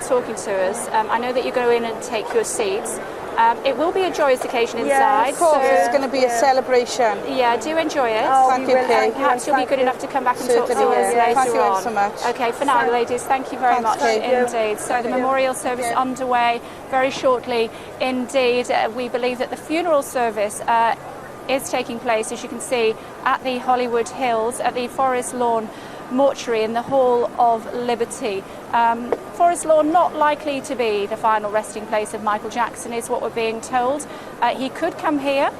talking to us. I know that you're going in and take your seats. It will be a joyous occasion inside. Yeah, of course, it's going to be a celebration. Yeah, do enjoy it. Thank you, Kay. Perhaps you'll be good enough to come back and talk to us later on. Thank you so much. Okay, for now, ladies, thank you very much indeed. So the memorial service underway very shortly indeed. We believe that the funeral service is taking place, as you can see, at the Hollywood Hills, at the Forest Lawn Mortuary in the Hall of Liberty. Forest Lawn not likely to be the final resting place of Michael Jackson, is what we're being told. He could come here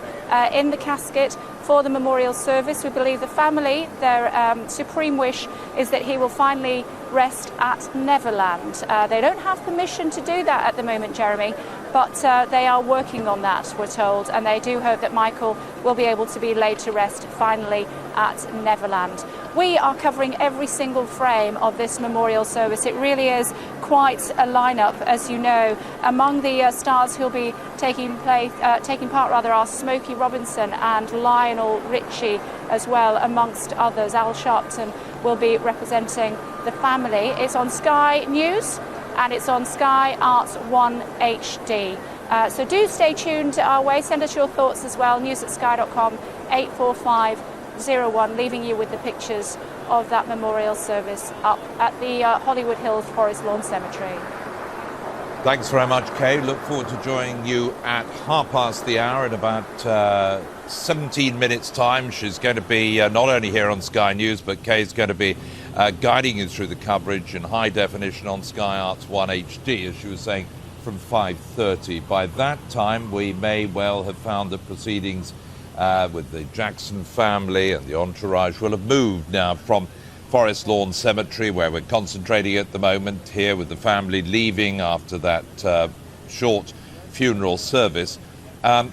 in the casket for the memorial service. We believe the family, their supreme wish is that he will finally rest at Neverland. They don't have permission to do that at the moment, Jeremy, but they are working on that, we're told, and they do hope that Michael will be able to be laid to rest finally at Neverland. We are covering every single frame of this memorial service. It really is quite a lineup, as you know. Among the stars who'll be taking part are Smokey Robinson and Lionel Richie as well, amongst others. Al Sharpton will be representing the family. It's on Sky News and it's on Sky Arts 1 HD. So do stay tuned our way. Send us your thoughts as well. news@sky.com 84501, leaving you with the pictures of that memorial service up at the Hollywood Hills Forest Lawn Cemetery. Thanks very much, Kay. Look forward to joining you at 1:30 in about 17 minutes' time. She's going to be not only here on Sky News, but Kay's going to be guiding you through the coverage in high definition on Sky Arts 1 HD, as she was saying, from 5:30. By that time, we may well have found the proceedings with the Jackson family and the entourage will have moved now from Forest Lawn Cemetery, where we're concentrating at the moment, here with the family leaving after that short funeral service. And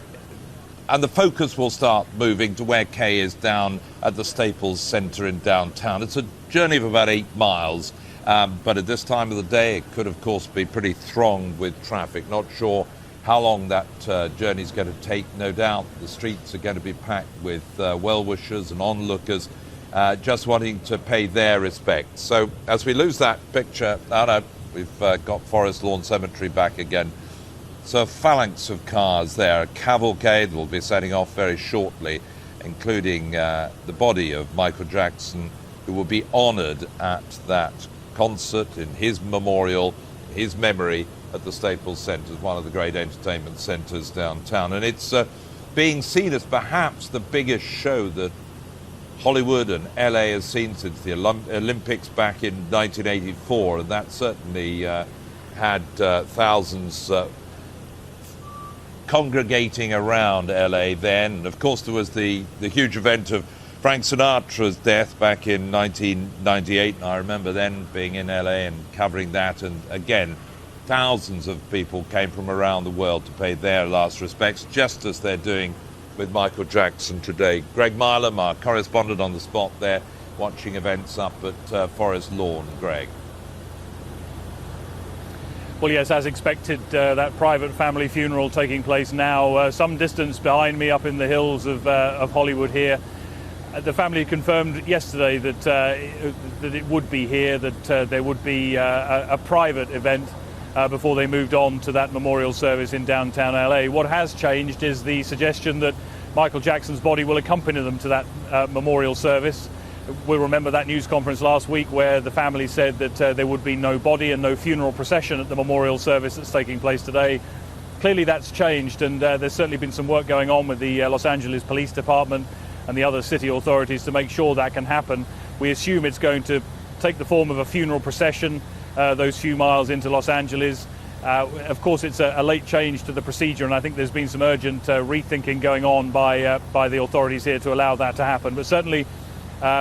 the focus will start moving to where Kay is down at the Staples Center in downtown. It's a journey of about 8 miles, but at this time of the day, it could, of course, be pretty thronged with traffic. Not sure how long that journey is going to take. No doubt the streets are going to be packed with well-wishers and onlookers just wanting to pay their respects. So as we lose that picture, we've got Forest Lawn Cemetery back again. So a phalanx of cars there, a cavalcade will be setting off very shortly, including the body of Michael Jackson, who will be honoured at that concert in his memorial, his memory, at the Staples Center, one of the great entertainment centres downtown. And it's being seen as perhaps the biggest show that Hollywood and LA has seen since the Olympics back in 1984, and that certainly had thousands congregating around LA then. And of course there was the huge event of Frank Sinatra's death back in 1998, and I remember then being in LA and covering that, and again thousands of people came from around the world to pay their last respects, just as they're doing with Michael Jackson today. Greg Milam, our correspondent on the spot there, watching events up at Forest Lawn. Greg. Well, yes, as expected, that private family funeral taking place now some distance behind me up in the hills of Hollywood here. The family confirmed yesterday that it would be here, that there would be a private event before they moved on to that memorial service in downtown LA. What has changed is the suggestion that Michael Jackson's body will accompany them to that memorial service. We'll remember that news conference last week where the family said that there would be no body and no funeral procession at the memorial service that's taking place today. Clearly that's changed, and there's certainly been some work going on with the Los Angeles Police Department and the other city authorities to make sure that can happen. We assume it's going to take the form of a funeral procession those few miles into Los Angeles. Of course, it's a late change to the procedure, and I think there's been some urgent rethinking going on by the authorities here to allow that to happen. But certainly,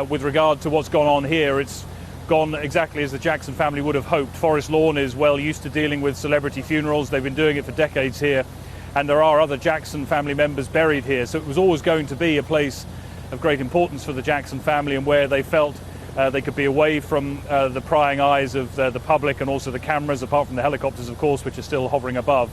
with regard to what's gone on here, it's gone exactly as the Jackson family would have hoped. Forest Lawn is well used to dealing with celebrity funerals. They've been doing it for decades here, and there are other Jackson family members buried here. So it was always going to be a place of great importance for the Jackson family, and where they felt they could be away from the prying eyes of the public and also the cameras, apart from the helicopters, of course, which are still hovering above.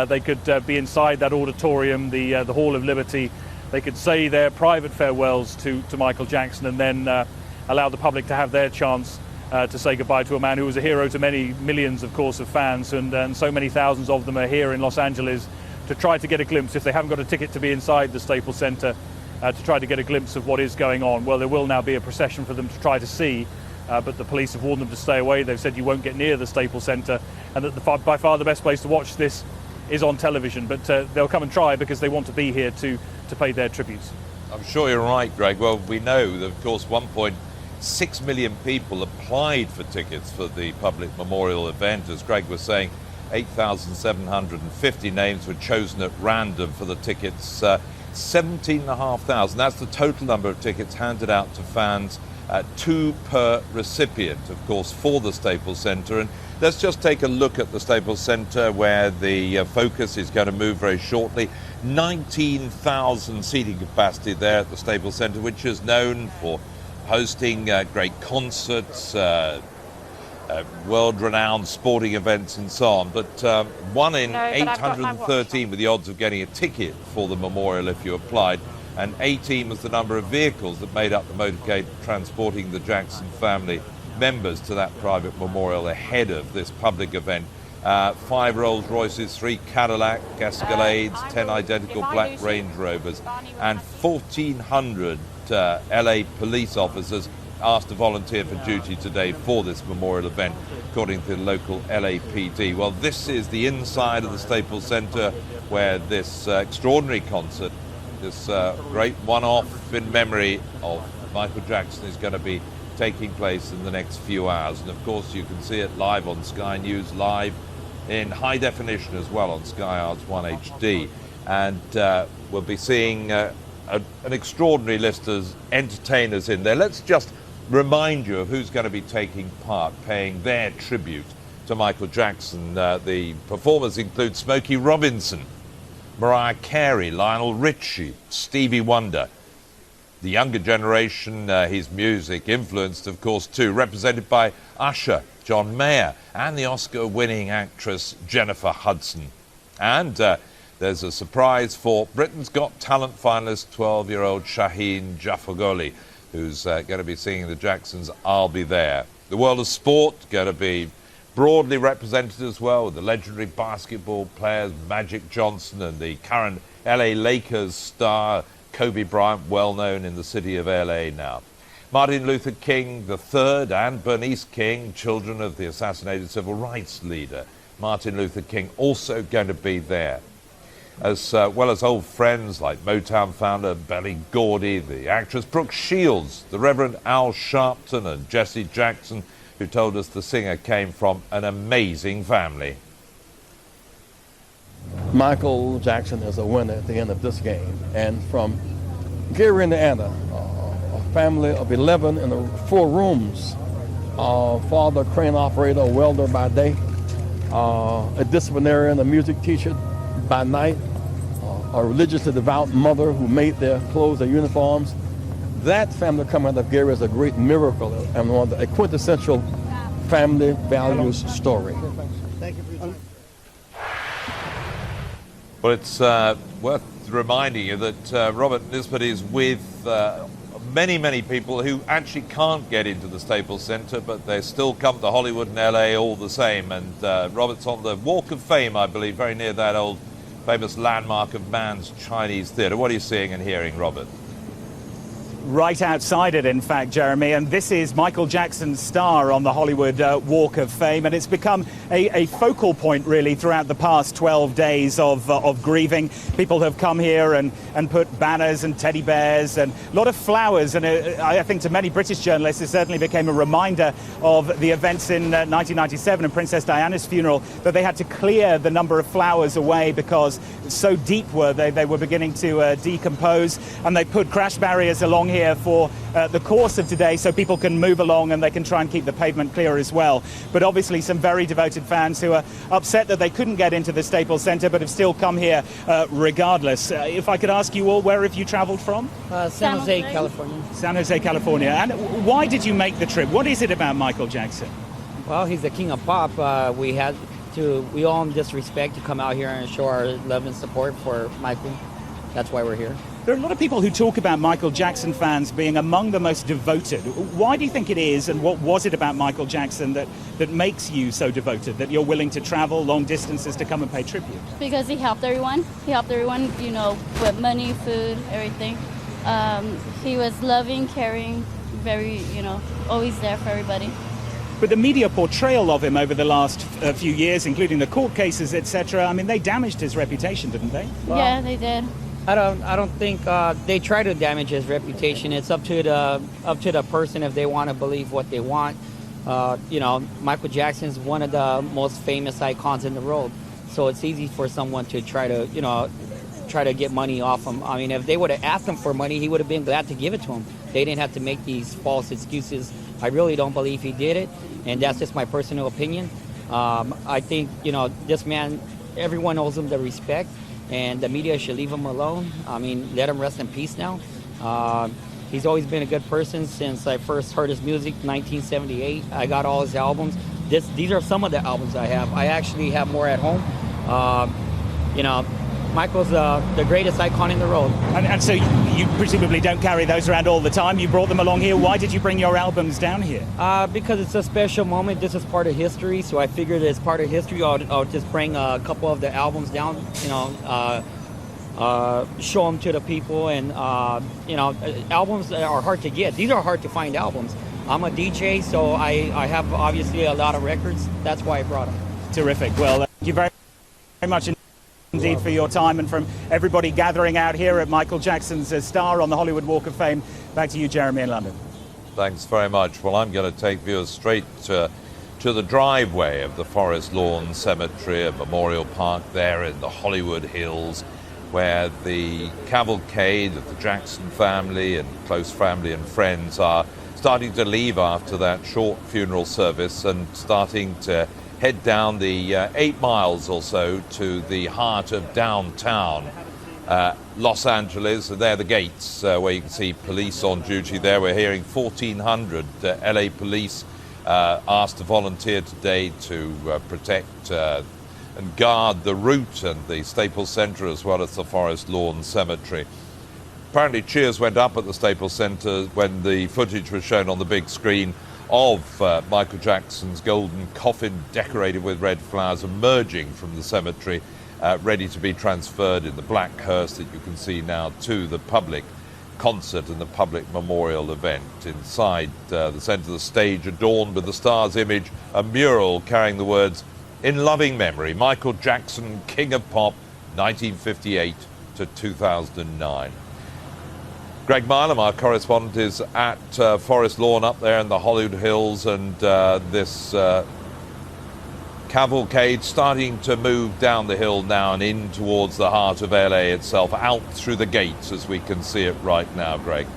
They could be inside that auditorium, the Hall of Liberty. They could say their private farewells to Michael Jackson, and then allow the public to have their chance to say goodbye to a man who was a hero to many millions, of course, of fans, and so many thousands of them are here in Los Angeles to try to get a glimpse, if they haven't got a ticket to be inside the Staples Center, to try to get a glimpse of what is going on. Well, there will now be a procession for them to try to see, but the police have warned them to stay away. They've said you won't get near the Staples Center, and that by far the best place to watch this is on television, but they'll come and try because they want to be here to pay their tributes. I'm sure you're right, Greg. Well, we know that, of course, 1.6 million people applied for tickets for the public memorial event. As Greg was saying, 8,750 names were chosen at random for the tickets. 17,500, that's the total number of tickets handed out to fans, 2 per recipient, of course, for the Staples Center. And let's just take a look at the Staples Center, where the focus is going to move very shortly. 19,000 seating capacity there at the Staples Center, which is known for hosting great concerts, world-renowned sporting events and so on. But 1 in 813 with the odds of getting a ticket for the memorial if you applied, and 18 was the number of vehicles that made up the motorcade transporting the Jackson family members to that private memorial ahead of this public event. 5 Rolls Royces, 3 Cadillac Escalades, 10 identical black Range Rovers, and 1,400 LA police officers asked to volunteer for duty today for this memorial event, according to the local LAPD. Well, this is the inside of the Staples Center, where this extraordinary concert, this great one-off in memory of Michael Jackson, is going to be taking place in the next few hours. And of course you can see it live on Sky News, live in high definition as well on Sky Arts 1 HD. And we'll be seeing an extraordinary list of entertainers in there. Let's just remind you of who's going to be taking part, paying their tribute to Michael Jackson. The performers include Smokey Robinson, Mariah Carey, Lionel Richie, Stevie Wonder. The younger generation, his music influenced, of course, too, represented by Usher, John Mayer, and the Oscar-winning actress Jennifer Hudson. And there's a surprise for Britain's Got Talent finalist, 12-year-old Shaheen Jafagoli, who's going to be singing the Jacksons' I'll Be There. The world of sport going to be broadly represented as well, with the legendary basketball players Magic Johnson and the current LA Lakers star Kobe Bryant, well known in the city of LA now. Martin Luther King III and Bernice King, children of the assassinated civil rights leader Martin Luther King, also going to be there, as well as old friends like Motown founder Berry Gordy, the actress Brooke Shields, the Reverend Al Sharpton, and Jesse Jackson, who told us the singer came from an amazing family. Michael Jackson is a winner at the end of this game. And from Gary, Indiana, a family of 11 in 4 rooms, father, crane operator, a welder by day, a disciplinarian, a music teacher by night, a religiously devout mother who made their clothes, their uniforms. That family coming out of Gary is a great miracle and a quintessential family values story. Thank you for your time. Well, it's worth reminding you that Robert Nisbet is with many people who actually can't get into the Staples Center, but they still come to Hollywood and LA all the same. And Robert's on the Walk of Fame, I believe, very near that old famous landmark of Mann's Chinese Theatre. What are you seeing and hearing, Robert? Right outside it, in fact, Jeremy, and this is Michael Jackson's star on the Hollywood Walk of Fame, and it's become a focal point, really, throughout the past 12 days of grieving. People have come here and put banners and teddy bears and a lot of flowers, and I think to many British journalists it certainly became a reminder of the events in 1997 and Princess Diana's funeral, that they had to clear the number of flowers away because so deep were they were beginning to decompose, and they put crash barriers along here for the course of today so people can move along and they can try and keep the pavement clear as well. But obviously some very devoted fans who are upset that they couldn't get into the Staples Center but have still come here regardless. If I could ask you all, where have you traveled from? San Jose, California. San Jose, California. And why did you make the trip? What is it about Michael Jackson? Well, he's the king of pop. We all in this respect to come out here and show our love and support for Michael. That's why we're here. There are a lot of people who talk about Michael Jackson fans being among the most devoted. Why do you think it is, and what was it about Michael Jackson that makes you so devoted, that you're willing to travel long distances to come and pay tribute? Because he helped everyone. He helped everyone, you know, with money, food, everything. He was loving, caring, very, you know, always there for everybody. But the media portrayal of him over the last few years, including the court cases, etc., I mean, they damaged his reputation, didn't they? Yeah, they did. I don't think they try to damage his reputation. It's up to the person if they want to believe what they want. You know, Michael Jackson's one of the most famous icons in the world, so it's easy for someone to try to get money off him. I mean, if they would have asked him for money, he would have been glad to give it to him. They didn't have to make these false excuses. I really don't believe he did it, and that's just my personal opinion. I think, you know, this man, everyone owes him the respect, and the media should leave him alone. I mean, let him rest in peace now. He's always been a good person since I first heard his music, 1978. I got all his albums. These are some of the albums I have. I actually have more at home. You know, Michael's the greatest icon in the world. And so you presumably don't carry those around all the time. You brought them along here. Why did you bring your albums down here? Because it's a special moment. This is part of history, so I figured as part of history, I'll just bring a couple of the albums down, you know, show them to the people. And, you know, albums are hard to get. These are hard to find albums. I'm a DJ, so I have obviously a lot of records. That's why I brought them. Terrific. Well, thank you very much indeed for your time, and from everybody gathering out here at Michael Jackson's Star on the Hollywood Walk of Fame. Back to you, Jeremy, in London. Thanks very much. Well, I'm going to take viewers straight to the driveway of the Forest Lawn Cemetery and Memorial Park there in the Hollywood Hills, where the cavalcade of the Jackson family and close family and friends are starting to leave after that short funeral service and starting to head down the 8 miles or so to the heart of downtown Los Angeles. And there are the gates where you can see police on duty there. We're hearing 1,400 LA police asked to volunteer today to protect and guard the route and the Staples Center as well as the Forest Lawn Cemetery. Apparently cheers went up at the Staples Center when the footage was shown on the big screen of Michael Jackson's golden coffin decorated with red flowers emerging from the cemetery, ready to be transferred in the black hearse that you can see now to the public concert and the public memorial event. Inside the center of the stage, adorned with the star's image, a mural carrying the words, "In loving memory, Michael Jackson, King of Pop, 1958 to 2009. Greg Milam, our correspondent, is at Forest Lawn up there in the Hollywood Hills, and this cavalcade starting to move down the hill now and in towards the heart of LA itself, out through the gates as we can see it right now, Greg.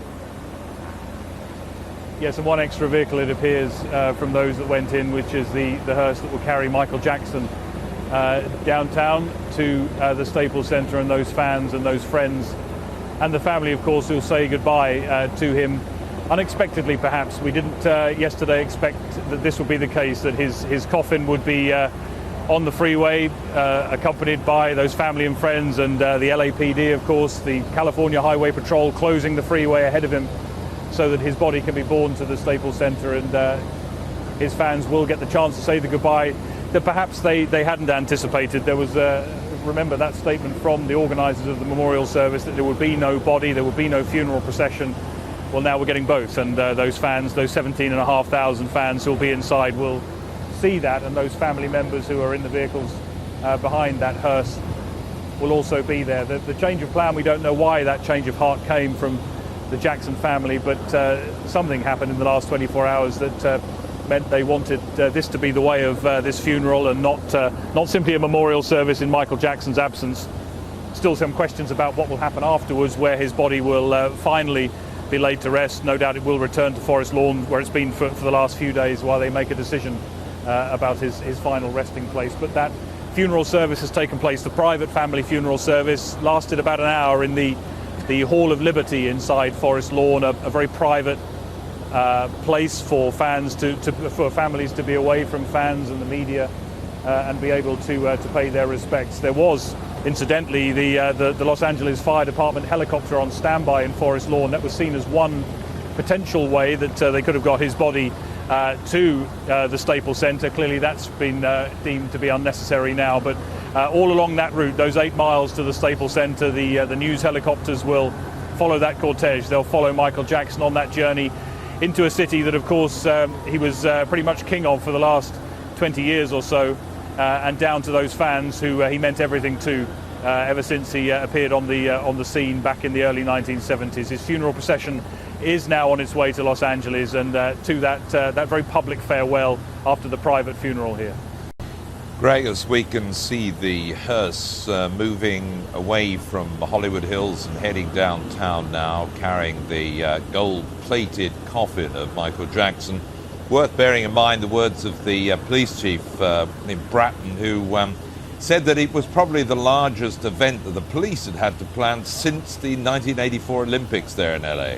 Yes, and one extra vehicle, it appears, from those that went in, which is the hearse that will carry Michael Jackson downtown to the Staples Center, and those fans and those friends and the family, of course, who'll say goodbye to him unexpectedly. Perhaps we didn't yesterday expect that this would be the case, that his coffin would be on the freeway, accompanied by those family and friends, and the LAPD, of course, the California Highway Patrol, closing the freeway ahead of him so that his body can be borne to the Staples Center, and his fans will get the chance to say the goodbye that perhaps they hadn't anticipated. There was remember that statement from the organisers of the memorial service that there would be no body, there would be no funeral procession. Well, now we're getting both, and those fans, those 17,500 fans who will be inside, will see that, and those family members who are in the vehicles behind that hearse will also be there. The change of plan, we don't know why that change of heart came from the Jackson family, but something happened in the last 24 hours that meant they wanted this to be the way of this funeral, and not simply a memorial service in Michael Jackson's absence. Still some questions about what will happen afterwards, where his body will finally be laid to rest. No doubt it will return to Forest Lawn, where it's been for the last few days, while they make a decision about his final resting place. But that funeral service has taken place. The private family funeral service lasted about an hour in the Hall of Liberty inside Forest Lawn, a very private place for fans for families to be away from fans and the media and be able to pay their respects. There was Incidentally, the Los Angeles Fire Department helicopter on standby in Forest Lawn, that was seen as one potential way that they could have got his body to the Staples Center. Clearly that's been deemed to be unnecessary now, but all along that route, those 8 miles to the Staples Center, the news helicopters will follow that cortege. They'll follow Michael Jackson on that journey into a city that, of course, he was pretty much king of for the last 20 years or so, and down to those fans who he meant everything to ever since he appeared on the scene back in the early 1970s. His funeral procession is now on its way to Los Angeles, and to that very public farewell after the private funeral here. Greg, as we can see the hearse moving away from Hollywood Hills and heading downtown now, carrying the gold-plated coffin of Michael Jackson. Worth bearing in mind the words of the police chief, named Bratton, who said that it was probably the largest event that the police had to plan since the 1984 Olympics there in LA.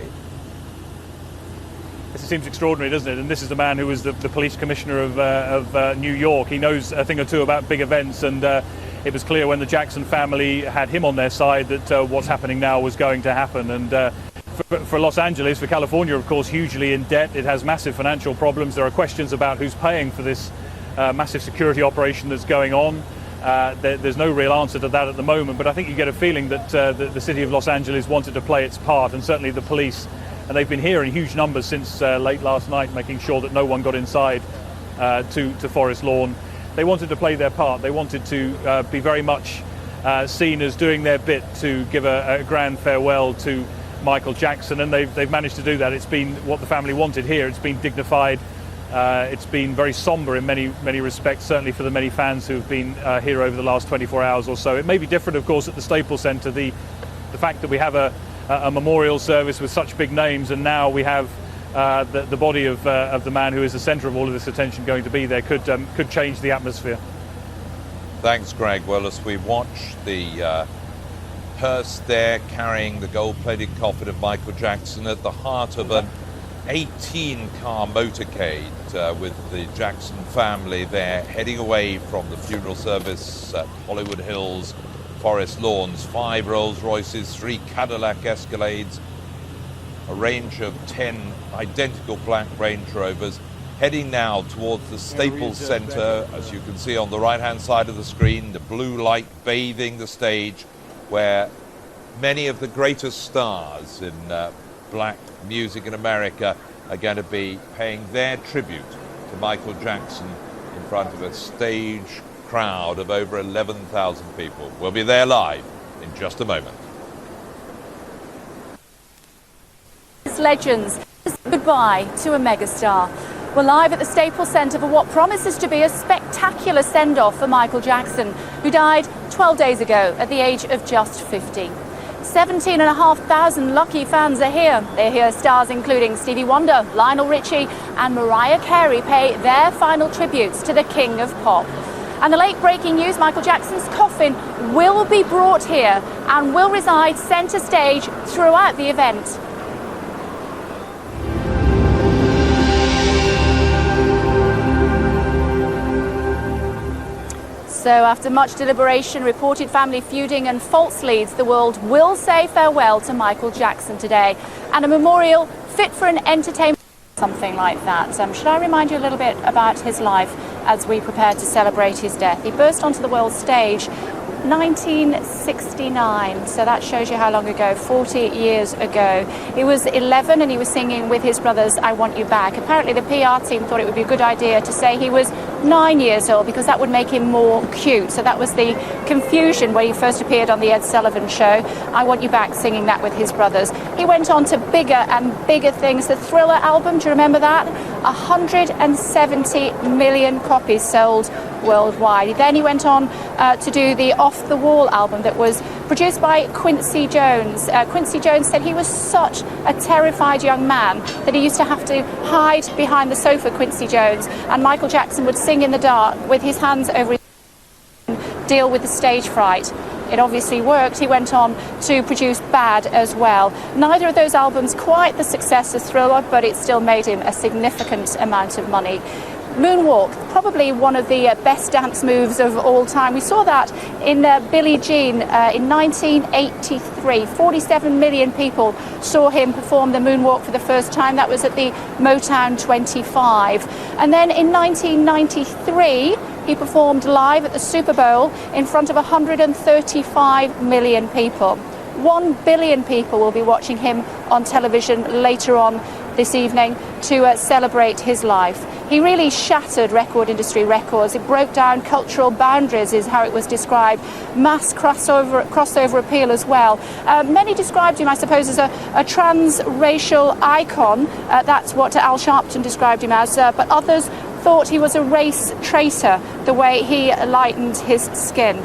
It seems extraordinary, doesn't it? And this is the man who was the police commissioner of New York. He knows a thing or two about big events, and it was clear when the Jackson family had him on their side that what's happening now was going to happen. And for Los Angeles, for California, of course, hugely in debt. It has massive financial problems. There are questions about who's paying for this massive security operation that's going on. There's no real answer to that at the moment, but I think you get a feeling that the city of Los Angeles wanted to play its part, and certainly the police. And they've been here in huge numbers since late last night, making sure that no one got inside to Forest Lawn. They wanted to play their part. They wanted to be very much seen as doing their bit to give a grand farewell to Michael Jackson, and they've managed to do that. It's been what the family wanted here. It's been dignified. It's been very somber in many respects, certainly for the many fans who've been here over the last 24 hours or so. It may be different, of course, at the Staples Center. The fact that we have a memorial service with such big names, and now we have the body of the man who is the centre of all of this attention going to be there, could change the atmosphere. Thanks, Greg. Well, as we watch the hearse there carrying the gold-plated coffin of Michael Jackson at the heart of an 18-car motorcade with the Jackson family there heading away from the funeral service at Hollywood Hills, Forest Lawns. 5 Rolls Royces, 3 Cadillac Escalades, a range of 10 identical black Range Rovers, heading now towards the Staples Center. As you can see on the right-hand side of the screen, the blue light bathing the stage, where many of the greatest stars in black music in America are going to be paying their tribute to Michael Jackson in front of a stage crowd of over 11,000 people. We'll be there live in just a moment. Legends, goodbye to a megastar. We're live at the Staples Center for what promises to be a spectacular send-off for Michael Jackson, who died 12 days ago at the age of just 50. 17,500 lucky fans are here. They're here stars including Stevie Wonder, Lionel Richie and Mariah Carey pay their final tributes to the king of pop. And the late-breaking news, Michael Jackson's coffin will be brought here and will reside centre stage throughout the event. So after much deliberation, reported family feuding and false leads, the world will say farewell to Michael Jackson today. And a memorial fit for an entertainment, something like that. Should I remind you a little bit about his life as we prepare to celebrate his death? He burst onto the world stage 1969, so that shows you how long ago, 40 years ago. He was 11 and he was singing with his brothers I Want You Back. Apparently the PR team thought it would be a good idea to say he was 9 years old because that would make him more cute. So that was the confusion when he first appeared on the Ed Sullivan Show. I Want You Back, singing that with his brothers. He went on to bigger and bigger things. The Thriller album, do you remember that? 170 million copies sold worldwide. Then he went on to do the Off the Wall album that was produced by Quincy Jones. Quincy Jones said he was such a terrified young man that he used to have to hide behind the sofa, Quincy Jones, and Michael Jackson would sing in the dark with his hands over his head, deal with the stage fright. It obviously worked. He went on to produce Bad as well. Neither of those albums quite the success as Thriller, but it still made him a significant amount of money. moonwalk, probably one of the best dance moves of all time. We saw that in Billie Jean in 1983. 47 million people saw him perform the moonwalk for the first time. That was at the Motown 25. And then in 1993, he performed live at the Super Bowl in front of 135 million people. 1 billion people will be watching him on television later on this evening to celebrate his life. He really shattered record industry records. It broke down cultural boundaries, is how it was described. Mass crossover appeal as well. Many described him, I suppose, as a transracial icon. That's what Al Sharpton described him as. But others thought he was a race traitor, the way he lightened his skin.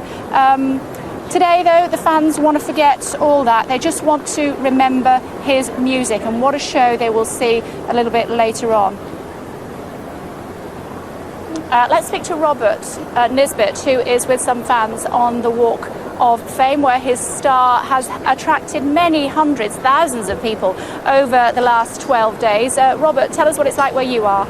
Today, though, the fans want to forget all that. They just want to remember his music, and what a show they will see a little bit later on. Let's speak to Robert Nisbet, who is with some fans on the Walk of Fame, where his star has attracted many hundreds, thousands of people over the last 12 days. Robert, tell us what it's like where you are.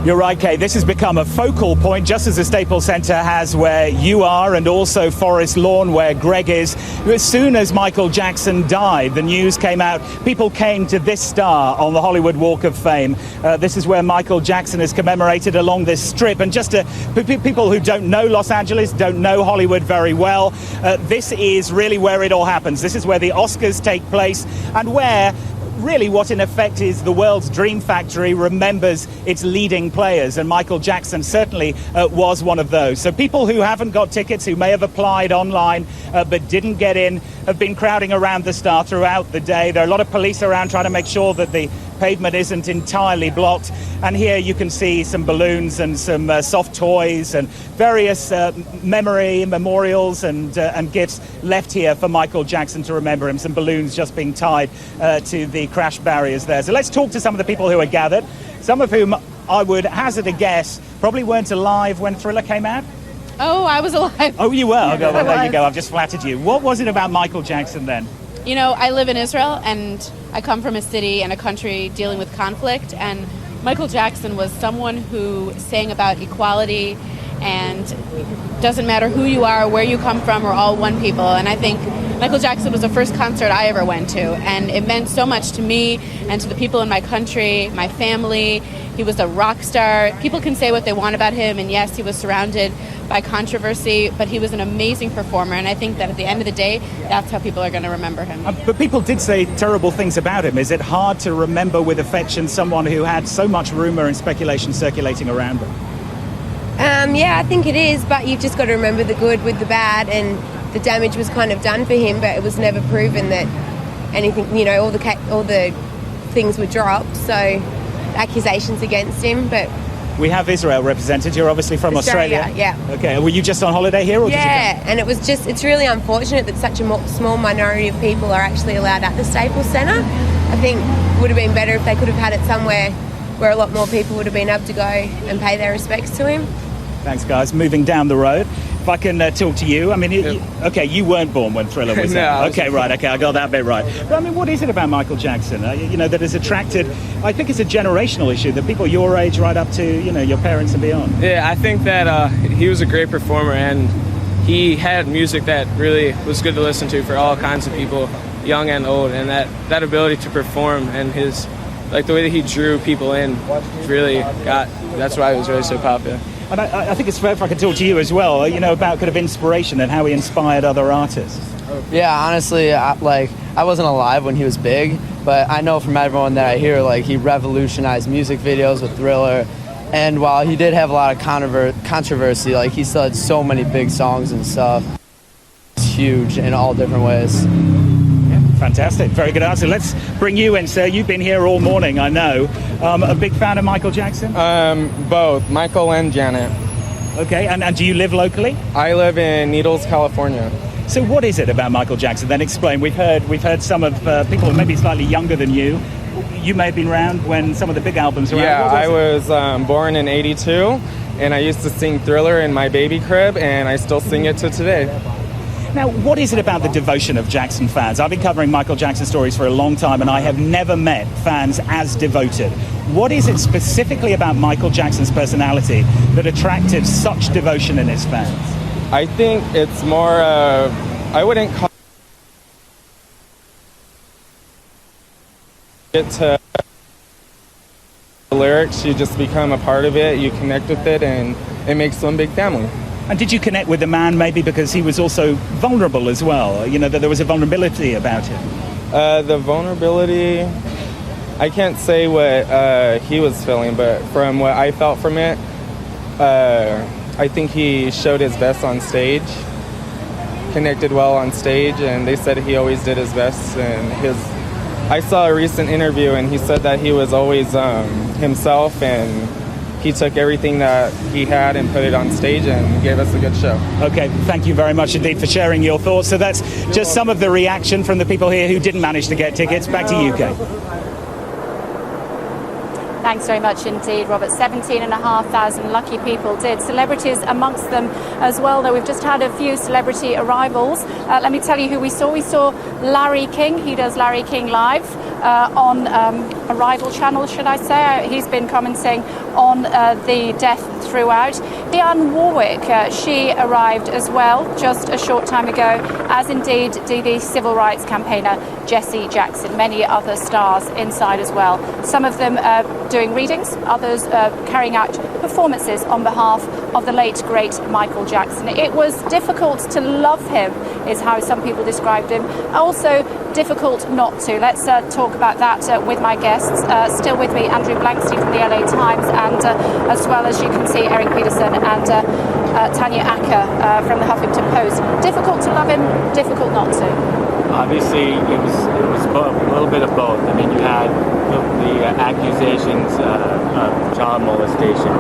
You're right, Kay. This has become a focal point, just as the Staples Center has where you are, and also Forest Lawn where Greg is. As soon as Michael Jackson died, the news came out. People came to this star on the Hollywood Walk of Fame. This is where Michael Jackson is commemorated along this strip. And just people who don't know Los Angeles, don't know Hollywood very well, this is really where it all happens. This is where the Oscars take place, and where really what in effect is the world's dream factory remembers its leading players, and Michael Jackson certainly was one of those. So people who haven't got tickets, who may have applied online but didn't get in, have been crowding around the star throughout the day. There are a lot of police around trying to make sure that the pavement isn't entirely blocked, and here you can see some balloons and some soft toys and various memorials and gifts left here for Michael Jackson to remember him. Some balloons just being tied to the crash barriers there. So let's talk to some of the people who are gathered, some of whom I would hazard a guess probably weren't alive when Thriller came out. Oh, I was alive. Oh, you were? Yeah, well, there you go. I've just flattered you. What was it about Michael Jackson then? You know, I live in Israel, and I come from a city and a country dealing with conflict, and Michael Jackson was someone who sang about equality, and doesn't matter who you are, where you come from, we're all one people. And I think Michael Jackson was the first concert I ever went to, and it meant so much to me and to the people in my country, my family. He was a rock star. People can say what they want about him, and yes, he was surrounded by controversy, but he was an amazing performer, and I think that at the end of the day, that's how people are going to remember him. But people did say terrible things about him. Is it hard to remember with affection someone who had so much rumor and speculation circulating around him? Yeah, I think it is, but you've just got to remember the good with the bad, and the damage was kind of done for him, but it was never proven that anything, you know, all the things were dropped, so accusations against him, but we have Israel represented. You're obviously from Australia. Yeah. Okay. Were you just on holiday here? Or yeah, did you and it's really unfortunate that such a small minority of people are actually allowed at the Staples Center. I think it would have been better if they could have had it somewhere where a lot more people would have been able to go and pay their respects to him. Thanks, guys. Moving down the road. If I can talk to you, I mean, you weren't born when Thriller was out. Okay, right, okay, I got that bit right. But I mean, what is it about Michael Jackson, that has attracted, I think it's a generational issue, that people your age right up to, your parents and beyond? Yeah, I think that he was a great performer, and he had music that really was good to listen to for all kinds of people, young and old, and that ability to perform and his, like the way that he drew people in, that's why he was really so popular. And I think it's fair if I could talk to you as well, about kind of inspiration and how he inspired other artists. Yeah, honestly, I wasn't alive when he was big, but I know from everyone that I hear, he revolutionized music videos with Thriller. And while he did have a lot of controversy, he still had so many big songs and stuff. It's huge in all different ways. Fantastic. Very good answer. Let's bring you in, sir. You've been here all morning, I know. A big fan of Michael Jackson? Both, Michael and Janet. Okay, and do you live locally? I live in Needles, California. So what is it about Michael Jackson? Then explain. We've heard some of people maybe slightly younger than you. You may have been around when some of the big albums were out. Yeah, I was born in '82, and I used to sing Thriller in my baby crib, and I still sing it to today. Now, what is it about the devotion of Jackson fans? I've been covering Michael Jackson stories for a long time, and I have never met fans as devoted. What is it specifically about Michael Jackson's personality that attracted such devotion in his fans? I think it's more, I wouldn't call it to the lyrics. You just become a part of it, you connect with it, and it makes one big family. And did you connect with the man maybe because he was also vulnerable as well? You know, that there was a vulnerability about him? The vulnerability, I can't say what he was feeling, but from what I felt from it, I think he showed his best on stage, connected well on stage, and they said he always did his best. And I saw a recent interview, and he said that he was always himself, and he took everything that he had and put it on stage and gave us a good show. Okay, thank you very much indeed for sharing your thoughts. So that's just some of the reaction from the people here who didn't manage to get tickets. Back to you, Kay. Thanks very much indeed, Robert. 17,500 lucky people did. Celebrities amongst them as well, though we've just had a few celebrity arrivals. Let me tell you who we saw. We saw Larry King. He does Larry King Live on Arrival Channel, should I say. He's been commenting on the death throughout. Dionne Warwick, she arrived as well just a short time ago, as indeed did the civil rights campaigner Jesse Jackson. Many other stars inside as well. Some of them doing readings, others carrying out performances on behalf of the late, great Michael Jackson. It was difficult to love him, is how some people described him. Also difficult not to. Let's talk about that with my guests. Still with me, Andrew Blankstein from the LA Times, and as well as you can see, Eric Peterson and Tanya Acker from the Huffington Post. Difficult to love him, difficult not to. Obviously, it was a little bit of both. I mean, you had the accusations of child molestation,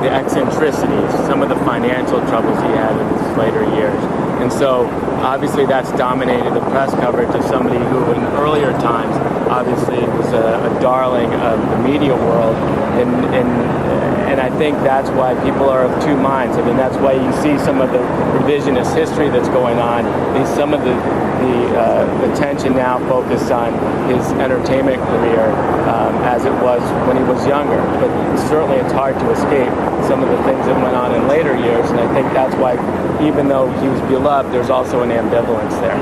the eccentricities, some of the financial troubles he had in his later years. And so, obviously, that's dominated the press coverage of somebody who, in earlier times, obviously was a darling of the media world. And I think that's why people are of two minds. I mean, that's why you see some of the revisionist history that's going on. Some of the attention now focused on his entertainment career as it was when he was younger. But certainly it's hard to escape some of the things that went on in later years. And I think that's why, even though he was beloved, there's also an ambivalence there.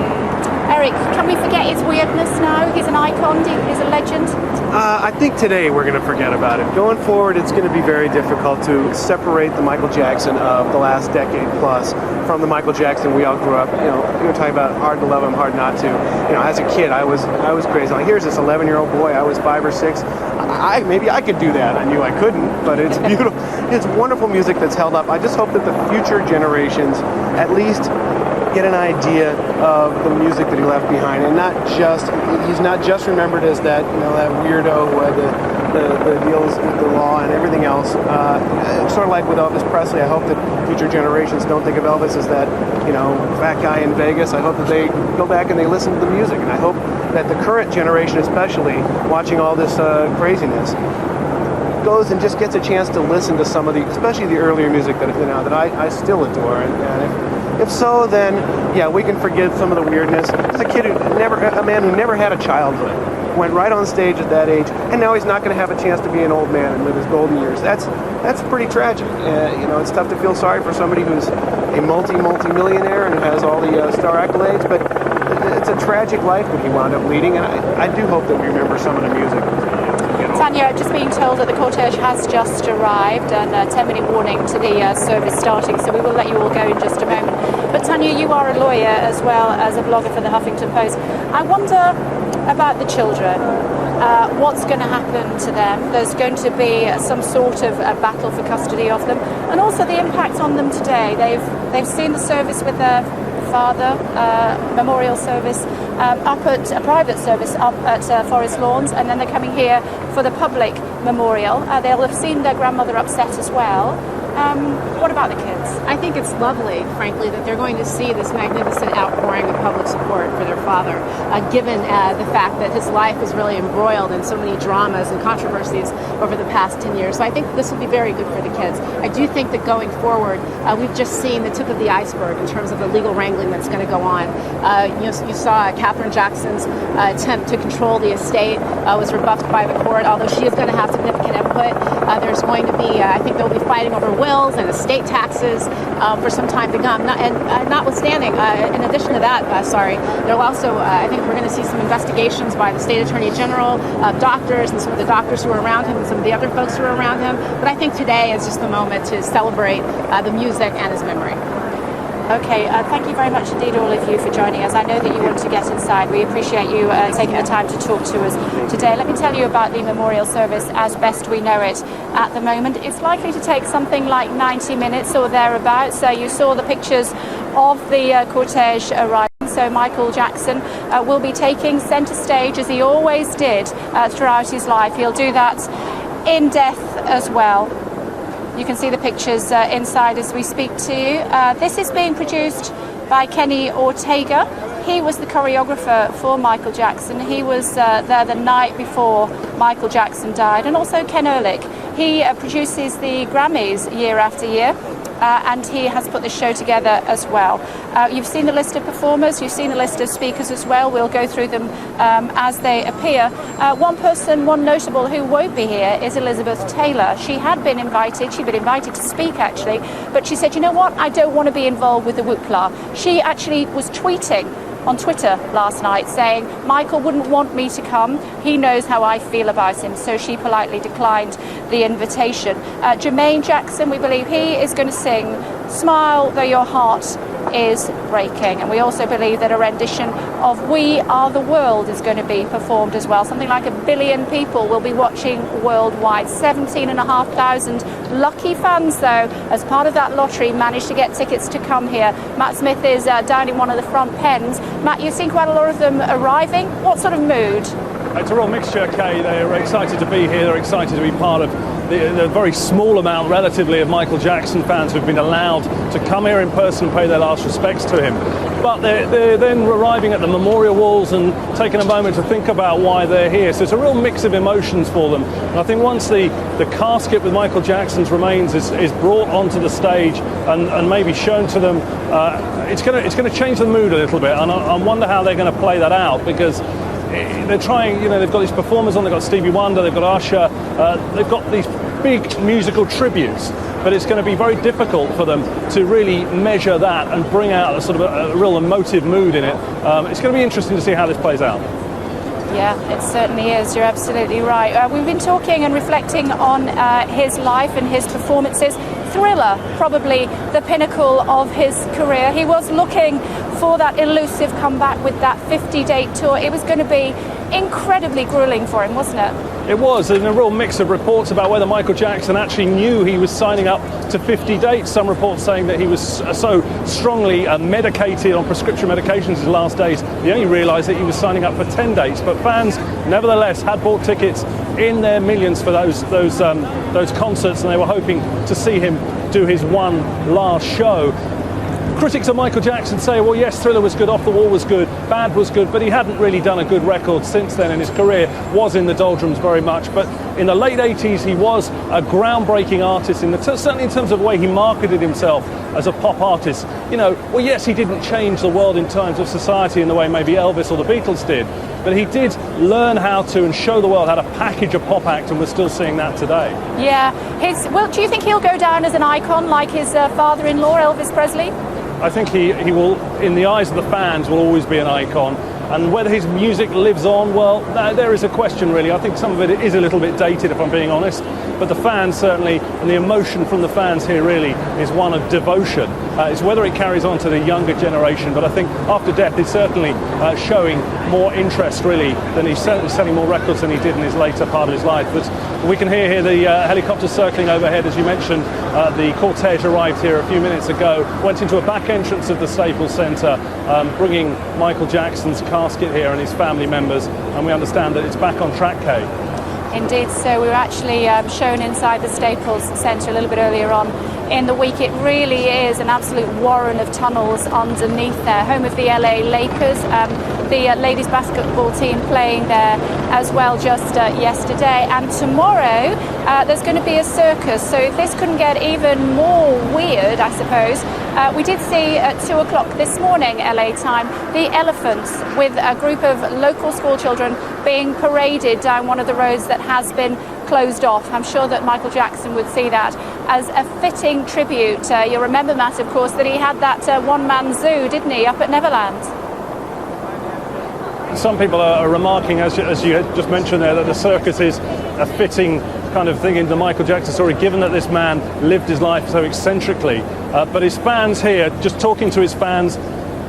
Eric, can we forget his weirdness now? He's an icon, he's a legend. I think today we're going to forget about it. Going forward, it's going to be very difficult to separate the Michael Jackson of the last decade plus from the Michael Jackson we all grew up. You know, you were talking about hard to love him, hard not to. You know, as a kid, I was crazy. Like, here's this 11-year-old boy. I was 5 or 6. Maybe I could do that. I knew I couldn't, but it's beautiful. It's wonderful music that's held up. I just hope that the future generations at least get an idea of the music that he left behind, and he's not just remembered as that, you know, that weirdo who had the deals with the law and everything else. Sort of like with Elvis Presley, I hope that future generations don't think of Elvis as that, you know, fat guy in Vegas. I hope that they go back and they listen to the music, and I hope that the current generation, especially watching all this craziness, goes and just gets a chance to listen to some of the, especially the earlier music that I still adore. And if so, then yeah, we can forgive some of the weirdness. As a kid a man who never had a childhood, went right on stage at that age, and now he's not going to have a chance to be an old man and live his golden years. That's pretty tragic. You know, it's tough to feel sorry for somebody who's a multi-millionaire and who has all the star accolades, but it's a tragic life that he wound up leading, and I do hope that we remember some of the music. Tanya, just being told that the cortege has just arrived, and a 10-minute warning to the service starting, so we will let you all go in just a moment. But Tanya, you are a lawyer as well as a blogger for the Huffington Post. I wonder about the children. What's going to happen to them? There's going to be some sort of a battle for custody of them, and also the impact on them today. They've seen the service with their father, memorial service, up at a private service up at Forest Lawns, and then they're coming here for the public memorial. They'll have seen their grandmother upset as well. What about the kids? I think it's lovely, frankly, that they're going to see this magnificent outpouring of public support for their father, given the fact that his life is really embroiled in so many dramas and controversies over the past 10 years. So I think this will be very good for the kids. I do think that going forward, we've just seen the tip of the iceberg in terms of the legal wrangling that's going to go on. You saw Katherine Jackson's attempt to control the estate was rebuffed by the court, although she is going to have significant input. There's going to be, I think they'll be fighting over wills and estate taxes for some time to come. Notwithstanding, in addition to that, there'll also, I think we're going to see some investigations by the State Attorney General, doctors, and some of the doctors who are around him, and some of the other folks who are around him. But I think today is just the moment to celebrate the music and his memory. Okay, thank you very much indeed, all of you, for joining us. I know that you want to get inside. We appreciate you taking the time to talk to us today. Let me tell you about the memorial service as best we know it at the moment. It's likely to take something like 90 minutes or thereabouts. You saw the pictures of the cortege arriving. So Michael Jackson will be taking centre stage, as he always did throughout his life. He'll do that in death as well. You can see the pictures inside as we speak to you. This is being produced by Kenny Ortega. He was the choreographer for Michael Jackson. He was there the night before Michael Jackson died. And also Ken Ehrlich. He produces the Grammys year after year. And he has put this show together as well. You've seen the list of performers, you've seen the list of speakers as well. We'll go through them as they appear. One notable who won't be here is Elizabeth Taylor. She'd been invited to speak actually, but she said, you know what, I don't want to be involved with the whoopla. She actually was tweeting on Twitter last night saying, Michael wouldn't want me to come. He knows how I feel about him. So she politely declined the invitation. Jermaine Jackson, we believe he is going to sing Smile Though Your Heart is Breaking. And we also believe that a rendition of We Are the World is going to be performed as well. Something like 1 billion people will be watching worldwide. 17,500 lucky fans, though, as part of that lottery, managed to get tickets to come here. Matt Smith is down in one of the front pens. Matt, you've seen quite a lot of them arriving. What sort of mood? It's a real mixture, Kay. They're excited to be here. They're excited to be part of the very small amount, relatively, of Michael Jackson fans who've been allowed to come here in person and pay their last respects to him. But they're then arriving at the memorial walls and taking a moment to think about why they're here. So it's a real mix of emotions for them. And I think once the casket with Michael Jackson's remains is brought onto the stage and maybe shown to them, it's going to change the mood a little bit. And I wonder how they're going to play that out, because they're trying, they've got these performers on, they've got Stevie Wonder, they've got Usher, they've got these big musical tributes, but it's going to be very difficult for them to really measure that and bring out a sort of a real emotive mood in it. It's going to be interesting to see how this plays out. Yeah, it certainly is. You're absolutely right. We've been talking and reflecting on his life and his performances. Thriller, probably the pinnacle of his career. He was looking for that elusive comeback with that 50-date tour. It was going to be incredibly grueling for him, wasn't it? It was, and a real mix of reports about whether Michael Jackson actually knew he was signing up to 50 dates. Some reports saying that he was so strongly medicated on prescription medications his last days, he only realised that he was signing up for 10 dates. But fans, nevertheless, had bought tickets in their millions for those concerts, and they were hoping to see him do his one last show. Critics of Michael Jackson say, well, yes, Thriller was good, Off the Wall was good, Bad was good, but he hadn't really done a good record since then, and his career was in the doldrums very much. But in the late 80s, he was a groundbreaking artist, certainly in terms of the way he marketed himself as a pop artist. Well, yes, he didn't change the world in terms of society in the way maybe Elvis or the Beatles did, but he did learn how to and show the world how to package a pop act, and we're still seeing that today. Yeah. Do you think he'll go down as an icon like his father-in-law, Elvis Presley? I think he will, in the eyes of the fans, will always be an icon. And whether his music lives on, well, there is a question, really. I think some of it is a little bit dated, if I'm being honest. But the fans, certainly, and the emotion from the fans here, really, is one of devotion. It's whether it carries on to the younger generation. But I think after death, he's certainly showing more interest, really, than he's certainly selling more records than he did in his later part of his life. But we can hear here the helicopter circling overhead. As you mentioned, the cortege arrived here a few minutes ago, went into a back entrance of the Staples Center, bringing Michael Jackson's casket here and his family members, and we understand that it's back on track, Kay. Indeed, so we were actually shown inside the Staples Center a little bit earlier on in the week. It really is an absolute warren of tunnels underneath there. Home of the LA Lakers, the ladies basketball team playing there as well just yesterday. And tomorrow there's going to be a circus. So if this couldn't get even more weird, I suppose, we did see at 2 o'clock this morning, LA time, the elephants with a group of local school children being paraded down one of the roads that has been closed off. I'm sure that Michael Jackson would see that as a fitting tribute. You'll remember, Matt, of course, that he had that one-man zoo, didn't he, up at Neverland? Some people are remarking, as you just mentioned there, that the circus is a fitting kind of thing in the Michael Jackson story, given that this man lived his life so eccentrically. But his fans here, just talking to his fans,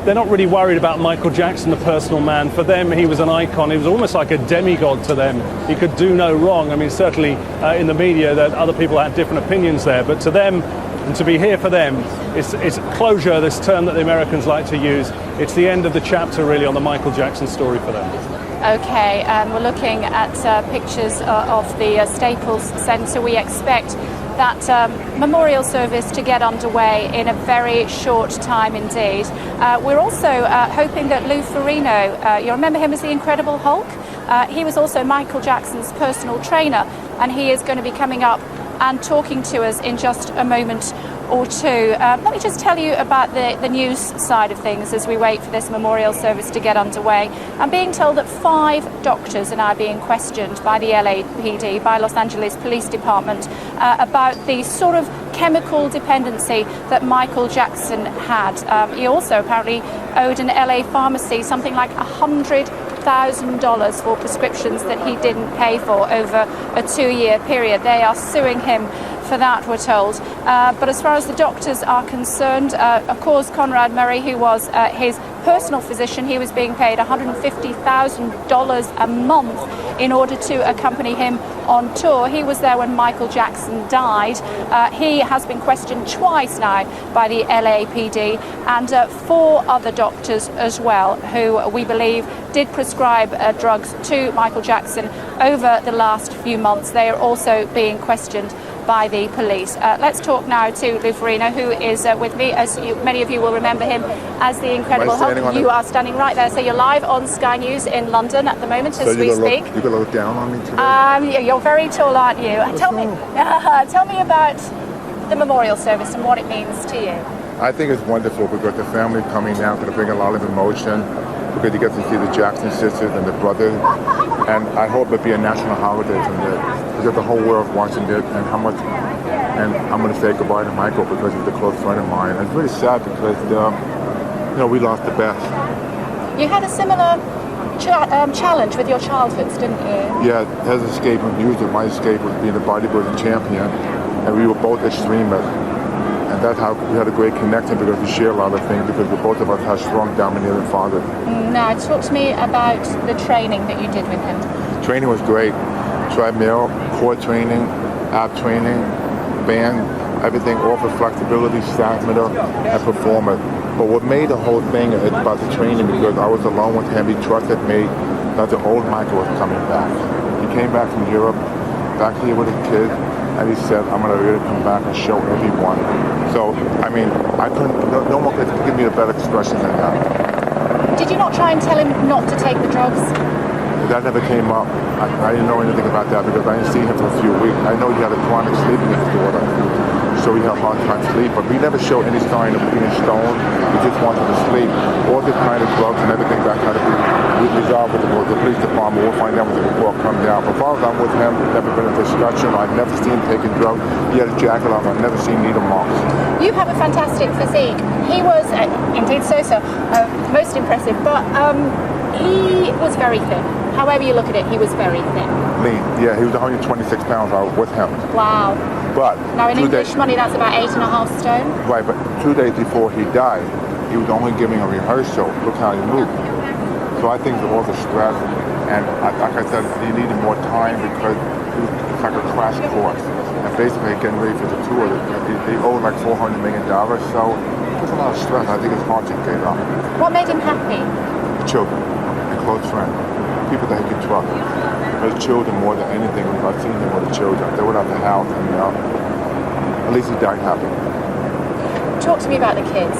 they're not really worried about Michael Jackson, the personal man. For them, he was an icon. He was almost like a demigod to them. He could do no wrong. I mean, certainly in the media that other people had different opinions there, but to them, and to be here for them, it's closure, this term that the Americans like to use. It's the end of the chapter, really, on the Michael Jackson story for them. Okay, we're looking at pictures of the Staples Center. We expect that memorial service to get underway in a very short time indeed. We're also hoping that Lou Ferrigno, you remember him as the Incredible Hulk? He was also Michael Jackson's personal trainer, and he is going to be coming up and talking to us in just a moment or two. Let me just tell you about the news side of things as we wait for this memorial service to get underway. I'm being told that 5 doctors are now being questioned by the LAPD, by Los Angeles Police Department, about the sort of chemical dependency that Michael Jackson had. He also apparently owed an LA pharmacy something like $100,000 for prescriptions that he didn't pay for over a 2-year period. They are suing him for that, we're told. But as far as the doctors are concerned, of course, Conrad Murray, who was his personal physician, he was being paid $150,000 a month in order to accompany him on tour. He was there when Michael Jackson died. He has been questioned twice now by the LAPD, and 4 other doctors as well, who we believe did prescribe drugs to Michael Jackson over the last few months. They are also being questioned by the police. Let's talk now to Lou Ferrigno, who is with me. As many of you will remember him as the Incredible Hulk. You are standing right there. So you're live on Sky News in London at the moment as we speak. You're going to look down on me today? Yeah, you're very tall, aren't you? Tell me about the memorial service and what it means to you. I think it's wonderful because the family coming down going to bring a lot of emotion, because you get to see the Jackson sisters and the brothers, and I hope it'll be a national holiday from there, because the whole world's watching it, and and I'm going to say goodbye to Michael because he's a close friend of mine. And it's really sad because we lost the best. You had a similar challenge with your childhoods, didn't you? Yeah, his escape from music, my escape was being a bodybuilding champion, and we were both extremists. And that's how we had a great connection, because we share a lot of things, because both of us have strong, dominating fathers. Now, talk to me about the training that you did with him. Training was great. Treadmill, core training, ab training, band, everything, all for flexibility, stamina, and performance. But what made the whole thing about the training, because I was alone with him, he trusted me that the old Michael was coming back. He came back from Europe, back here with his kids, and he said, I'm going to really come back and show everyone. So, I mean, no one could give me a better expression than that. Did you not try and tell him not to take the drugs? That never came up. I didn't know anything about that because I didn't see him for a few weeks. I know he had a chronic sleeping disorder, so he had a hard time sleep, but we never showed any sign of being stoned. We just wanted to sleep. All the kind of drugs and everything that had to be resolved with the police department. We'll find out when the report comes out. But as far as I'm with him, never been a discussion. I've never seen him taking drugs. He had a jacket on. I've never seen needle marks. You have a fantastic physique. He was, indeed so, most impressive, but he was very thin. However you look at it, he was very thin. Lean, yeah, he was 126 pounds. I was with him. Wow. But now in English money, that's about 8.5 stone. Right, but 2 days before he died, he was only giving a rehearsal. Look how he moved. So I think it was all the stress, and like I said, he needed more time because it's like a crash course. And basically getting ready for the tour, they owe like $400 million, so it was a lot of stress. I think it's hard to get up. What made him happy? Children and close friends, people that he could trust. His children more than anything. I've seen him with the children. They were at the house, and at least he died happy. Talk to me about the kids.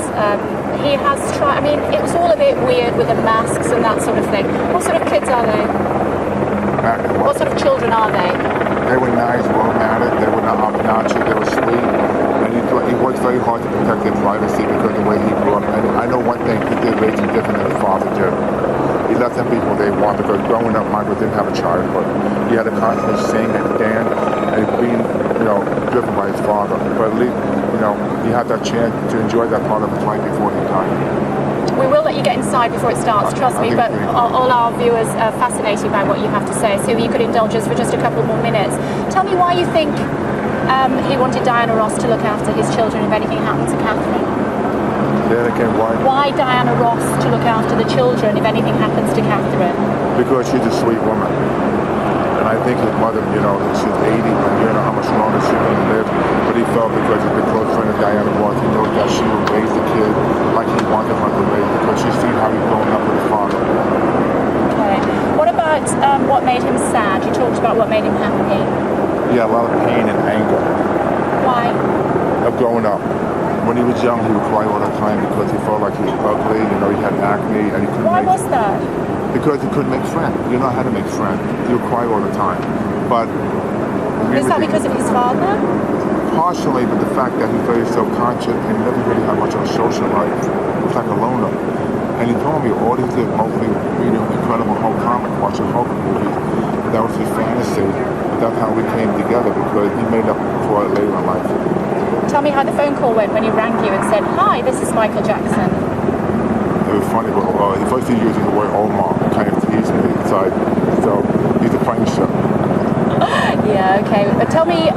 He has tried, I mean, it was all a bit weird with the masks and that sort of thing. What sort of kids are they? What sort of children are they? They were nice, well-mannered, they were not obnoxious, they were sweet. And he worked very hard to protect their privacy because of the way he grew up. And I know one thing, he did raise them different than his father did. He let them be who they want because growing up, Michael didn't have a childhood. He had to constantly sing and dance and being, driven by his father. But at least, he had that chance to enjoy that part of his life before he died. We will let you get inside before it starts, trust me, but all our viewers are fascinated by what you have to say, so you could indulge us for just a couple more minutes. Tell me why you think he wanted Diana Ross to look after his children if anything happened to Catherine. Say that again, why? Why Diana Ross to look after the children if anything happens to Catherine? Because she's a sweet woman. And I think his mother, she's 80, and you know how much longer she's going to live. But he felt because he's a close friend of Diana Ross, he knows that she will raise the kid like he wanted her to raise because she's seen how he's grown up with his father. Okay. What about what made him sad? You talked about what made him happy. Yeah, a lot of pain and anger. Why? Of growing up. When he was young, he would cry all the time because he felt like he was ugly, he had acne, and he couldn't Why was that? Because he couldn't make friends. You know how to make friends. He would cry all the time. But is that because of his father? Partially, but the fact that he's very self-conscious and he never really had much of a social life. He was like a loner. And he told me all he did mostly reading Incredible Hulk comics, watching Hulk movies. That was his fantasy. But that's how we came together because he made up for it later in life. Tell me how the phone call went when he rang you and said, "Hi, this is Michael Jackson." It was funny, but the first he used the word Omar, kind of teased me inside. So he's a prankster. Yeah, okay. But tell me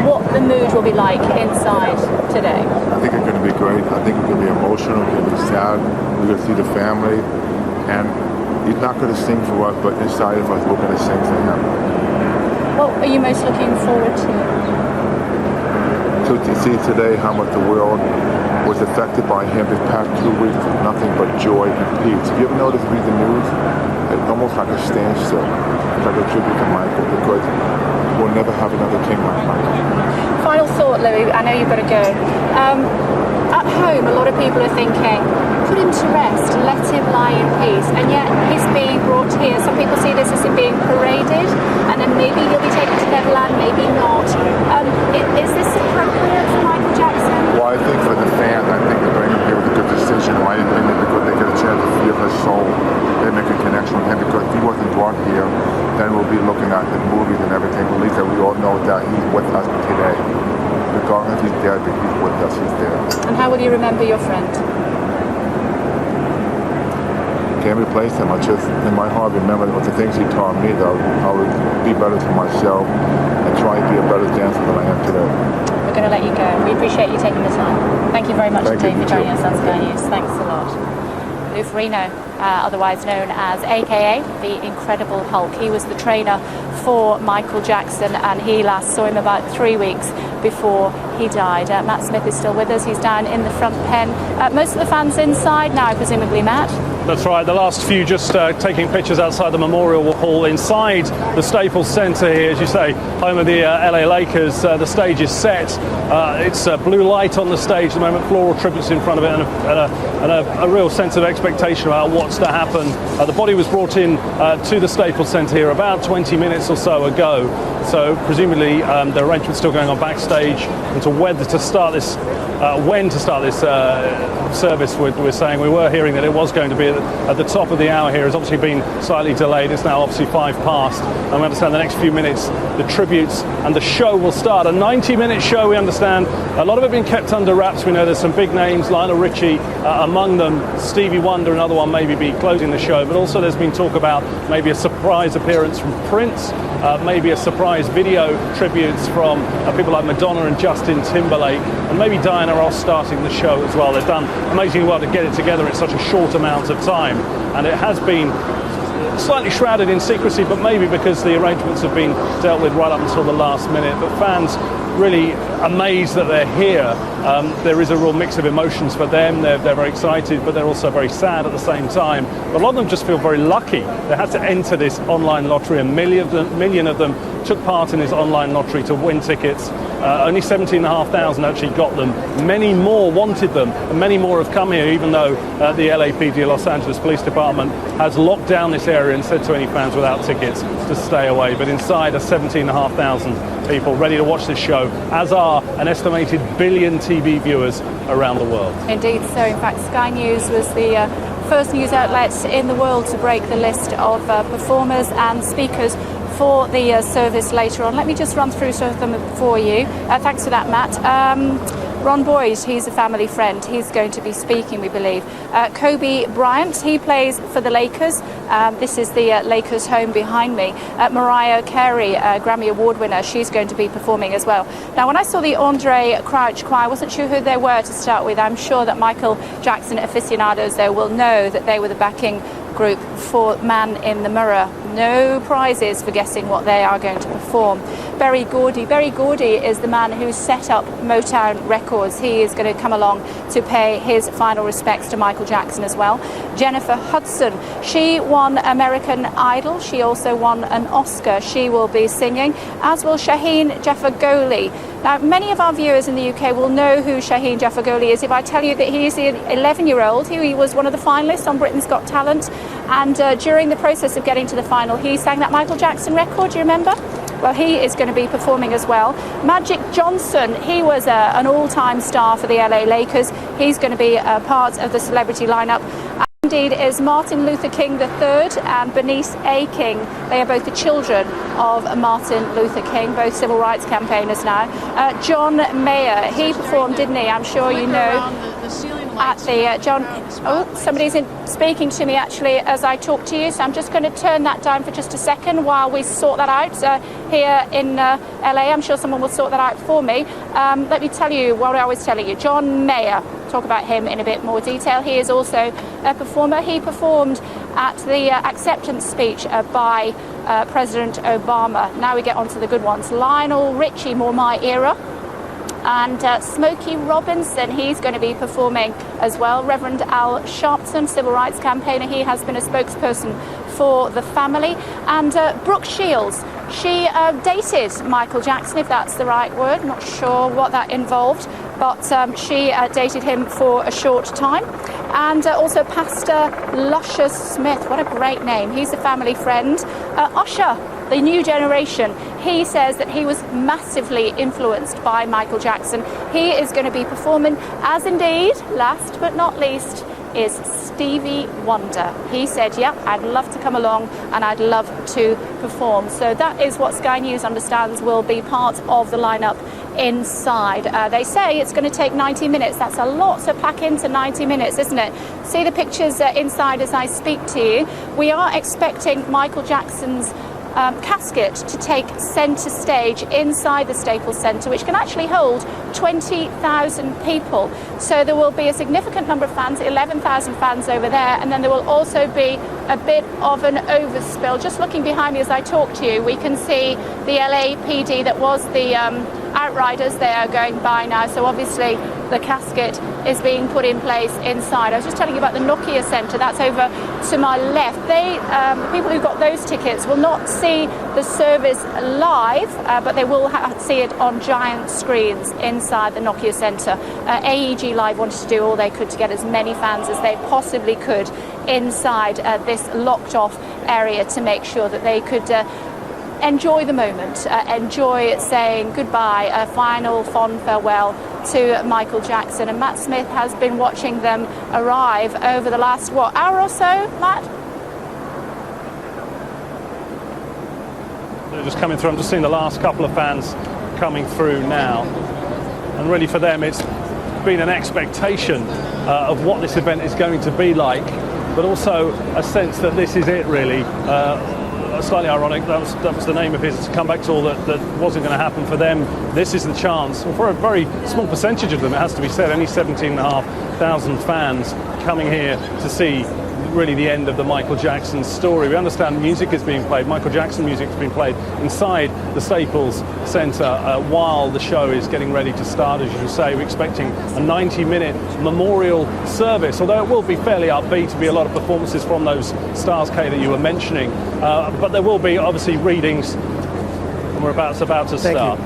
what the mood will be like inside today. I think it's going to be great. I think it's going to be emotional. It's going to be sad. We're going to see the family. And he's not going to sing for us, but inside of us, we're going to sing for him. What are you most looking forward to? To see today how much the world was affected by him this past 2 weeks with nothing but joy and peace. You ever notice read the news? It's almost like a standstill. It's like a tribute to Michael because we'll never have another king like Michael. Final thought, Louis, I know you've got to go. At home, a lot of people are thinking, put him to rest, let him lie in peace, and yet he's being brought here. Some people see this as him being paraded, and then maybe he'll be taken to Neverland, maybe not. Is this appropriate for Michael Jackson? Well, I think for the fans, I think to bring him here was a good decision. Why didn't bring him? Because they get a chance to feel his soul. They make a connection with him because if he wasn't brought here, then we'll be looking at the movies and everything. At least that we all know that he's with us today. Regardless if he's dead, but he's with us, he's there. And how will you remember your friend? Can't replace him. I just, in my heart, remember the things he taught me, that I would be better for myself and try to be a better dancer than I am today. We're going to let you go. We appreciate you taking the time. Thank you very much indeed for joining us on Sky News. Thanks a lot. Lou Ferrigno, otherwise known as AKA the Incredible Hulk. He was the trainer for Michael Jackson and he last saw him about 3 weeks before he died. Matt Smith is still with us. He's down in the front pen. Most of the fans inside now, presumably, Matt? That's right. The last few just taking pictures outside the Memorial Hall. Inside the Staples Center here, as you say, home of the LA Lakers. The stage is set. It's blue light on the stage at the moment, floral tributes in front of it, and a real sense of expectation about what's to happen. The body was brought in to the Staples Center here about 20 minutes or so ago. So presumably the arrangement's still going on backstage into when to start this service. We're saying we were hearing that it was going to be at the top of the hour here. It's obviously been slightly delayed. It's now obviously 5 past. And we understand the next few minutes the tributes and the show will start. A 90-minute show, we understand. A lot of it being kept under wraps. We know there's some big names, Lionel Richie among them, Stevie Wonder, another one maybe be closing the show. But also there's been talk about maybe a surprise appearance from Prince, maybe a surprise video tributes from people like Madonna and Justin Timberlake, and maybe Diana Ross starting the show as well. They've done amazingly well to get it together in such a short amount of time, and it has been slightly shrouded in secrecy, but maybe because the arrangements have been dealt with right up until the last minute. But fans really amazed that they're here. There is a real mix of emotions for them. They're very excited, but they're also very sad at the same time. But a lot of them just feel very lucky. They had to enter this online lottery. A million of them took part in this online lottery to win tickets. Only 17,500 actually got them. Many more wanted them, and many more have come here, even though the LAPD, Los Angeles Police Department, has locked down this area and said to any fans without tickets to stay away. But inside are 17,500 people ready to watch this show, as are an estimated billion TV viewers around the world. Indeed so. In fact, Sky News was the first news outlet in the world to break the list of performers and speakers for the service later on. Let me just run through some of them for you. Thanks for that, Matt. Ron Boyd, he's a family friend. He's going to be speaking, we believe. Kobe Bryant, he plays for the Lakers. This is the Lakers home behind me. Mariah Carey, Grammy Award winner, she's going to be performing as well. Now, when I saw the Andre Crouch Choir, I wasn't sure who they were to start with. I'm sure that Michael Jackson aficionados, though, will know that they were the backing group for Man in the Mirror. No prizes for guessing what they are going to perform. Berry Gordy. Berry Gordy is the man who set up Motown Records. He is going to come along to pay his final respects to Michael Jackson as well. Jennifer Hudson. She won American Idol. She also won an Oscar. She will be singing, as will Shaheen Jaffa-Goli. Now, many of our viewers in the UK will know who Shaheen Jaffa-Goli is if I tell you that he is the 11-year-old. He was one of the finalists on Britain's Got Talent, and during the process of getting to the final, he sang that Michael Jackson record, do you remember? Well, he is going to be performing as well. Magic Johnson, he was an all-time star for the LA Lakers. He's going to be a part of the celebrity lineup. Indeed is Martin Luther King III and Bernice A. King. They are both the children of Martin Luther King, both civil rights campaigners now. John Mayer, he performed, didn't he? I'm sure you know. At the John. Oh, somebody's speaking to me actually as I talk to you, so I'm just going to turn that down for just a second while we sort that out here in LA. I'm sure someone will sort that out for me. Let me tell you what I was telling you. John Mayer. Talk about him in a bit more detail. He is also a performer. He performed at the acceptance speech by President Obama. Now we get on to the good ones. Lionel Richie, more my era. And Smokey Robinson, he's going to be performing as well. Reverend Al Sharpton, civil rights campaigner, he has been a spokesperson for the family. And Brooke Shields, she dated Michael Jackson, if that's the right word. Not sure what that involved, but she dated him for a short time. And also Pastor Luscious Smith, what a great name. He's a family friend. Usher, the new generation, he says that he was massively influenced by Michael Jackson. He is going to be performing, as indeed, last but not least, is Stevie Wonder. He said, yeah, I'd love to come along and I'd love to perform. So that is what Sky News understands will be part of the lineup inside. They say it's going to take 90 minutes. That's a lot to pack into 90 minutes, isn't it? See the pictures inside as I speak to you. We are expecting Michael Jackson's casket to take centre stage inside the Staples Centre, which can actually hold 20,000 people. So there will be a significant number of fans, 11,000 fans over there, and then there will also be a bit of an overspill. Just looking behind me as I talk to you, we can see the LAPD that was the Outriders. They are going by now, so obviously the casket is being put in place inside. I was just telling you about the Nokia Centre, that's over to my left. The people who got those tickets will not see the service live, but they will see it on giant screens inside the Nokia Centre. AEG Live wanted to do all they could to get as many fans as they possibly could inside this locked off area to make sure that they could enjoy the moment, enjoy saying goodbye, a final fond farewell to Michael Jackson. And Matt Smith has been watching them arrive over the last, hour or so, Matt? They're just coming through. I'm just seeing the last couple of fans coming through now. And really for them, it's been an expectation of what this event is going to be like, but also a sense that this is it, really. Slightly ironic, that was the name of his, to come back to all that wasn't going to happen for them. This is the chance, well, for a very small percentage of them, it has to be said, only 17,500 fans coming here to see really the end of the Michael Jackson story. We understand music is being played, Michael Jackson music is being played inside the Staples Centre while the show is getting ready to start. As you say, we're expecting a 90-minute memorial service, although it will be fairly upbeat. To be a lot of performances from those stars, Kay, that you were mentioning, but there will be obviously readings, and we're about to start.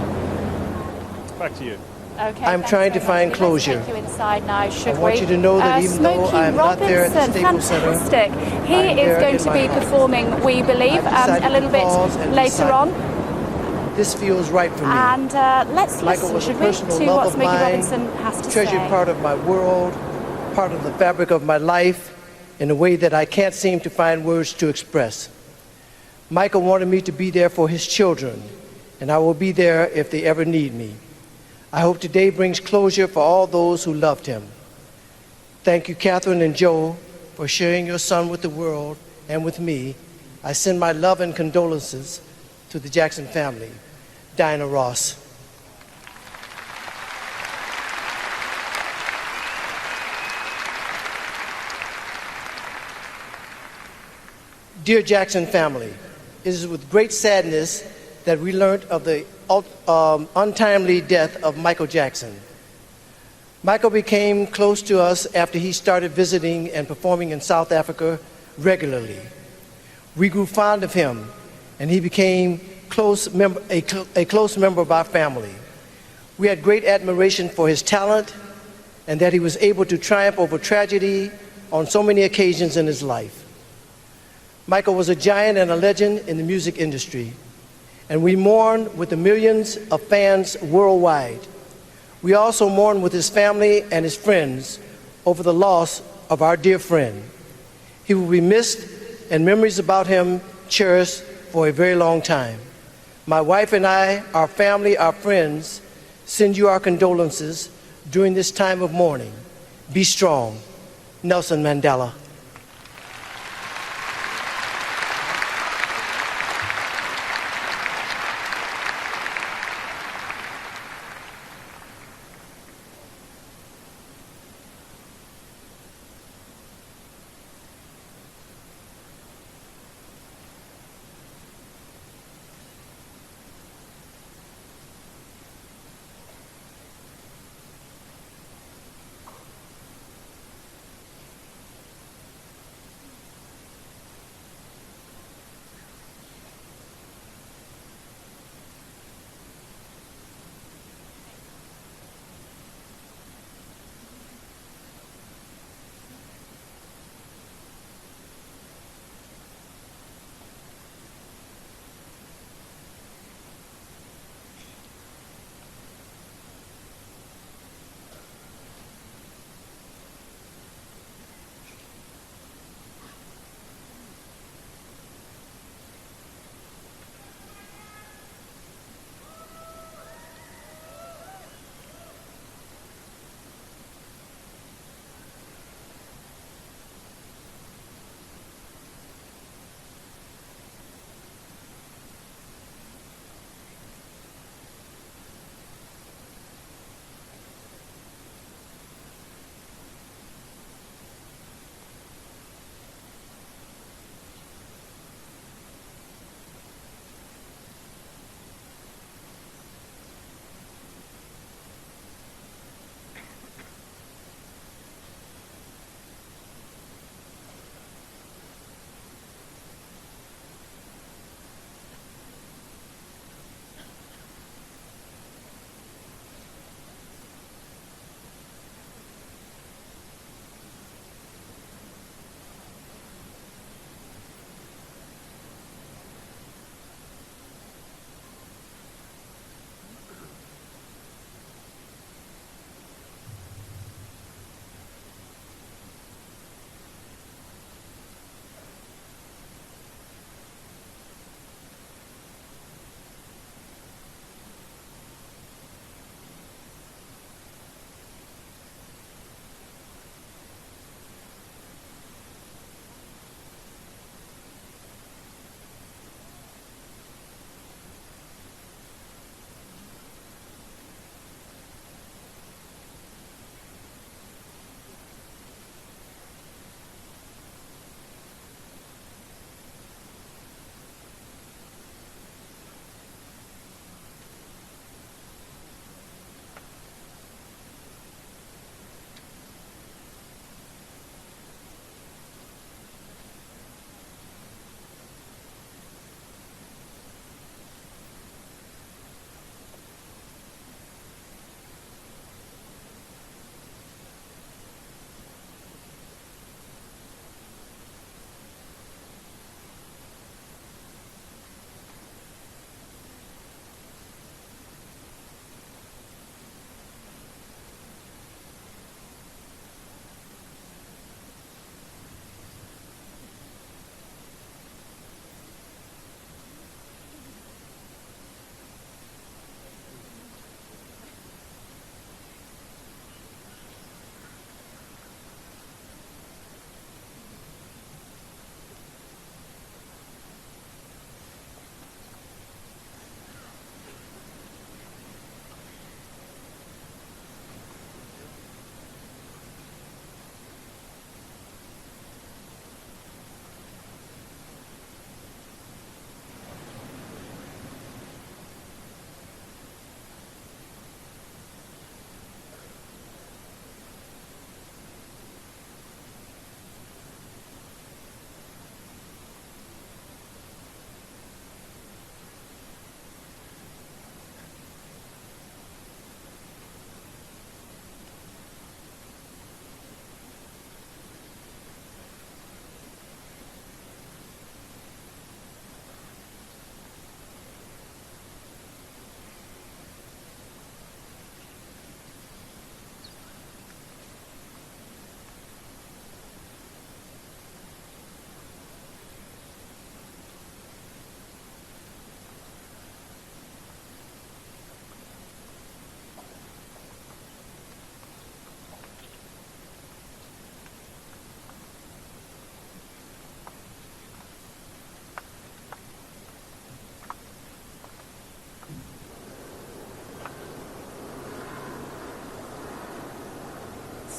Back to you. Okay, I'm trying to find Let's closure. take you inside now, should I want you to know that even though Smokey I'm not there at the Robinson, Staples Center, fantastic. He I'm is there going in to my be heart. performing, we believe, I've decided a little to bit pause and later decide. on. This feels right for me. And let's Michael listen, was a should we, personal to love what of Smokey mine, Robinson has to treasured say. part of my world, part of the fabric of my life, in a way that I can't seem to find words to express. Michael wanted me to be there for his children, and I will be there if they ever need me. I hope today brings closure for all those who loved him. Thank you, Catherine and Joe, for sharing your son with the world and with me. I send my love and condolences to the Jackson family. Diana Ross. Dear Jackson family, it is with great sadness that we learned of the untimely death of Michael Jackson. Michael became close to us after he started visiting and performing in South Africa regularly. We grew fond of him, and he became a close member of our family. We had great admiration for his talent and that he was able to triumph over tragedy on so many occasions in his life. Michael was a giant and a legend in the music industry, and we mourn with the millions of fans worldwide. We also mourn with his family and his friends over the loss of our dear friend. He will be missed, and memories about him cherished for a very long time. My wife and I, our family, our friends, send you our condolences during this time of mourning. Be strong. Nelson Mandela.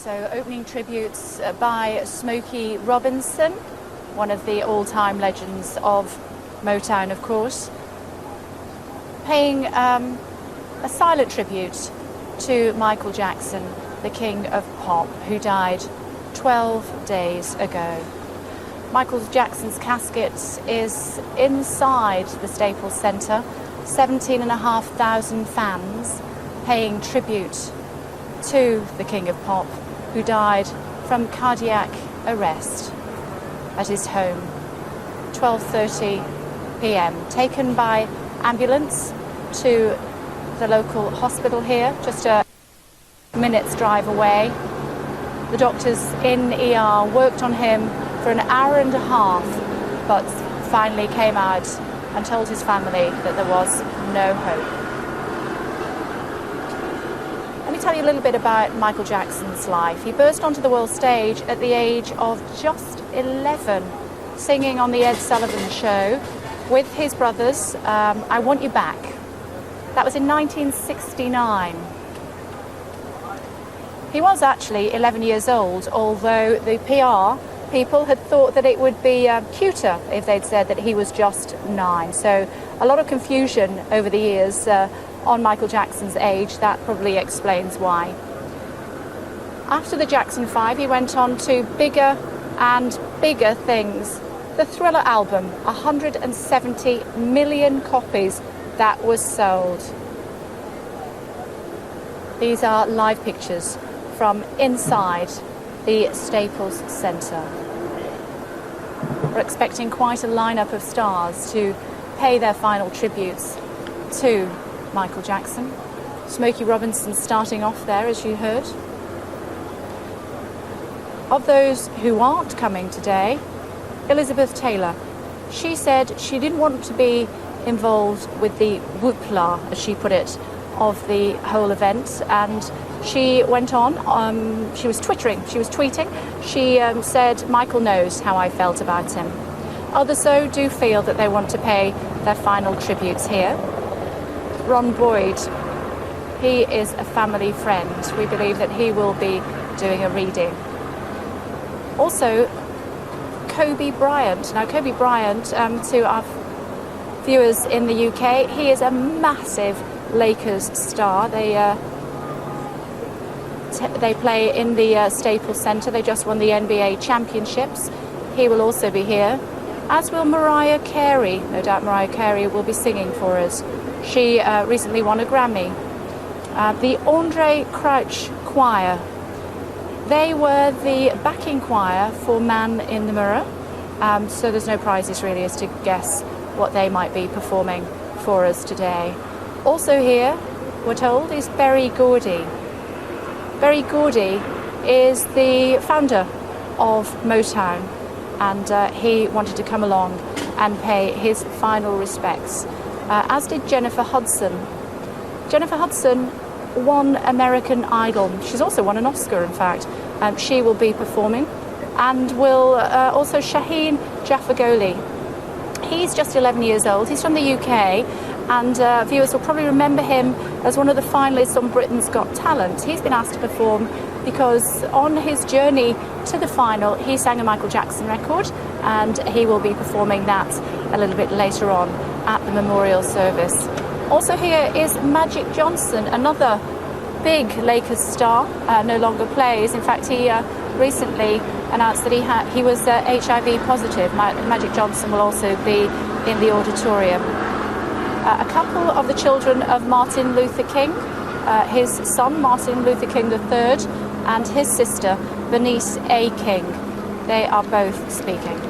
So opening tributes by Smokey Robinson, one of the all-time legends of Motown, of course, paying a silent tribute to Michael Jackson, the king of pop, who died 12 days ago. Michael Jackson's casket is inside the Staples Center. 17,500 fans paying tribute to the king of pop, who died from cardiac arrest at his home. 12:30 p.m. Taken by ambulance to the local hospital here, just a minute's drive away. The doctors in ER worked on him for an hour and a half, but finally came out and told his family that there was no hope. Let me tell you a little bit about Michael Jackson's life. He burst onto the world stage at the age of just 11, singing on the Ed Sullivan Show with his brothers, I Want You Back. That was in 1969. He was actually 11 years old, although the PR people had thought that it would be cuter if they'd said that he was just 9. So a lot of confusion over the years on Michael Jackson's age. That probably explains why. After the Jackson 5, he went on to bigger and bigger things. The Thriller album, 170 million copies that was sold. These are live pictures from inside the Staples Center. We're expecting quite a lineup of stars to pay their final tributes to Michael Jackson. Smokey Robinson starting off there, as you heard. Of those who aren't coming today, Elizabeth Taylor. She said she didn't want to be involved with the whoopla, as she put it, of the whole event, and she went on, she was tweeting, she said, Michael knows how I felt about him. Others, though, do feel that they want to pay their final tributes here. Ron Boyd, he is a family friend. We believe that he will be doing a reading. Also, Kobe Bryant. Now, Kobe Bryant, to our viewers in the UK, he is a massive Lakers star. They play in the Staples Center. They just won the NBA championships. He will also be here, as will Mariah Carey. No doubt Mariah Carey will be singing for us. She recently won a Grammy. The Andre Crouch Choir. They were the backing choir for Man in the Mirror. So there's no prizes really as to guess what they might be performing for us today. Also here, we're told, is Berry Gordy. Berry Gordy is the founder of Motown, and he wanted to come along and pay his final respects, as did Jennifer Hudson. Jennifer Hudson won American Idol. She's also won an Oscar, in fact. She will be performing, and will also Shaheen Jaffagoli. He's just 11 years old. He's from the UK, and viewers will probably remember him as one of the finalists on Britain's Got Talent. He's been asked to perform because on his journey to the final, he sang a Michael Jackson record, and he will be performing that a little bit later on at the memorial service. Also here is Magic Johnson, another big Lakers star, no longer plays. In fact, he recently announced that he was HIV positive. Magic Johnson will also be in the auditorium. A couple of the children of Martin Luther King, his son Martin Luther King III, and his sister Bernice A. King. They are both speaking.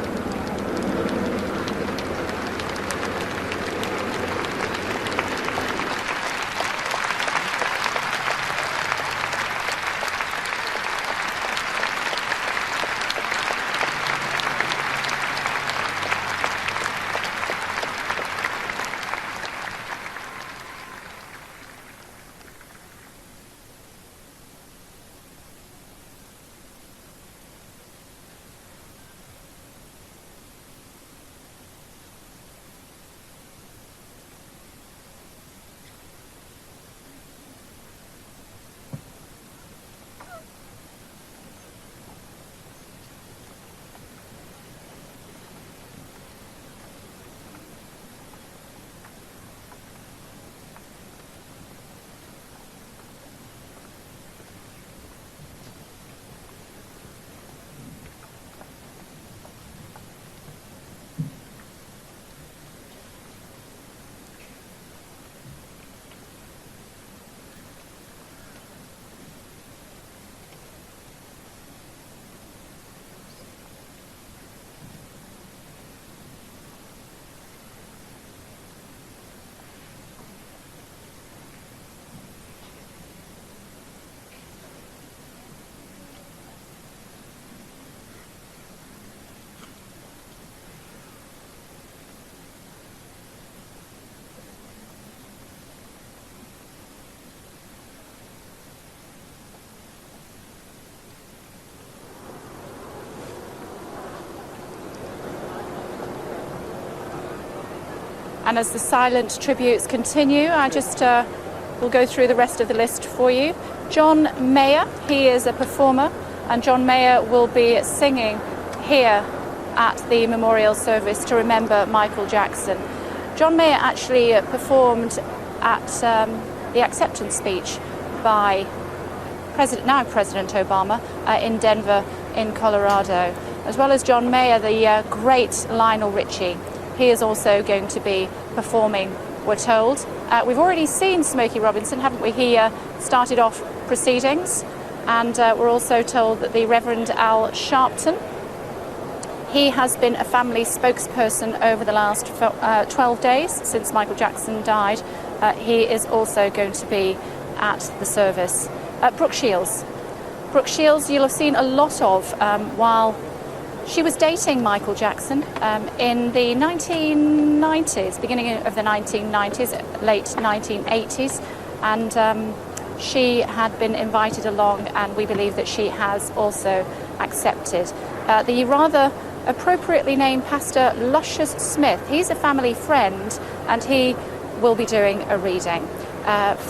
And as the silent tributes continue, I just will go through the rest of the list for you. John Mayer, he is a performer, and John Mayer will be singing here at the memorial service to remember Michael Jackson. John Mayer actually performed at the acceptance speech by now President Obama in Denver in Colorado. As well as John Mayer, the great Lionel Richie. He is also going to be performing, we're told. We've already seen Smokey Robinson, haven't we? He started off proceedings, and we're also told that the Reverend Al Sharpton, he has been a family spokesperson over the last 12 days since Michael Jackson died. He is also going to be at the service. Brooke Shields. Brooke Shields, you'll have seen a lot of while she was dating Michael Jackson in the 1990s, beginning of the 1990s, late 1980s, and she had been invited along, and we believe that she has also accepted. The rather appropriately named Pastor Luscious Smith, he's a family friend, and he will be doing a reading.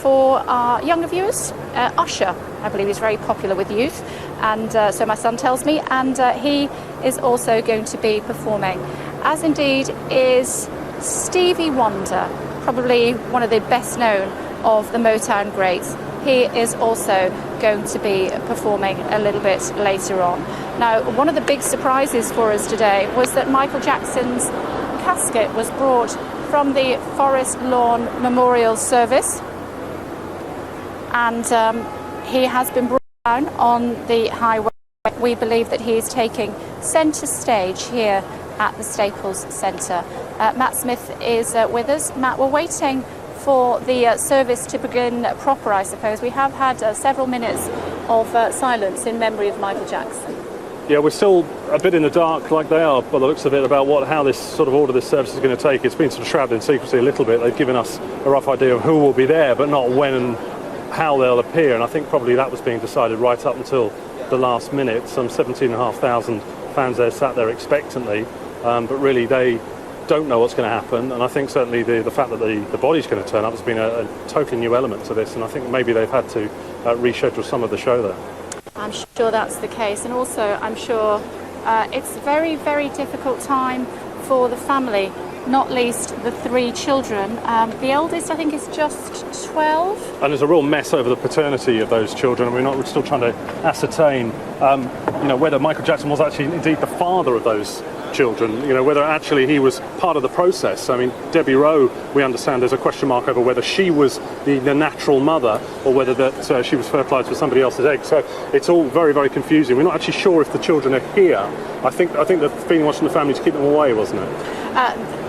For our younger viewers, Usher, I believe, is very popular with youth, and so my son tells me, and he is also going to be performing, as indeed is Stevie Wonder, probably one of the best known of the Motown greats. He is also going to be performing a little bit later on. Now, one of the big surprises for us today was that Michael Jackson's casket was brought from the Forest Lawn Memorial Service, and he has been brought down on the highway. We believe that he is taking centre stage here at the Staples Centre. Matt Smith is with us. Matt, we're waiting for the service to begin proper, I suppose. We have had several minutes of silence in memory of Michael Jackson. Yeah, we're still a bit in the dark, like they are, by the looks of it, about how this sort of order this service is going to take. It's been sort of shrouded in secrecy a little bit. They've given us a rough idea of who will be there, but not when and how they'll appear. And I think probably that was being decided right up until the last minute. Some 17,500 fans there sat there expectantly, but really they don't know what's going to happen. And I think certainly the fact that the body's going to turn up has been a totally new element to this. And I think maybe they've had to reschedule some of the show there. I'm sure that's the case, and also I'm sure it's a very, very difficult time for the family, not least the three children. The eldest, I think, is just 12. And there's a real mess over the paternity of those children, and we're still trying to ascertain, whether Michael Jackson was actually indeed the father of those children, whether actually he was part of the process. I mean, Debbie Rowe, we understand there's a question mark over whether she was the natural mother or whether that she was fertilised with somebody else's egg. So it's all very, very confusing. We're not actually sure if the children are here. I think the feeling was from the family to keep them away, wasn't it?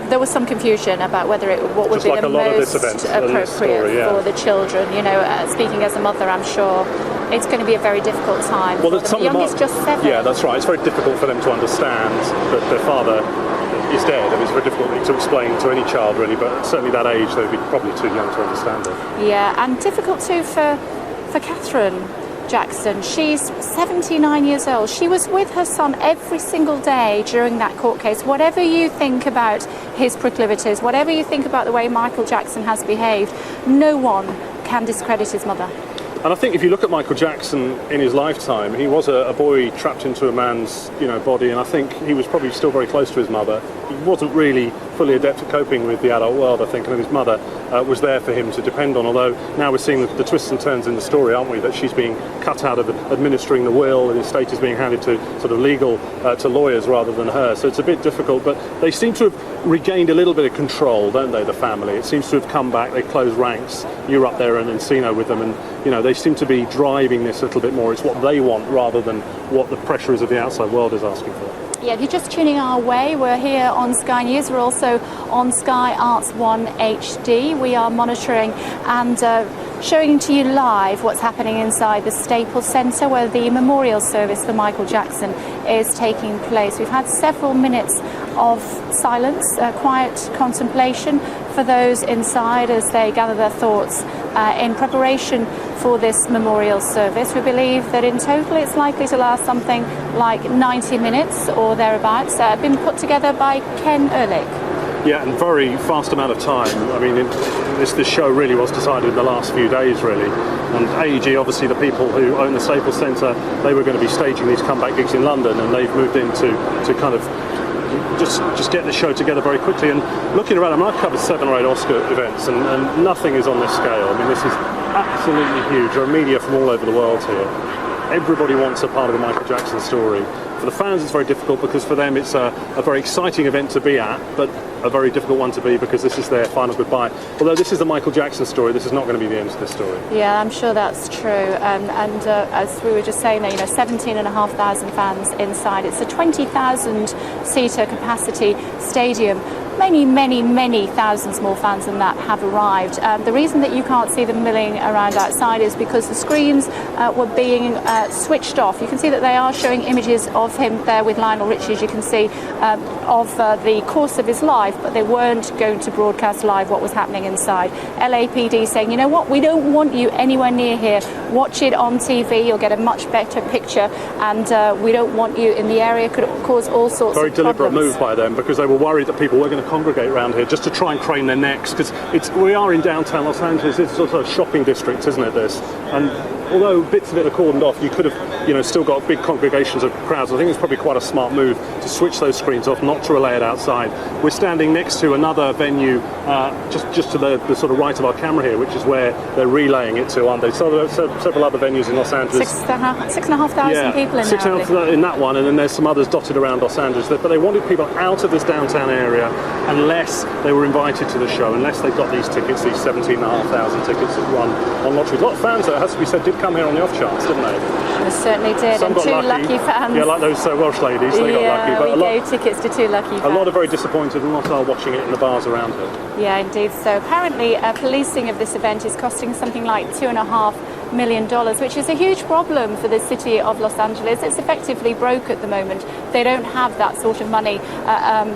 There was some confusion about what would be the most appropriate for the children. Speaking as a mother, I'm sure it's going to be a very difficult time. Well, the youngest just 7. Yeah, that's right. It's very difficult for them to understand that their father is dead. I mean, it's very difficult to explain to any child, really, but certainly that age, they'd be probably too young to understand it. Yeah, and difficult too for Catherine Jackson. She's 79 years old. She was with her son every single day during that court case. Whatever you think about his proclivities, whatever you think about the way Michael Jackson has behaved, no one can discredit his mother. And I think if you look at Michael Jackson in his lifetime, he was a boy trapped into a man's body, and I think he was probably still very close to his mother. He wasn't really fully adept at coping with the adult world, I think, and his mother was there for him to depend on, although now we're seeing the twists and turns in the story, aren't we, that she's being cut out of administering the will, and the estate is being handed to sort of legal to lawyers rather than her, so it's a bit difficult, but they seem to have regained a little bit of control, don't they, the family? It seems to have come back, they closed ranks. You're up there in Encino with them, and they seem to be driving this a little bit more. It's what they want rather than what the pressures of the outside world is asking for. Yeah, if you're just tuning our way, we're here on Sky News. We're also on Sky Arts 1 HD. We are monitoring and showing to you live what's happening inside the Staples Centre, where the memorial service for Michael Jackson is taking place. We've had several minutes of silence, quiet contemplation for those inside as they gather their thoughts in preparation for this memorial service. We believe that in total it's likely to last something like 90 minutes or thereabouts. Been put together by Ken Ehrlich. Yeah, and very fast amount of time. I mean, this show really was decided in the last few days, really. And AEG, obviously the people who own the Staples Centre, they were going to be staging these comeback gigs in London, and they've moved in to kind of just get the show together very quickly. And looking around, I mean, I've covered 7 or 8 Oscar events, and nothing is on this scale. I mean, this is absolutely huge. There are media from all over the world here. Everybody wants a part of the Michael Jackson story. For the fans, it's very difficult because for them it's a very exciting event to be at, but a very difficult one to be because this is their final goodbye. Although this is the Michael Jackson story, this is not going to be the end of this story. Yeah, I'm sure that's true. And as we were just saying there, 17,500 fans inside. It's a 20,000-seater capacity stadium. Many thousands more fans than that have arrived. The reason that you can't see them milling around outside is because the screens were being switched off. You can see that they are showing images of him there with Lionel Richie, as you can see, of the course of his life, but they weren't going to broadcast live what was happening inside. LAPD saying, you know what, we don't want you anywhere near here. Watch it on TV, you'll get a much better picture, and we don't want you in the area. Could cause all sorts of problems. Very deliberate move by them, because they were worried that people were going to congregate around here just to try and crane their necks, because we are in downtown Los Angeles. It's sort of a shopping district, isn't it, this? And although bits of it are cordoned off, you could have still got big congregations of crowds. I think it's probably quite a smart move to switch those screens off, not to relay it outside. We're standing next to another venue just to the sort of right of our camera here, which is where they're relaying it to, aren't they? So there are several other venues in Los Angeles. 6,500 people in 6,500 in that one, and then there's some others dotted around Los Angeles. But they wanted people out of this downtown area unless they were invited to the show, unless they got these tickets, these 17,500 tickets that run on lottery. A lot of fans, though, it has to be said, did come here on the off chance, didn't they? They certainly did. Some and got 2 lucky fans. Yeah, like those Welsh ladies, they got lucky. But we gave tickets to 2 lucky fans. A lot are very disappointed and not are watching it in the bars around here. Yeah, indeed. So apparently policing of this event is costing something like $2.5 million, which is a huge problem for the city of Los Angeles. It's effectively broke at the moment. They don't have that sort of money.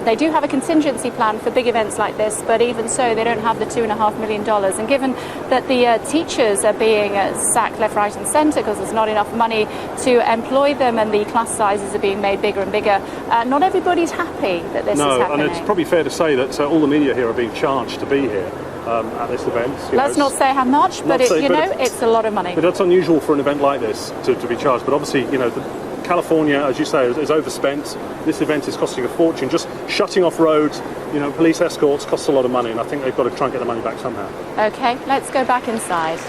They do have a contingency plan for big events like this, but even so, they don't have the $2.5 million. And given that the teachers are being sacked left, right and centre because there's not enough money to employ them, and the class sizes are being made bigger and bigger, not everybody's happy that this is happening. No, and it's probably fair to say that all the media here are being charged to be here at this event. Let's not say how much, but it's a lot of money. But that's unusual for an event like this to be charged. But obviously, California, as you say, is overspent. This event is costing a fortune. Just shutting off roads, police escorts costs a lot of money, and I think they've got to try and get the money back somehow. Okay, let's go back inside.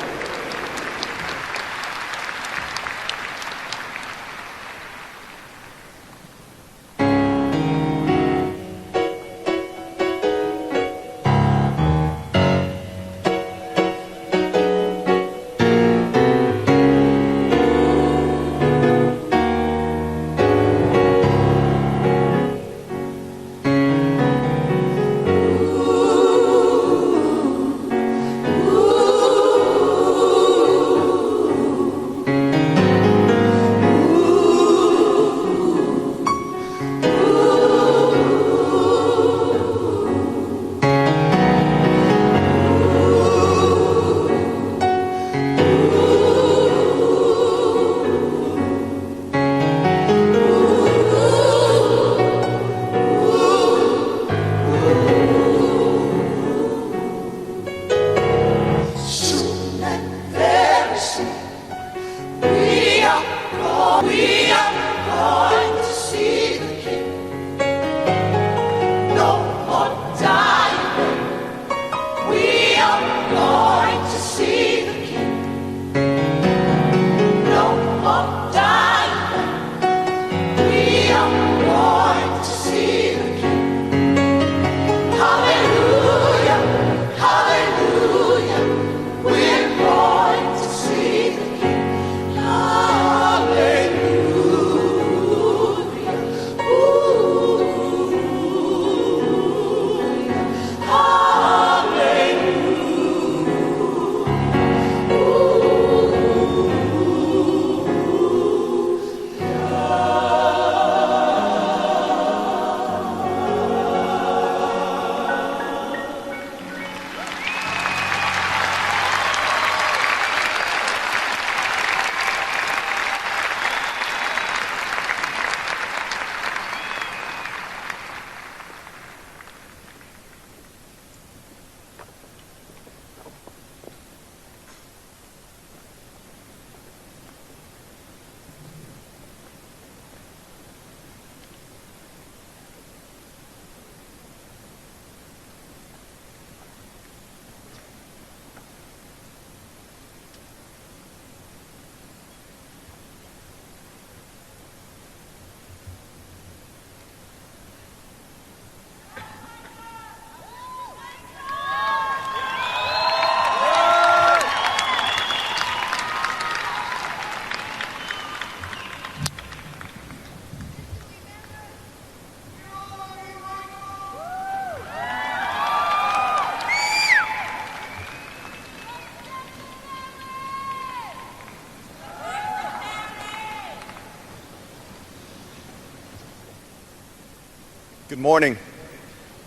Good morning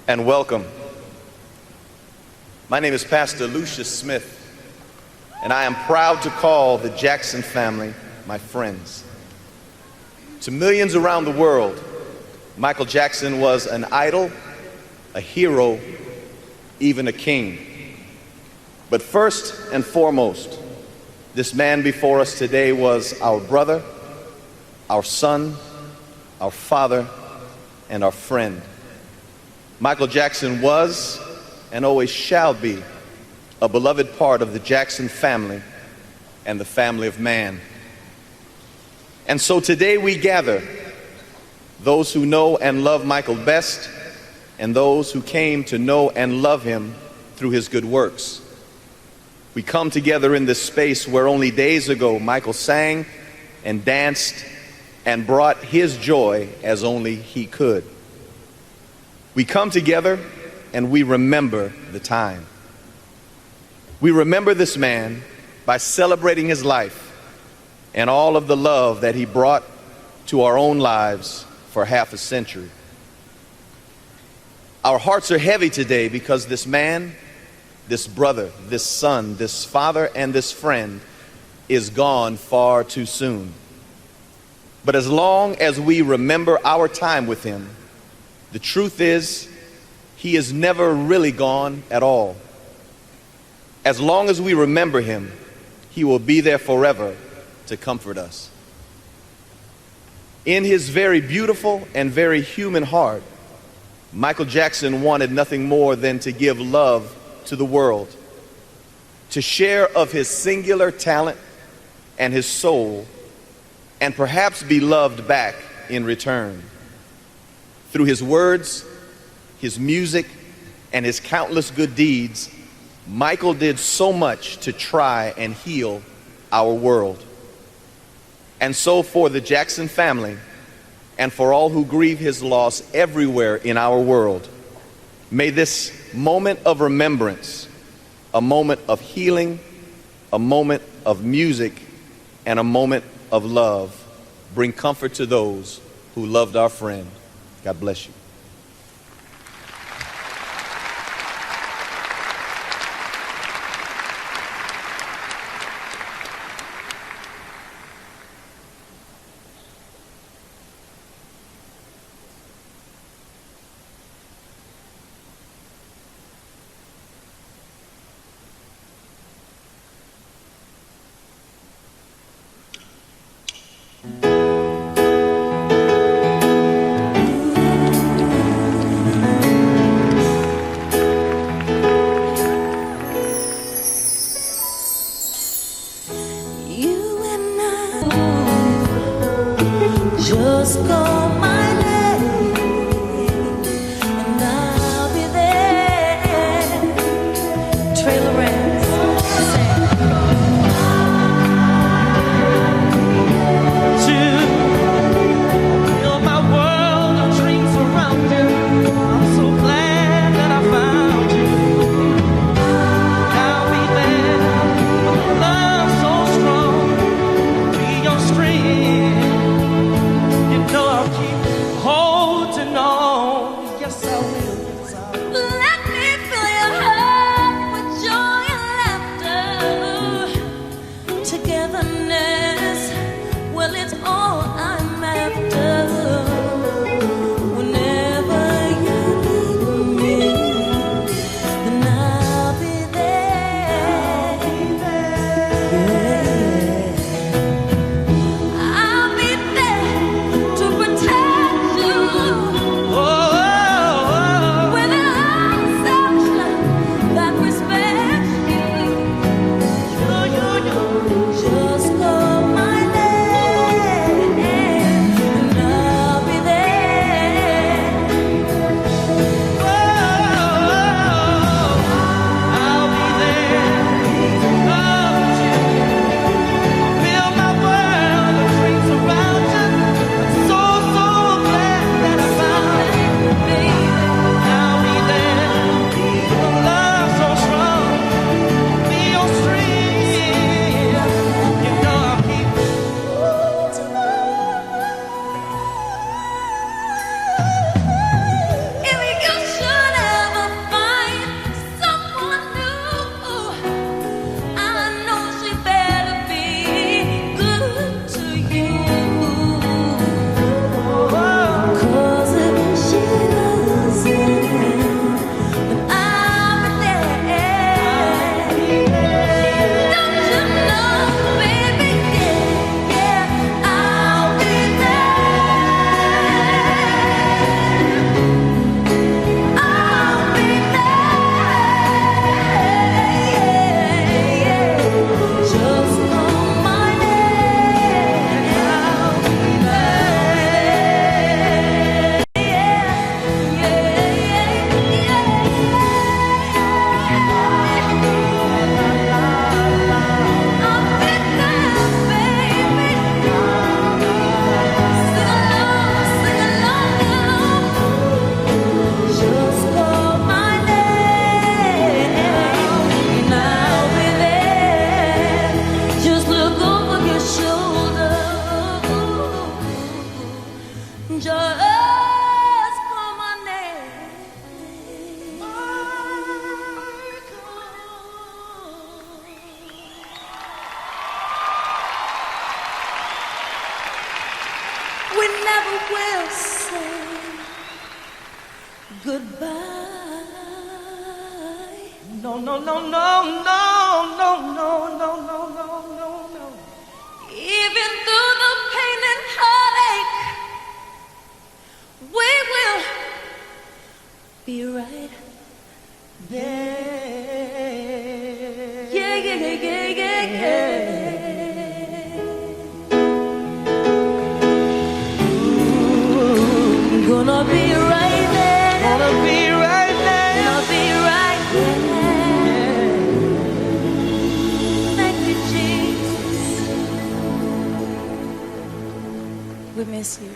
and welcome. My name is Pastor Lucius Smith, and I am proud to call the Jackson family my friends. To millions around the world, Michael Jackson was an idol, a hero, even a king. But first and foremost, this man before us today was our brother, our son, our father, and our friend. Michael Jackson was and always shall be a beloved part of the Jackson family and the family of man. And so today we gather those who know and love Michael best and those who came to know and love him through his good works. We come together in this space where only days ago Michael sang and danced and brought his joy as only he could. We come together and we remember the time. We remember this man by celebrating his life and all of the love that he brought to our own lives for half a century. Our hearts are heavy today because this man, this brother, this son, this father, and this friend is gone far too soon. But as long as we remember our time with him, the truth is, he is never really gone at all. As long as we remember him, he will be there forever to comfort us. In his very beautiful and very human heart, Michael Jackson wanted nothing more than to give love to the world, to share of his singular talent and his soul, and perhaps be loved back in return. Through his words, his music, and his countless good deeds, Michael did so much to try and heal our world. And so for the Jackson family, and for all who grieve his loss everywhere in our world, may this moment of remembrance, a moment of healing, a moment of music, and a moment of love bring comfort to those who loved our friend. God bless you. Just call my name and I'll be there. Trailer Reds, fill my world of dreams around you. I'm so glad that I found you. I'll be there with a love so strong, be your strength. I'll keep Just call my name. We never will say goodbye. No, no, no, no, no, no, no, no, no, no, no, no. Even through the pain and heartache, we will be right there. Yeah, yeah, yeah, yeah, yeah. Ooh, gonna be right there. Gonna be right there. Gonna be right there. Thank you, Jesus. We miss you.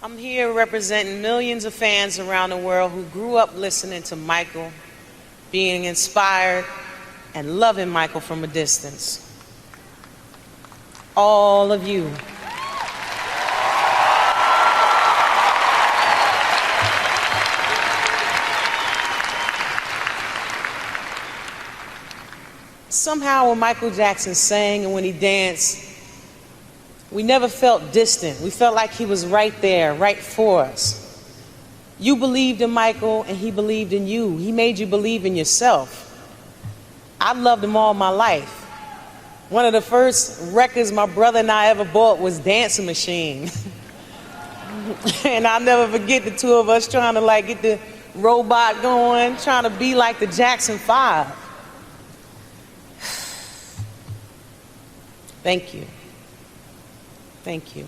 I'm here representing millions of fans around the world who grew up listening to Michael, being inspired, and loving Michael from a distance. All of you. Somehow when Michael Jackson sang and when he danced, we never felt distant. We felt like he was right there, right for us. You believed in Michael and he believed in you. He made you believe in yourself. I loved him all my life. One of the first records my brother and I ever bought was Dancing Machine. And I'll never forget the two of us trying to like get the robot going, trying to be like the Jackson 5. Thank you. Thank you.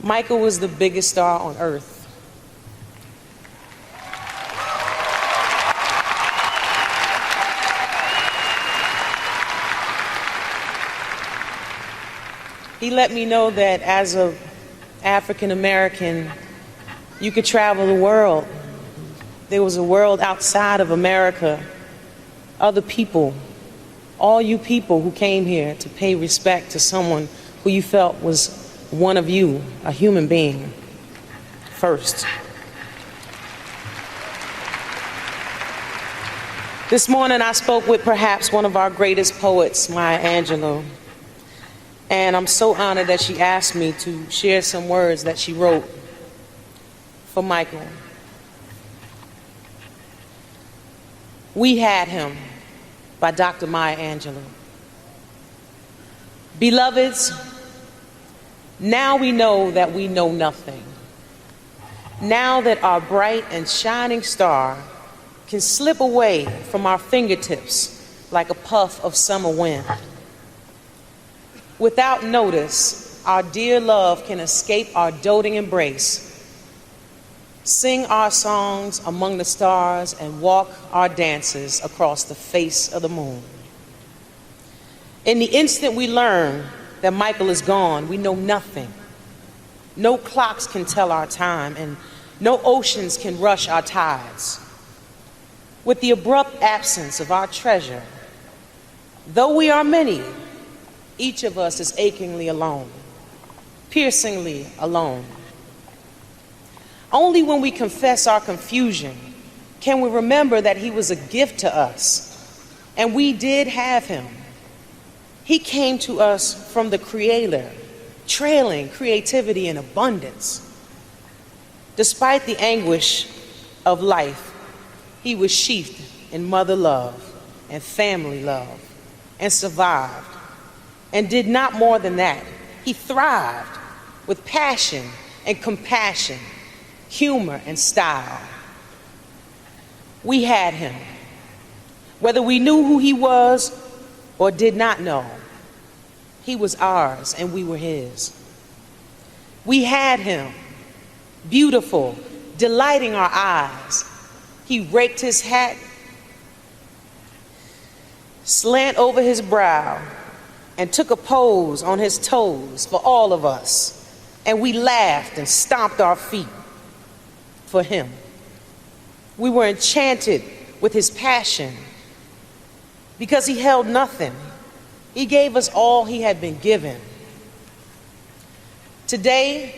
Michael was the biggest star on earth. He let me know that as an African American, you could travel the world. There was a world outside of America, other people. All you people who came here to pay respect to someone who you felt was one of you, a human being, first. This morning I spoke with perhaps one of our greatest poets, Maya Angelou, and I'm so honored that she asked me to share some words that she wrote for Michael. We Had Him, by Dr. Maya Angelou. Beloveds, now we know that we know nothing. Now that our bright and shining star can slip away from our fingertips like a puff of summer wind. Without notice, our dear love can escape our doting embrace, sing our songs among the stars, and walk our dances across the face of the moon. In the instant we learn that Michael is gone, we know nothing. No clocks can tell our time, and no oceans can rush our tides. With the abrupt absence of our treasure, though we are many, each of us is achingly alone, piercingly alone. Only when we confess our confusion can we remember that he was a gift to us, and we did have him. He came to us from the Creator, trailing creativity in abundance. Despite the anguish of life, he was sheathed in mother love and family love and survived, and did not more than that. He thrived with passion and compassion, humor and style. We had him. Whether we knew who he was or did not know, he was ours and we were his. We had him. beautiful, delighting our eyes. He raked his hat slant over his brow and took a pose on his toes for all of us. And we laughed and stomped our feet for him. We were enchanted with his passion because he held nothing. He gave us all he had been given. Today,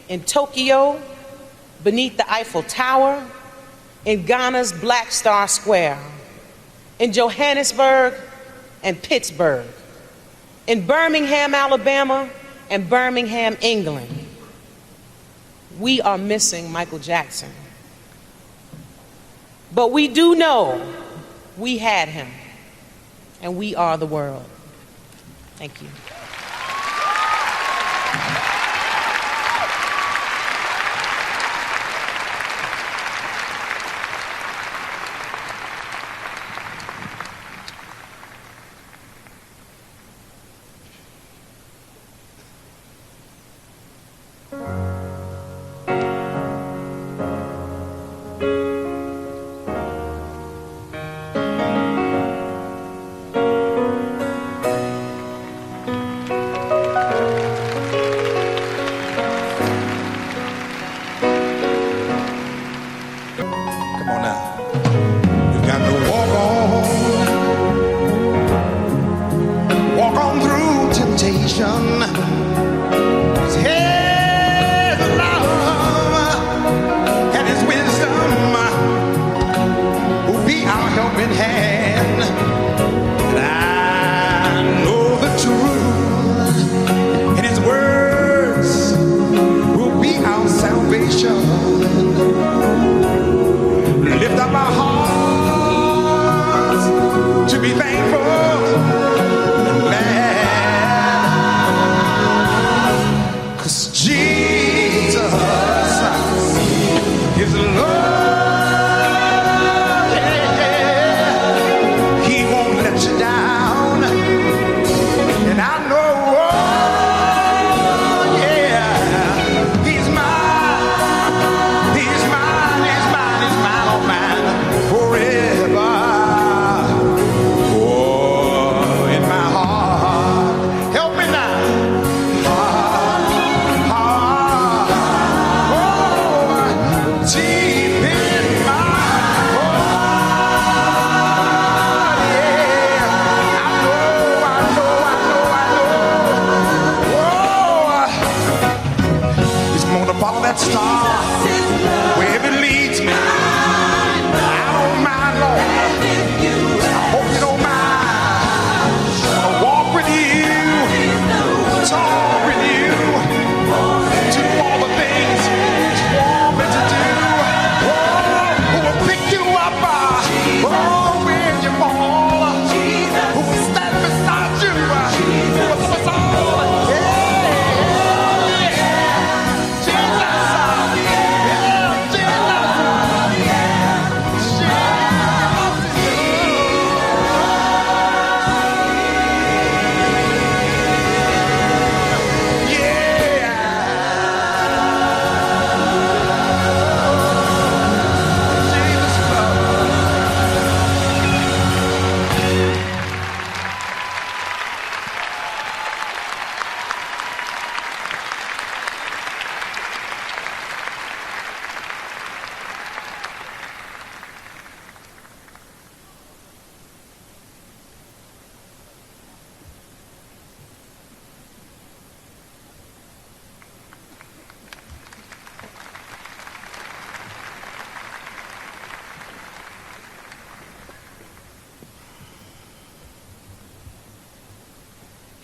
in Tokyo, beneath the Eiffel Tower, in Ghana's Black Star Square, in Johannesburg and Pittsburgh, in Birmingham, Alabama, and Birmingham, England, we are missing Michael Jackson. But we do know we had him, and we are the world. Thank you.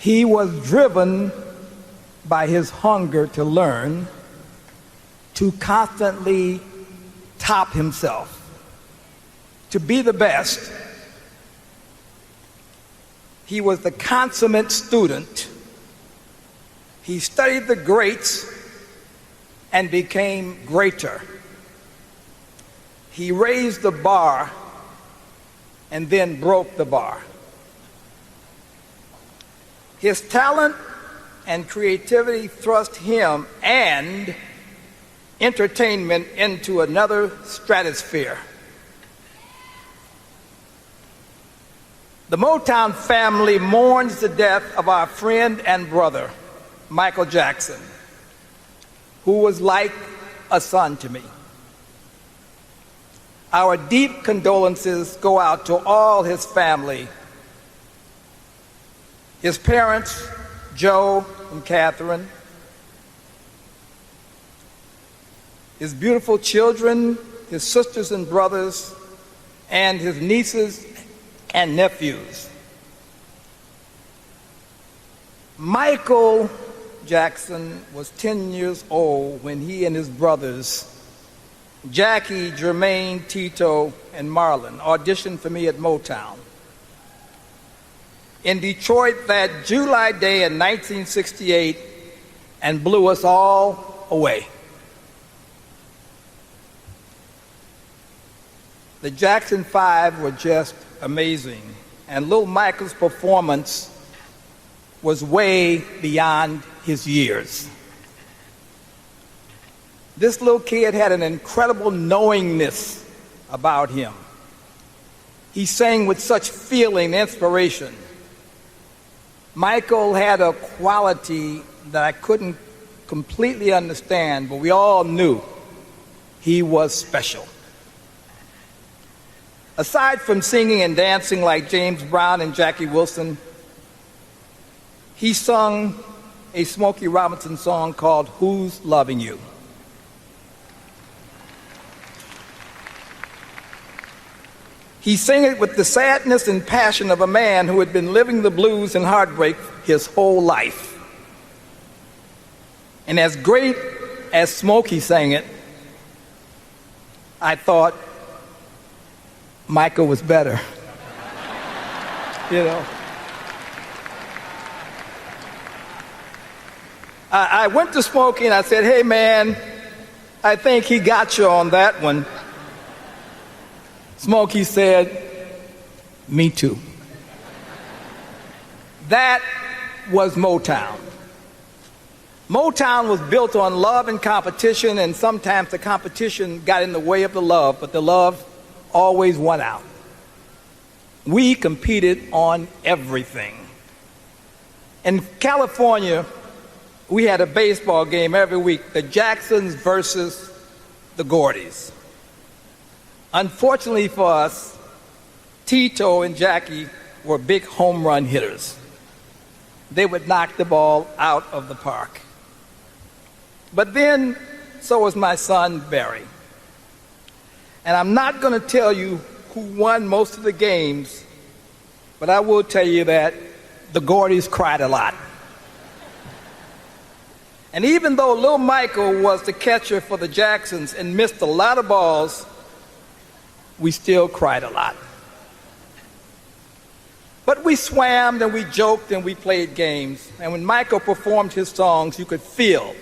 He was driven by his hunger to learn, to constantly top himself, to be the best. He was the consummate student. He studied the greats and became greater. He raised the bar and then broke the bar. His talent and creativity thrust him and entertainment into another stratosphere. The Motown family mourns the death of our friend and brother, Michael Jackson, who was like a son to me. Our deep condolences go out to all his family, his parents, Joe and Catherine, his beautiful children, his sisters and brothers, and his nieces and nephews. Michael Jackson was 10 years old when he and his brothers, Jackie, Jermaine, Tito, and Marlon, auditioned for me at Motown. In Detroit that July day in 1968, and blew us all away. The Jackson 5 were just amazing, and little Michael's performance was way beyond his years. This little kid had an incredible knowingness about him. He sang with such feeling and inspiration. Michael had a quality that I couldn't completely understand, but we all knew he was special. Aside from singing and dancing like James Brown and Jackie Wilson, he sung a Smokey Robinson song called Who's Loving You? He sang it with the sadness and passion of a man who had been living the blues and heartbreak his whole life. And as great as Smokey sang it, I thought Michael was better. You know. I went to Smokey and I said, hey man, I think he got you on that one. Smokey said, me too. That was Motown. Motown was built on love and competition, and sometimes the competition got in the way of the love, but the love always won out. We competed on everything. In California, we had a baseball game every week, the Jacksons versus the Gordys. Unfortunately for us, Tito and Jackie were big home run hitters. They would knock the ball out of the park. But then, so was my son, Barry. And I'm not going to tell you who won most of the games, but I will tell you that the Gordys cried a lot. And even though little Michael was the catcher for the Jacksons and missed a lot of balls, we still cried a lot. But we swam and we joked and we played games. And when Michael performed his songs, you could feel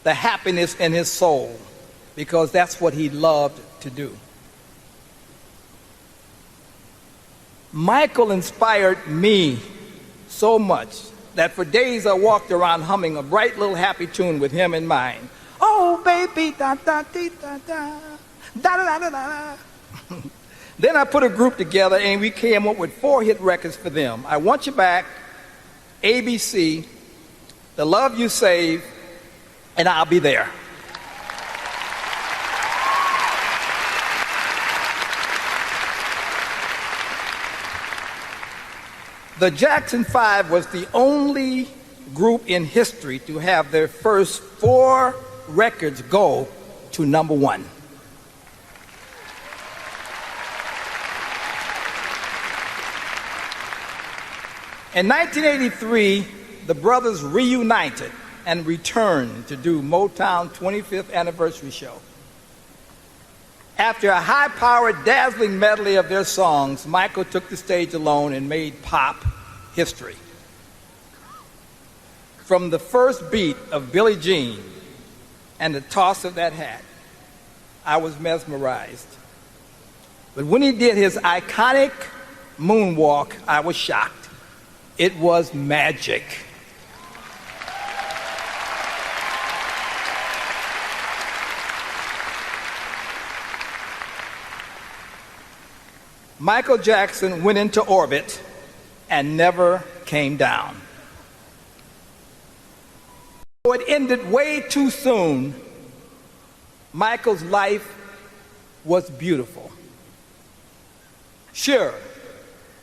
the happiness in his soul, because that's what he loved to do. Michael inspired me so much that for days I walked around humming a bright little happy tune with him in mind. Oh, baby, da da dee da da, da da da da da. Then I put a group together and we came up with 4 hit records for them. I Want You Back, ABC, The Love You Save, and I'll Be There. The Jackson 5 was the only group in history to have their first 4 records go to number 1. In 1983, the brothers reunited and returned to do Motown 25th anniversary show. After a high-powered, dazzling medley of their songs, Michael took the stage alone and made pop history. From the first beat of Billie Jean and the toss of that hat, I was mesmerized. But when he did his iconic moonwalk, I was shocked. It was magic. Michael Jackson went into orbit and never came down. So it ended way too soon. Michael's life was beautiful. Sure,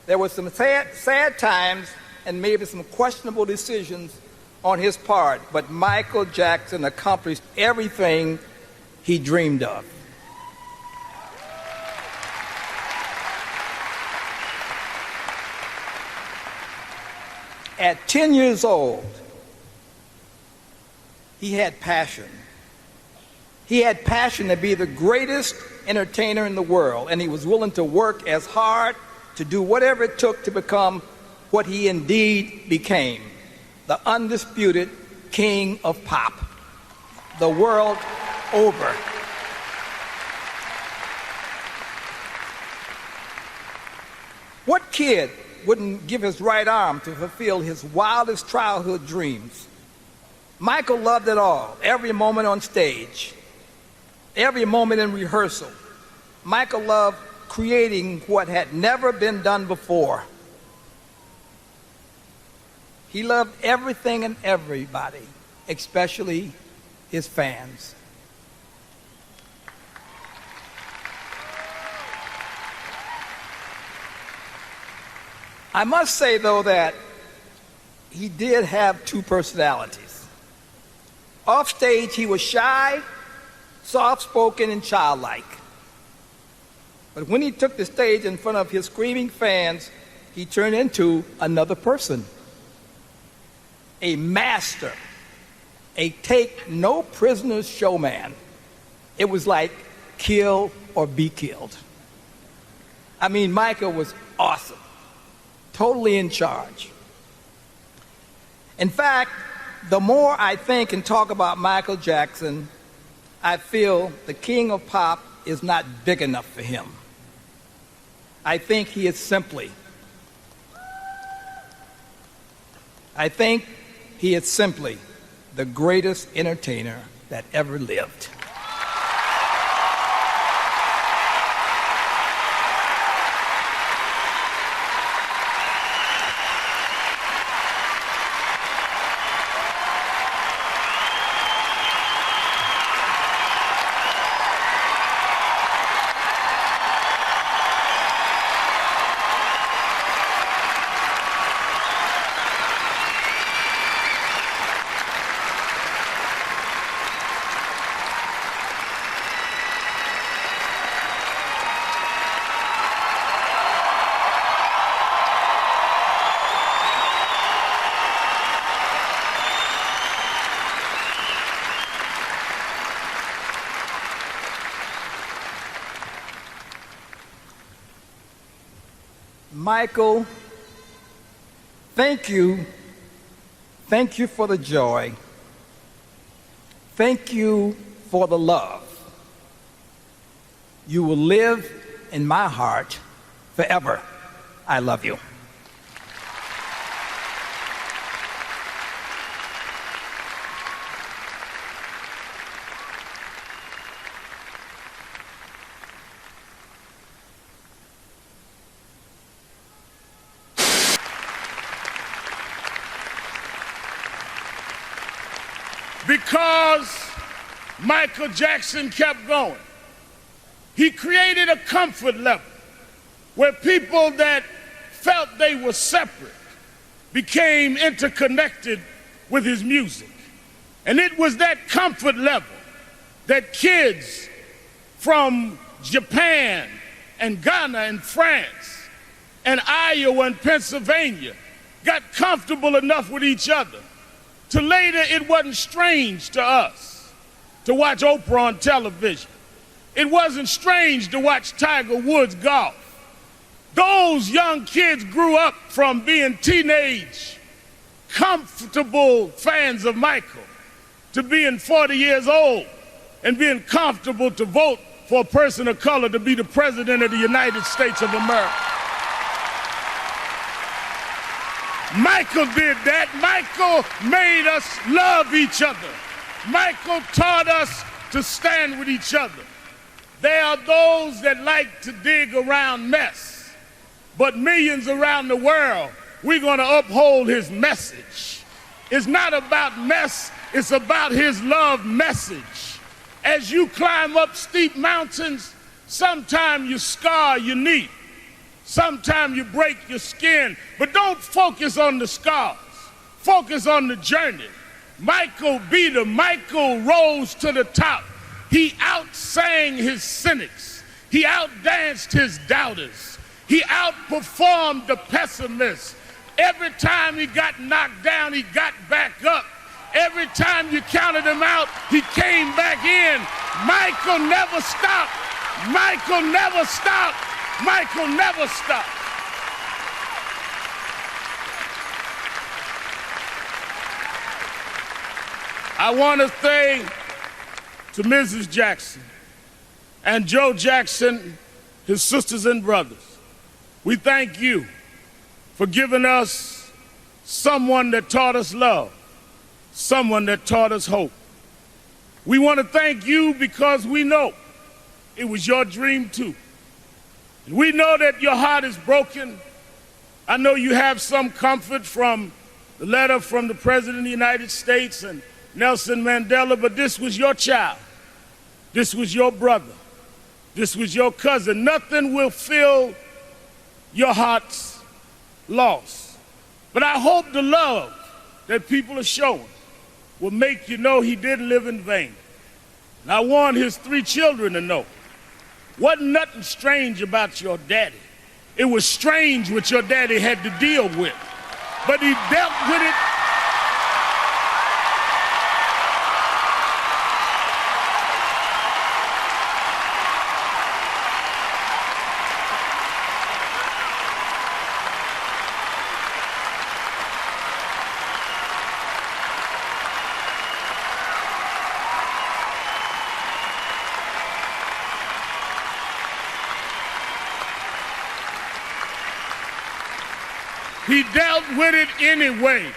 there were some sad times and maybe some questionable decisions on his part, but Michael Jackson accomplished everything he dreamed of. At 10 years old, he had passion. He had passion to be the greatest entertainer in the world, and he was willing to work as hard to do whatever it took to become what he indeed became, the undisputed king of pop, the world over. What kid wouldn't give his right arm to fulfill his wildest childhood dreams? Michael loved it all, every moment on stage, every moment in rehearsal. Michael loved creating what had never been done before. He loved everything and everybody, especially his fans. I must say, though, that he did have two personalities. Off stage, he was shy, soft-spoken, and childlike. But when he took the stage in front of his screaming fans, he turned into another person. A master, a take-no-prisoners showman. It was like kill or be killed. I mean, Michael was awesome, totally in charge. In fact, the more I think and talk about Michael Jackson, I feel the king of pop is not big enough for him. I think he is simply the greatest entertainer that ever lived. Michael, thank you. Thank you for the joy. Thank you for the love. You will live in my heart forever. I love you. Because Michael Jackson kept going. He created a comfort level where people that felt they were separate became interconnected with his music. And it was that comfort level that kids from Japan and Ghana and France and Iowa and Pennsylvania got comfortable enough with each other to later it wasn't strange to us to watch Oprah on television. It wasn't strange to watch Tiger Woods golf. Those young kids grew up from being teenage, comfortable fans of Michael to being 40 years old and being comfortable to vote for a person of color to be the president of the United States of America. Michael did that. Michael made us love each other. Michael taught us to stand with each other. There are those that like to dig around mess. but millions around the world, we're going to uphold his message. It's not about mess, it's about his love message. As you climb up steep mountains, sometimes you scar your knee, sometimes you break your skin, but don't focus on the scars, focus on the journey. Michael Beater, Michael rose to the top. He outsang his cynics. He outdanced his doubters. He outperformed the pessimists. Every time he got knocked down, he got back up. Every time you counted him out, he came back in. Michael never stopped. Michael never stopped. Michael never stopped. I want to say to Mrs. Jackson and Joe Jackson, his sisters and brothers, we thank you for giving us someone that taught us love, someone that taught us hope. We want to thank you because we know it was your dream too. And we know that your heart is broken. I know you have some comfort from the letter from the President of the United States and Nelson Mandela, but this was your child. This was your brother. This was your cousin. Nothing will fill your heart's loss. But I hope the love that people are showing will make you know he didn't live in vain. And I want his 3 children to know, wasn't nothing strange about your daddy. It was strange what your daddy had to deal with. But he dealt with it. He dealt with it anyway.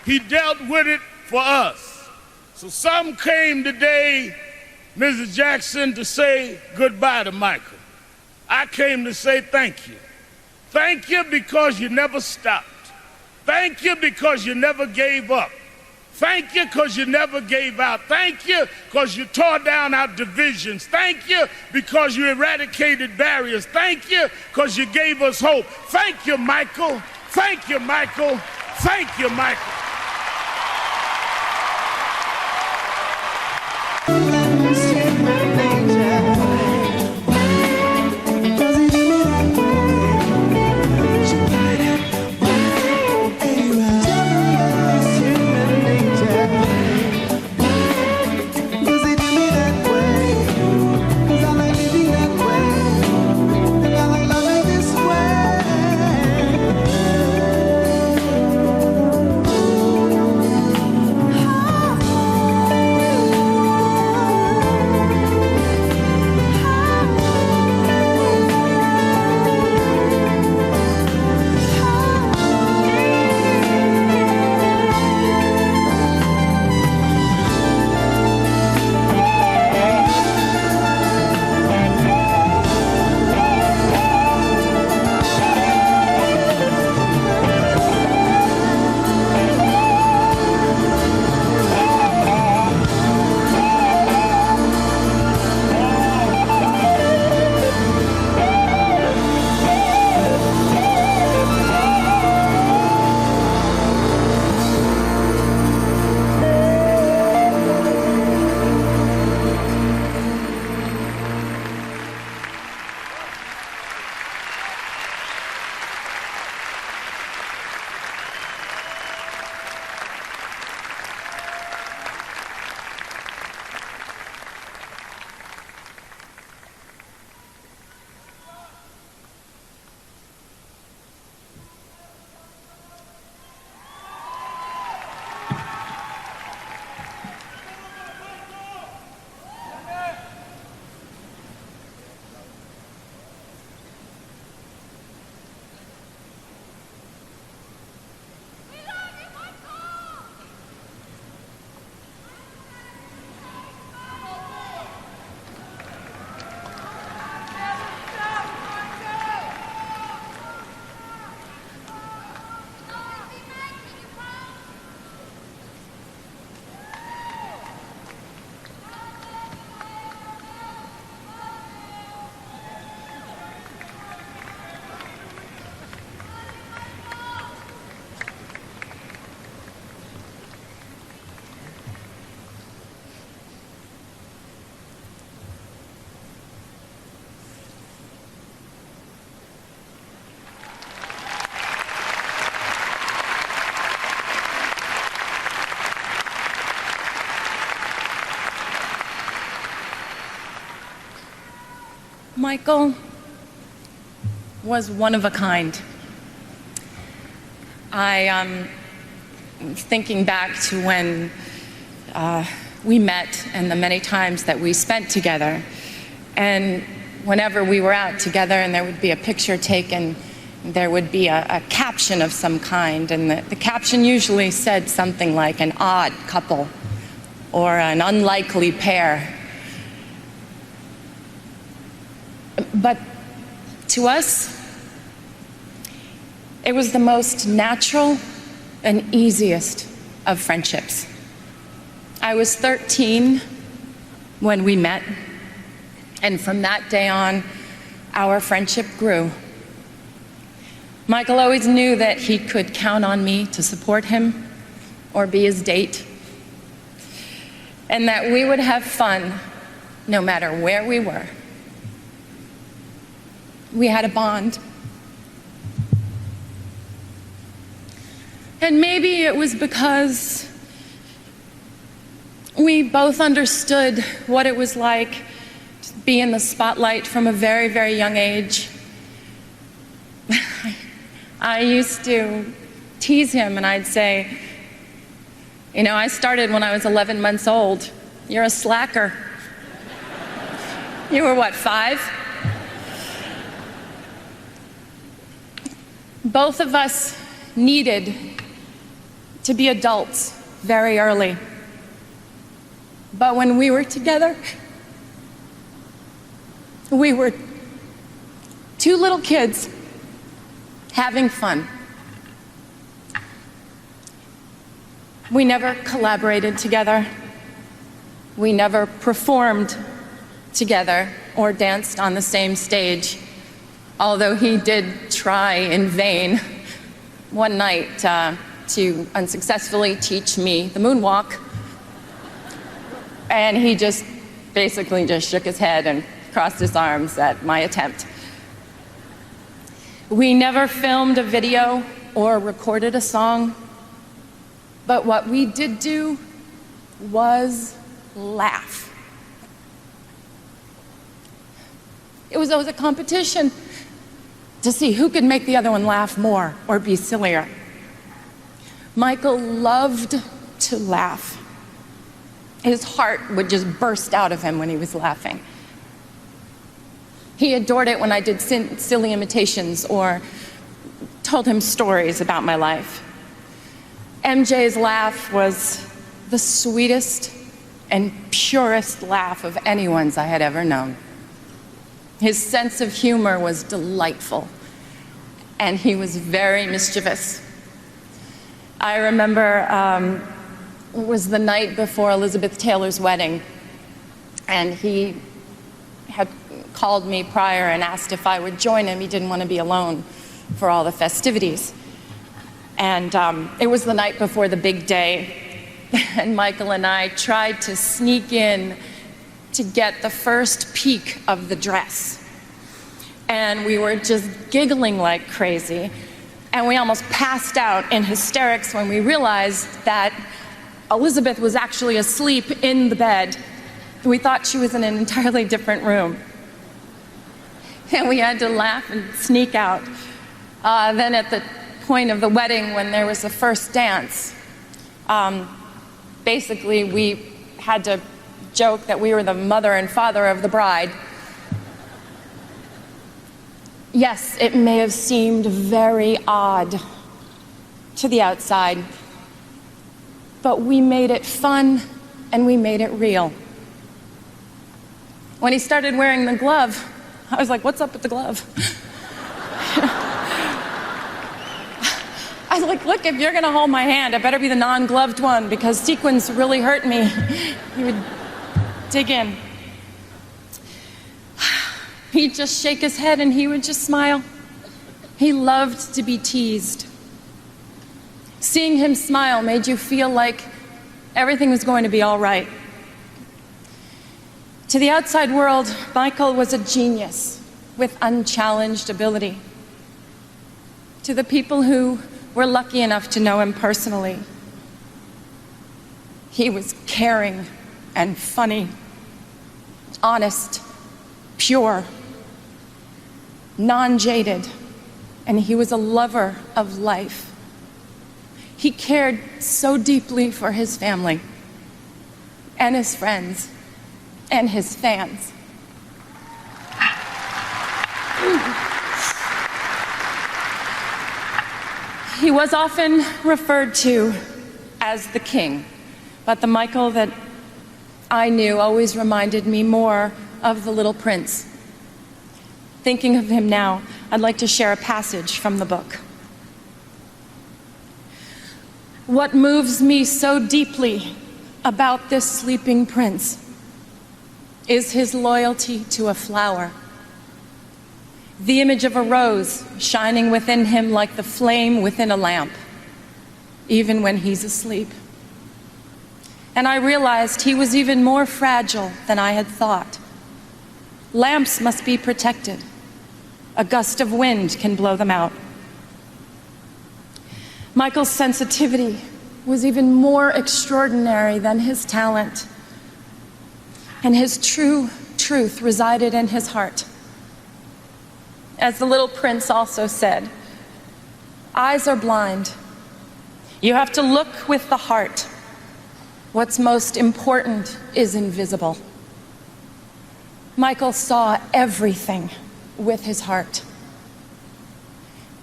He dealt with it for us. So some came today, Mrs. Jackson, to say goodbye to Michael. I came to say thank you. Thank you because you never stopped. Thank you because you never gave up. Thank you because you never gave out. Thank you because you tore down our divisions. Thank you because you eradicated barriers. Thank you because you gave us hope. Thank you, Michael. Thank you, Michael. Thank you, Michael. Michael was one of a kind. Thinking back to when we met and the many times that we spent together, and whenever we were out together and there would be a picture taken, there would be a caption of some kind, and the caption usually said something like an odd couple or an unlikely pair. But to us, it was the most natural and easiest of friendships. I was 13 when we met, and from that day on, our friendship grew. Michael always knew that he could count on me to support him or be his date, and that we would have fun no matter where we were. We had a bond. And maybe it was because we both understood what it was like to be in the spotlight from a very, very young age. I used to tease him and I'd say, you know, I started when I was 11 months old. You're a slacker. You were what, 5? Both of us needed to be adults very early. But when we were together, we were 2 little kids having fun. We never collaborated together. We never performed together or danced on the same stage, although he did try in vain one night to unsuccessfully teach me the moonwalk. And he just basically just shook his head and crossed his arms at my attempt. We never filmed a video or recorded a song, but what we did do was laugh. It was always a competition to see who could make the other one laugh more or be sillier. Michael loved to laugh. His heart would just burst out of him when he was laughing. He adored it when I did silly imitations or told him stories about my life. MJ's laugh was the sweetest and purest laugh of anyone's I had ever known. His sense of humor was delightful, and he was very mischievous. I remember it was the night before Elizabeth Taylor's wedding, and he had called me prior and asked if I would join him. He didn't want to be alone for all the festivities. And it was the night before the big day, and Michael and I tried to sneak in to get the first peek of the dress. And we were just giggling like crazy, and we almost passed out in hysterics when we realized that Elizabeth was actually asleep in the bed. We thought she was in an entirely different room. And we had to laugh and sneak out. Then at the point of the wedding, when there was the first dance, basically we had to joke that we were the mother and father of the bride. Yes, it may have seemed very odd to the outside, but we made it fun and we made it real. When he started wearing the glove, I was like, what's up with the glove? I was like, look, if you're gonna hold my hand, it better be the non-gloved one, because sequins really hurt me. He would dig in. He'd just shake his head and he would just smile. He loved to be teased. Seeing him smile made you feel like everything was going to be all right. To the outside world, Michael was a genius with unchallenged ability. To the people who were lucky enough to know him personally, he was caring and funny, honest, pure, non-jaded, and he was a lover of life. He cared so deeply for his family and his friends and his fans. He was often referred to as the King, but the Michael that I knew always reminded me more of the Little Prince. Thinking of him now, I'd like to share a passage from the book. What moves me so deeply about this sleeping prince is his loyalty to a flower. The image of a rose shining within him like the flame within a lamp, even when he's asleep. And I realized he was even more fragile than I had thought. Lamps must be protected. A gust of wind can blow them out. Michael's sensitivity was even more extraordinary than his talent, and his true truth resided in his heart. As the Little Prince also said, eyes are blind. You have to look with the heart. What's most important is invisible. Michael saw everything with his heart.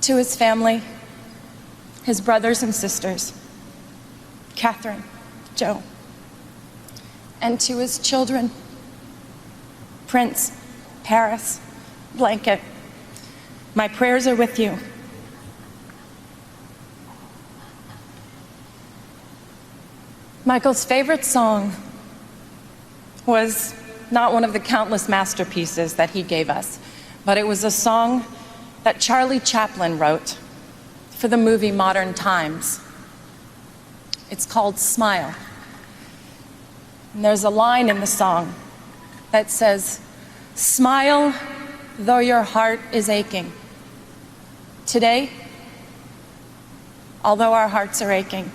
To his family, his brothers and sisters, Catherine, Joe, and to his children, Prince, Paris, Blanket, my prayers are with you. Michael's favorite song was not one of the countless masterpieces that he gave us, but it was a song that Charlie Chaplin wrote for the movie Modern Times. It's called Smile. And there's a line in the song that says, "Smile though your heart is aching." Today, although our hearts are aching,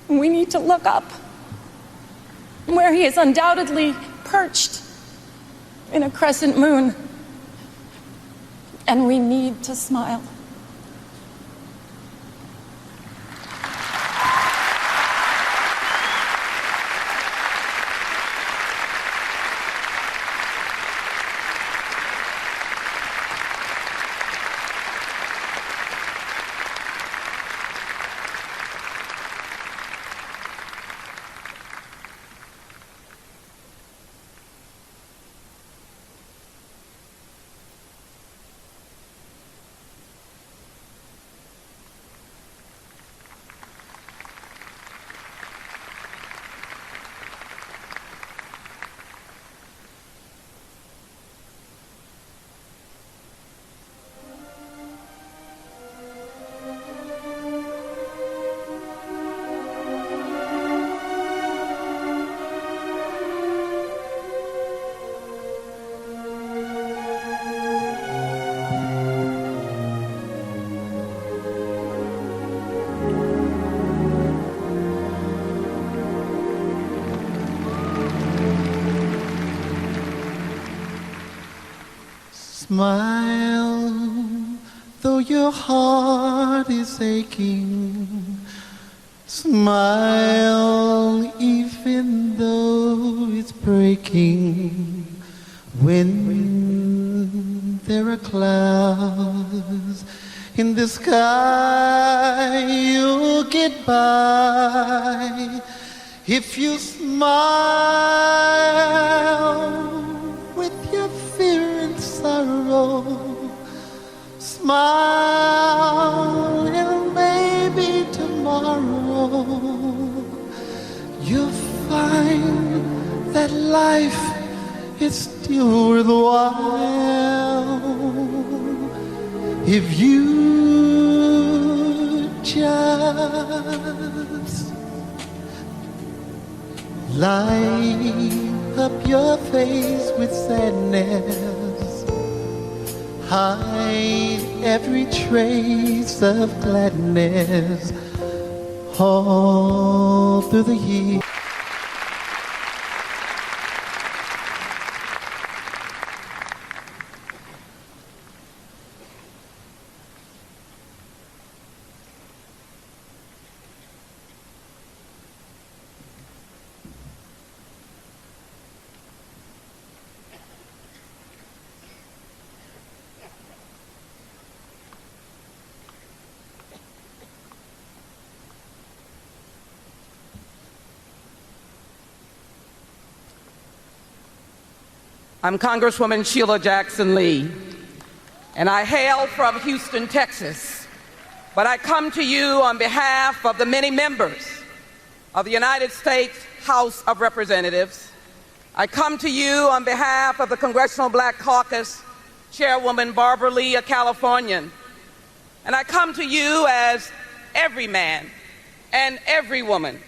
we need to look up where he is undoubtedly perched in a crescent moon, and we need to smile. Smile, though your heart is aching. Smile, even though it's breaking. When there are clouds in the sky, you'll get by. If you smile with your fear and sorrow, smile and maybe tomorrow you'll find that life is still worthwhile if you just light up your face with sadness, hide every trace of gladness all through the years. I'm Congresswoman Sheila Jackson Lee, and I hail from Houston, Texas. But I come to you on behalf of the many members of the United States House of Representatives. I come to you on behalf of the Congressional Black Caucus Chairwoman Barbara Lee, a Californian. And I come to you as every man and every woman,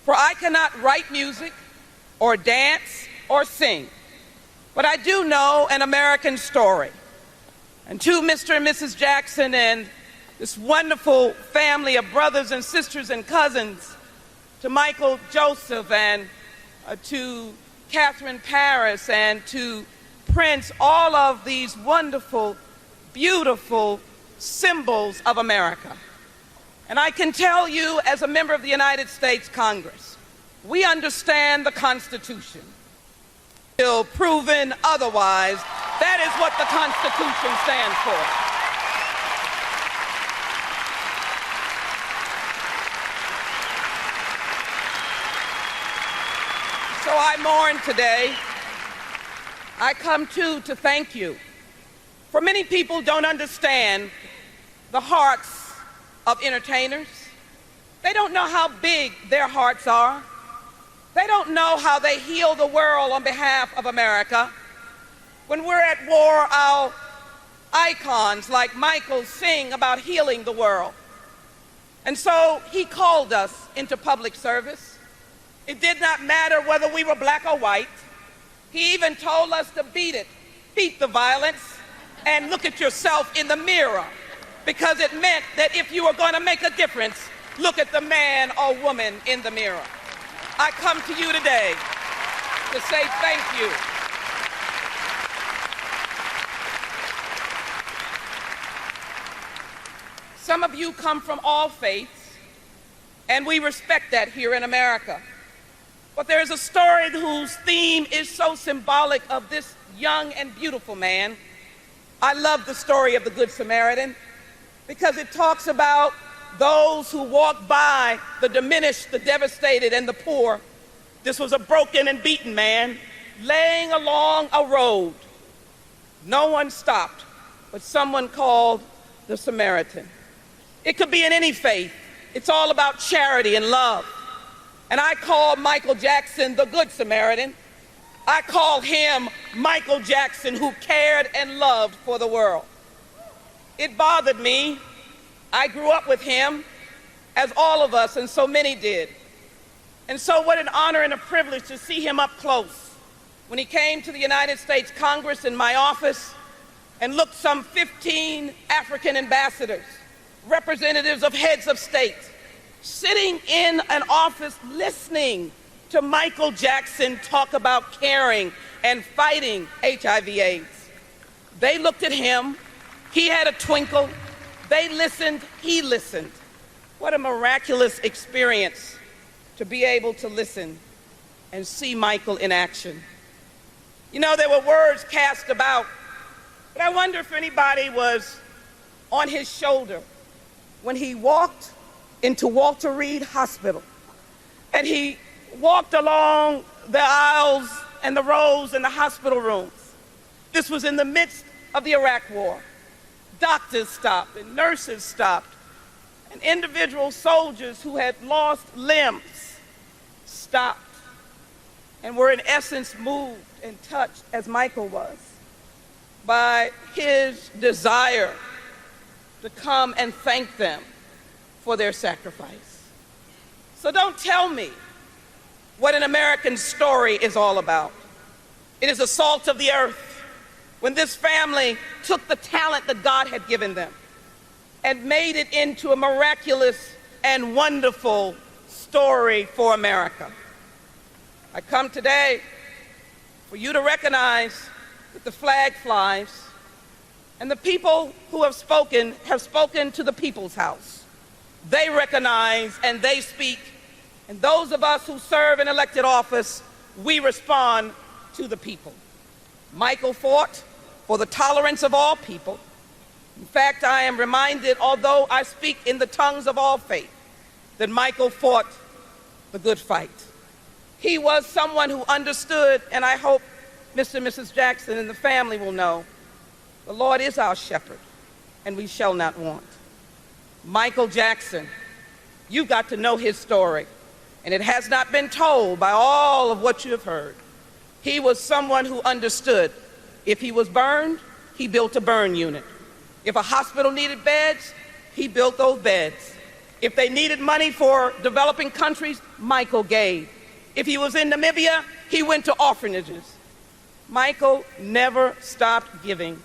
for I cannot write music or dance or sing, but I do know an American story. And to Mr. and Mrs. Jackson and this wonderful family of brothers and sisters and cousins, to Michael Joseph and to Catherine Paris and to Prince, all of these wonderful, beautiful symbols of America. And I can tell you, as a member of the United States Congress, we understand the Constitution. Till proven otherwise, that is what the Constitution stands for. So I mourn today. I come to thank you. For many people don't understand the hearts of entertainers. They don't know how big their hearts are. They don't know how they heal the world on behalf of America. When we're at war, our icons like Michael sing about healing the world. And so he called us into public service. It did not matter whether we were black or white. He even told us to beat the violence, and look at yourself in the mirror, because it meant that if you were going to make a difference, look at the man or woman in the mirror. I come to you today to say thank you. Some of you come from all faiths, and we respect that here in America. But there is a story whose theme is so symbolic of this young and beautiful man. I love the story of the Good Samaritan because it talks about those who walk by the diminished, the devastated, and the poor. This was a broken and beaten man laying along a road. No one stopped, but someone called the Samaritan. It could be in any faith. It's all about charity and love. And I call Michael Jackson the Good Samaritan. I call him Michael Jackson, who cared and loved for the world. It bothered me. I grew up with him, as all of us, and so many did. And so what an honor and a privilege to see him up close. When he came to the United States Congress in my office and looked some 15 African ambassadors, representatives of heads of state, sitting in an office listening to Michael Jackson talk about caring and fighting HIV/AIDS. They looked at him. He had a twinkle. They listened. He listened. What a miraculous experience to be able to listen and see Michael in action. You know, there were words cast about, but I wonder if anybody was on his shoulder when he walked into Walter Reed Hospital and he walked along the aisles and the rows in the hospital rooms. This was in the midst of the Iraq War. Doctors stopped and nurses stopped, and individual soldiers who had lost limbs stopped and were in essence moved and touched, as Michael was, by his desire to come and thank them for their sacrifice. So don't tell me what an American story is all about. It is the salt of the earth. When this family took the talent that God had given them and made it into a miraculous and wonderful story for America. I come today for you to recognize that the flag flies, and the people who have spoken to the People's House. They recognize and they speak, and those of us who serve in elected office, we respond to the people. Michael fought for the tolerance of all people. In fact, I am reminded, although I speak in the tongues of all faith, that Michael fought the good fight. He was someone who understood, and I hope Mr. and Mrs. Jackson and the family will know the Lord is our shepherd, and we shall not want. Michael Jackson, you've got to know his story, and it has not been told by all of what you have heard. He was someone who understood if he was burned, he built a burn unit. If a hospital needed beds, he built those beds. If they needed money for developing countries, Michael gave. If he was in Namibia, he went to orphanages. Michael never stopped giving,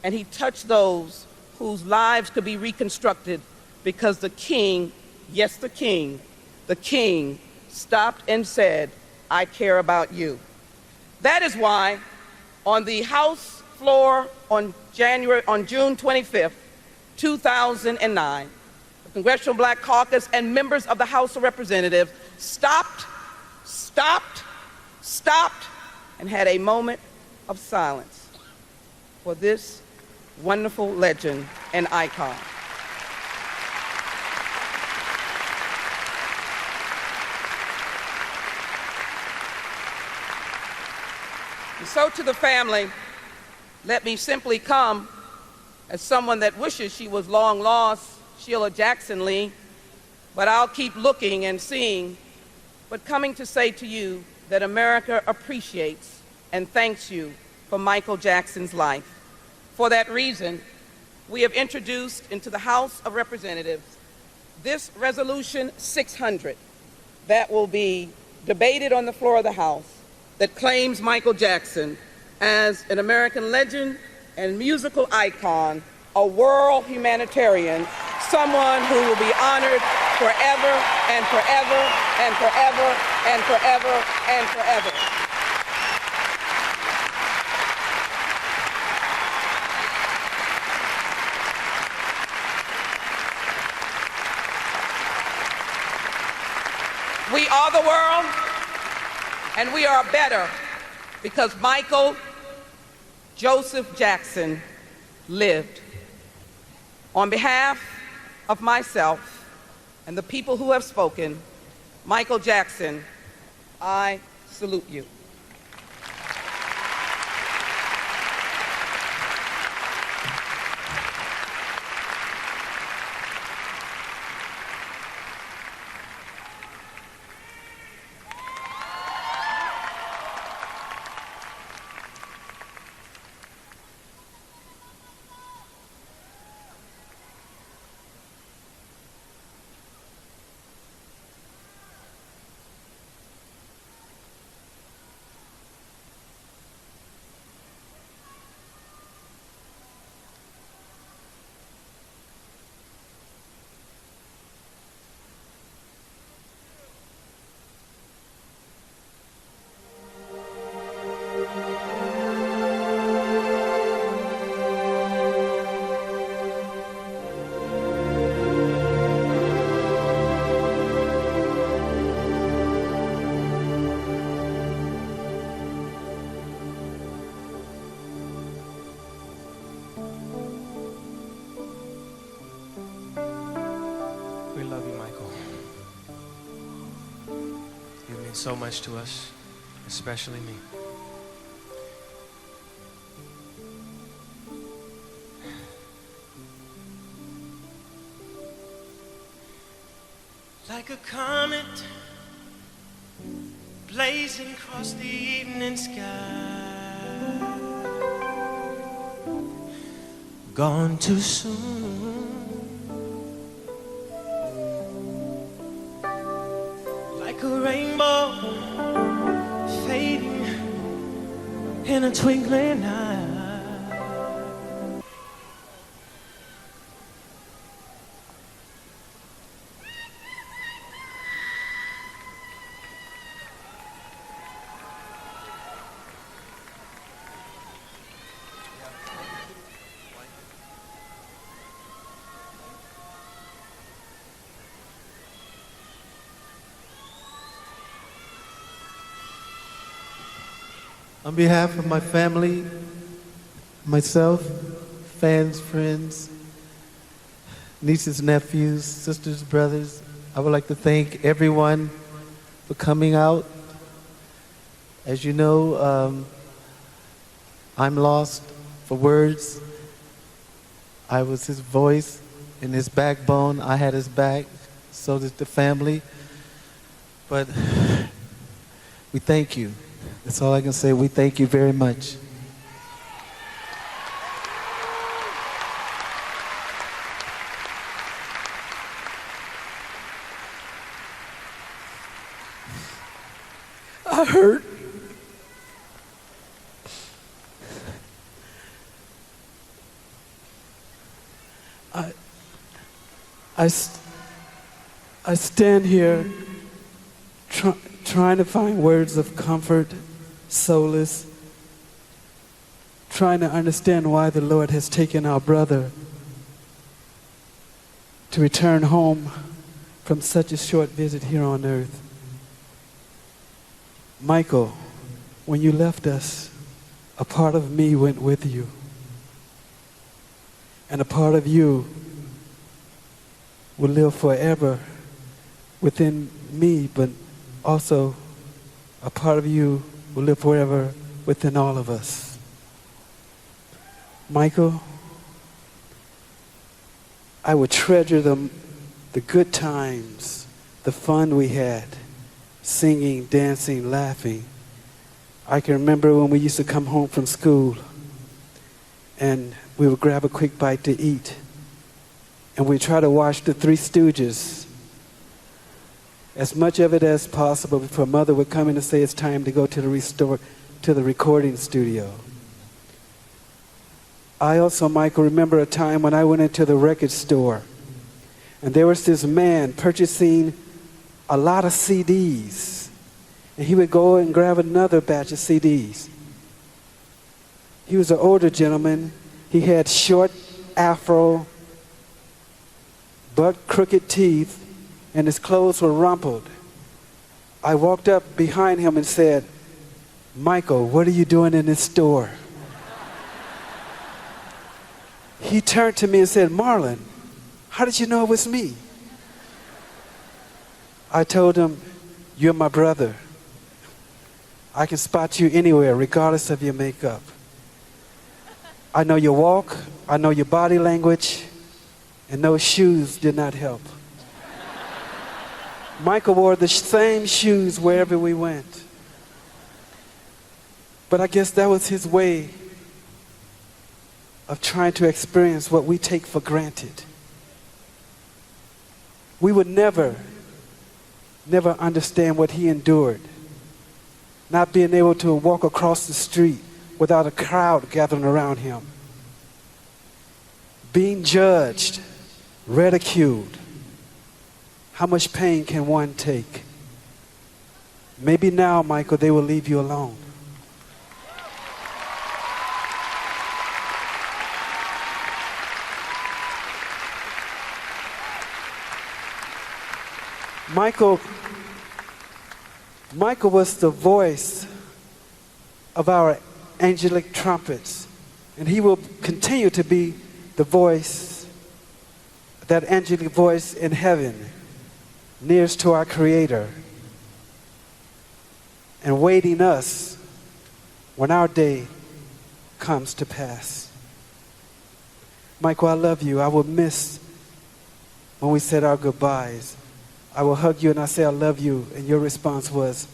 and he touched those whose lives could be reconstructed because the king, yes, the king stopped and said, I care about you. That is why on the House floor on June 25th, 2009, the Congressional Black Caucus and members of the House of Representatives stopped, and had a moment of silence for this wonderful legend and icon. And so to the family, let me simply come as someone that wishes she was long lost, Sheila Jackson Lee, but I'll keep looking and seeing, but coming to say to you that America appreciates and thanks you for Michael Jackson's life. For that reason, we have introduced into the House of Representatives this Resolution 600 that will be debated on the floor of the House that claims Michael Jackson as an American legend and musical icon, a world humanitarian, someone who will be honored forever and forever and forever and forever and forever. We are the world, and we are better because Michael Joseph Jackson lived. On behalf of myself and the people who have spoken, Michael Jackson, I salute you. We love you, Michael. You mean so much to us, especially me. Like a comet blazing across the evening sky, gone too soon. Like a rainbow fading in a twinkling eye. On behalf of my family, myself, fans, friends, nieces, nephews, sisters, brothers, I would like to thank everyone for coming out. As you know, I'm lost for words. I was his voice and his backbone. I had his back, so did the family. But we thank you. That's all I can say. We thank you very much. I hurt. I stand here trying to find words of comfort, solace, trying to understand why the Lord has taken our brother to return home from such a short visit here on earth. Michael, when you left us, a part of me went with you. And a part of you will live forever within me, but also a part of you will live forever within all of us. Michael, I would treasure the good times, the fun we had, singing, dancing, laughing. I can remember when we used to come home from school and we would grab a quick bite to eat and we'd try to watch the Three Stooges, as much of it as possible before Mother would come in and say it's time to go to the recording studio. I also, Michael, remember a time when I went into the record store and there was this man purchasing a lot of CDs, and he would go and grab another batch of CDs. He was an older gentleman. He had short afro, butt crooked teeth, and his clothes were rumpled. I walked up behind him and said, "Michael, what are you doing in this store?" He turned to me and said, "Marlon, how did you know it was me?" I told him, "You're my brother. I can spot you anywhere, regardless of your makeup. I know your walk, I know your body language, and those shoes did not help." Michael wore the same shoes wherever we went. But I guess that was his way of trying to experience what we take for granted. We would never understand what he endured. Not being able to walk across the street without a crowd gathering around him. Being judged, ridiculed. How much pain can one take? Maybe now, Michael, they will leave you alone. Michael was the voice of our angelic trumpets, and he will continue to be the voice, that angelic voice in heaven, nearest to our Creator, and waiting us when our day comes to pass. Michael, I love you. I will miss when we said our goodbyes. I will hug you and I say I love you, and your response was,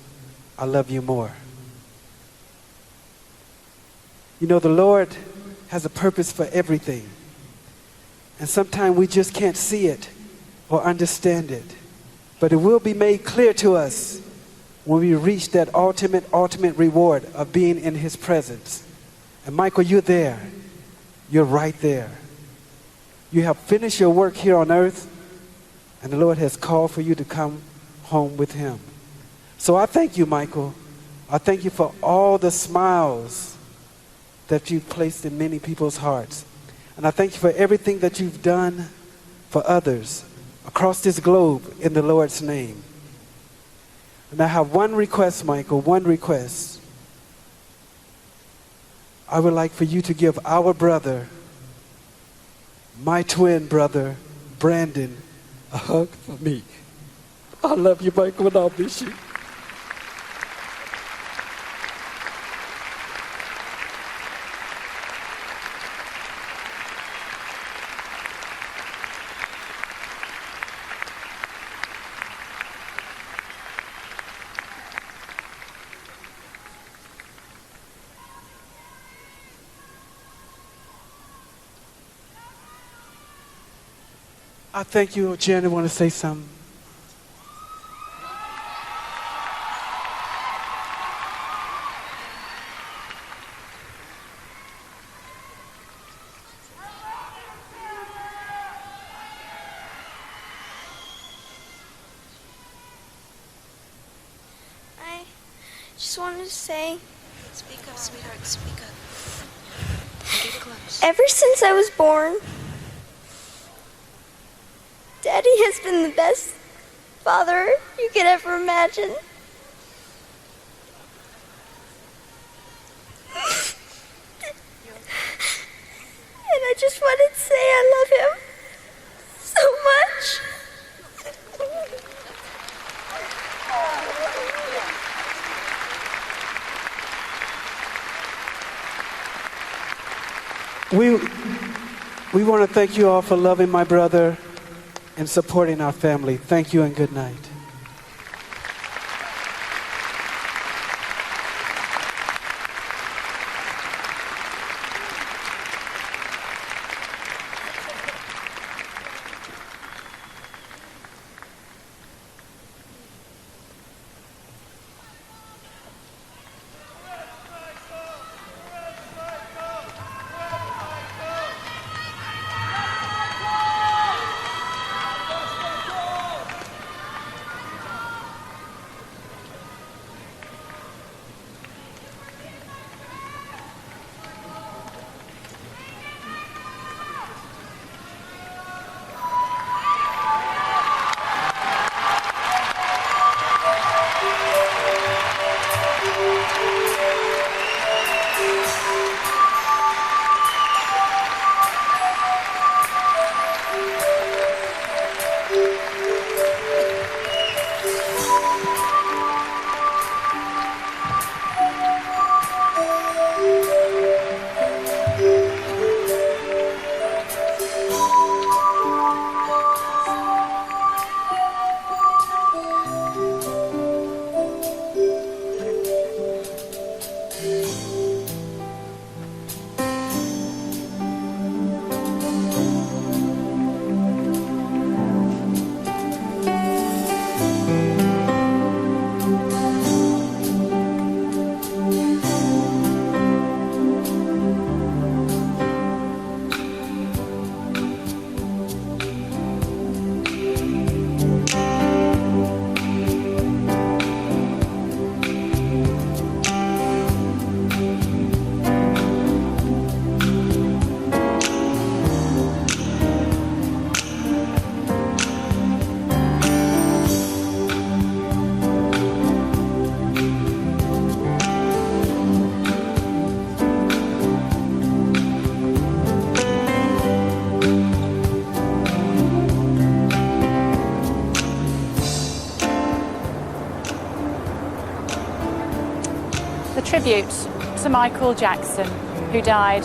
I love you more. You know, the Lord has a purpose for everything, and sometimes we just can't see it or understand it, but it will be made clear to us when we reach that ultimate reward of being in His presence. And Michael, you're there. You're right there. You have finished your work here on earth, and the Lord has called for you to come home with Him. So I thank you, Michael. I thank you for all the smiles that you've placed in many people's hearts. And I thank you for everything that you've done for others across this globe in the Lord's name. And I have one request, Michael, one request. I would like for you to give our brother, my twin brother, Brandon, a hug for me. I love you, Michael, and I'll miss you. I thank you. Janet, want to say something? I just wanted to say, speak up, sweetheart, speak up. Get close. Ever since I was born, Daddy has been the best father you could ever imagine. And I just wanted to say I love him so much. We want to thank you all for loving my brother and supporting our family. Thank you and good night. Tribute to Michael Jackson, who died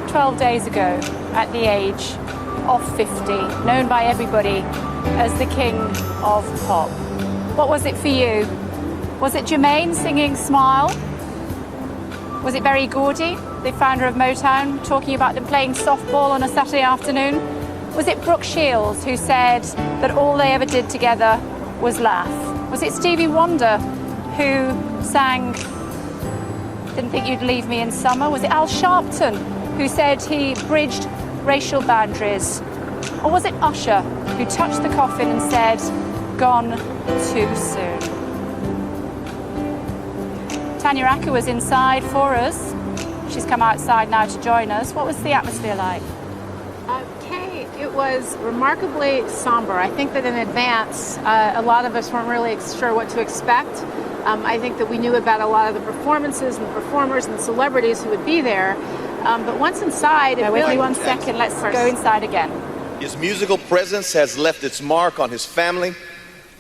12 days ago at the age of 50, known by everybody as the King of Pop. What was it for you? Was it Jermaine singing Smile? Was it Berry Gordy, the founder of Motown, talking about them playing softball on a Saturday afternoon? Was it Brooke Shields who said that all they ever did together was laugh? Was it Stevie Wonder who sang Didn't Think You'd Leave Me in Summer? Was it Al Sharpton who said he bridged racial boundaries? Or was it Usher who touched the coffin and said, gone too soon? Tanya Acker was inside for us. She's come outside now to join us. What was the atmosphere like? Kay, it was remarkably somber. I think that in advance, a lot of us weren't really sure what to expect. I think that we knew about a lot of the performances and the performers and the celebrities who would be there. But once inside, it really... 1 second, let's go inside again. His musical presence has left its mark on his family,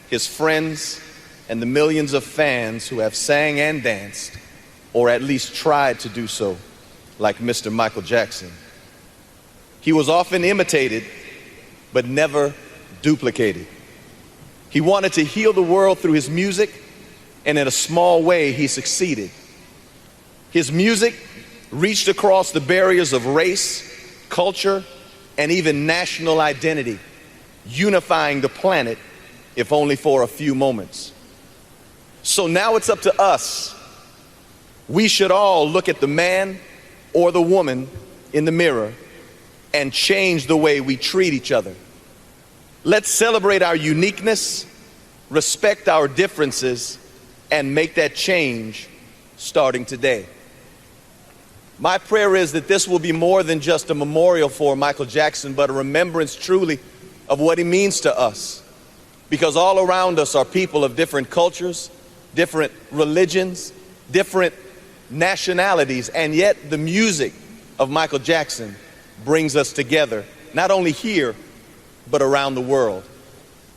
his friends, and the millions of fans who have sang and danced, or at least tried to do so, like Mr. Michael Jackson. He was often imitated, but never duplicated. He wanted to heal the world through his music, and in a small way, he succeeded. His music reached across the barriers of race, culture, and even national identity, unifying the planet, if only for a few moments. So now it's up to us. We should all look at the man or the woman in the mirror and change the way we treat each other. Let's celebrate our uniqueness, respect our differences, and make that change starting today. My prayer is that this will be more than just a memorial for Michael Jackson, but a remembrance truly of what he means to us. Because all around us are people of different cultures, different religions, different nationalities, and yet the music of Michael Jackson brings us together, not only here, but around the world.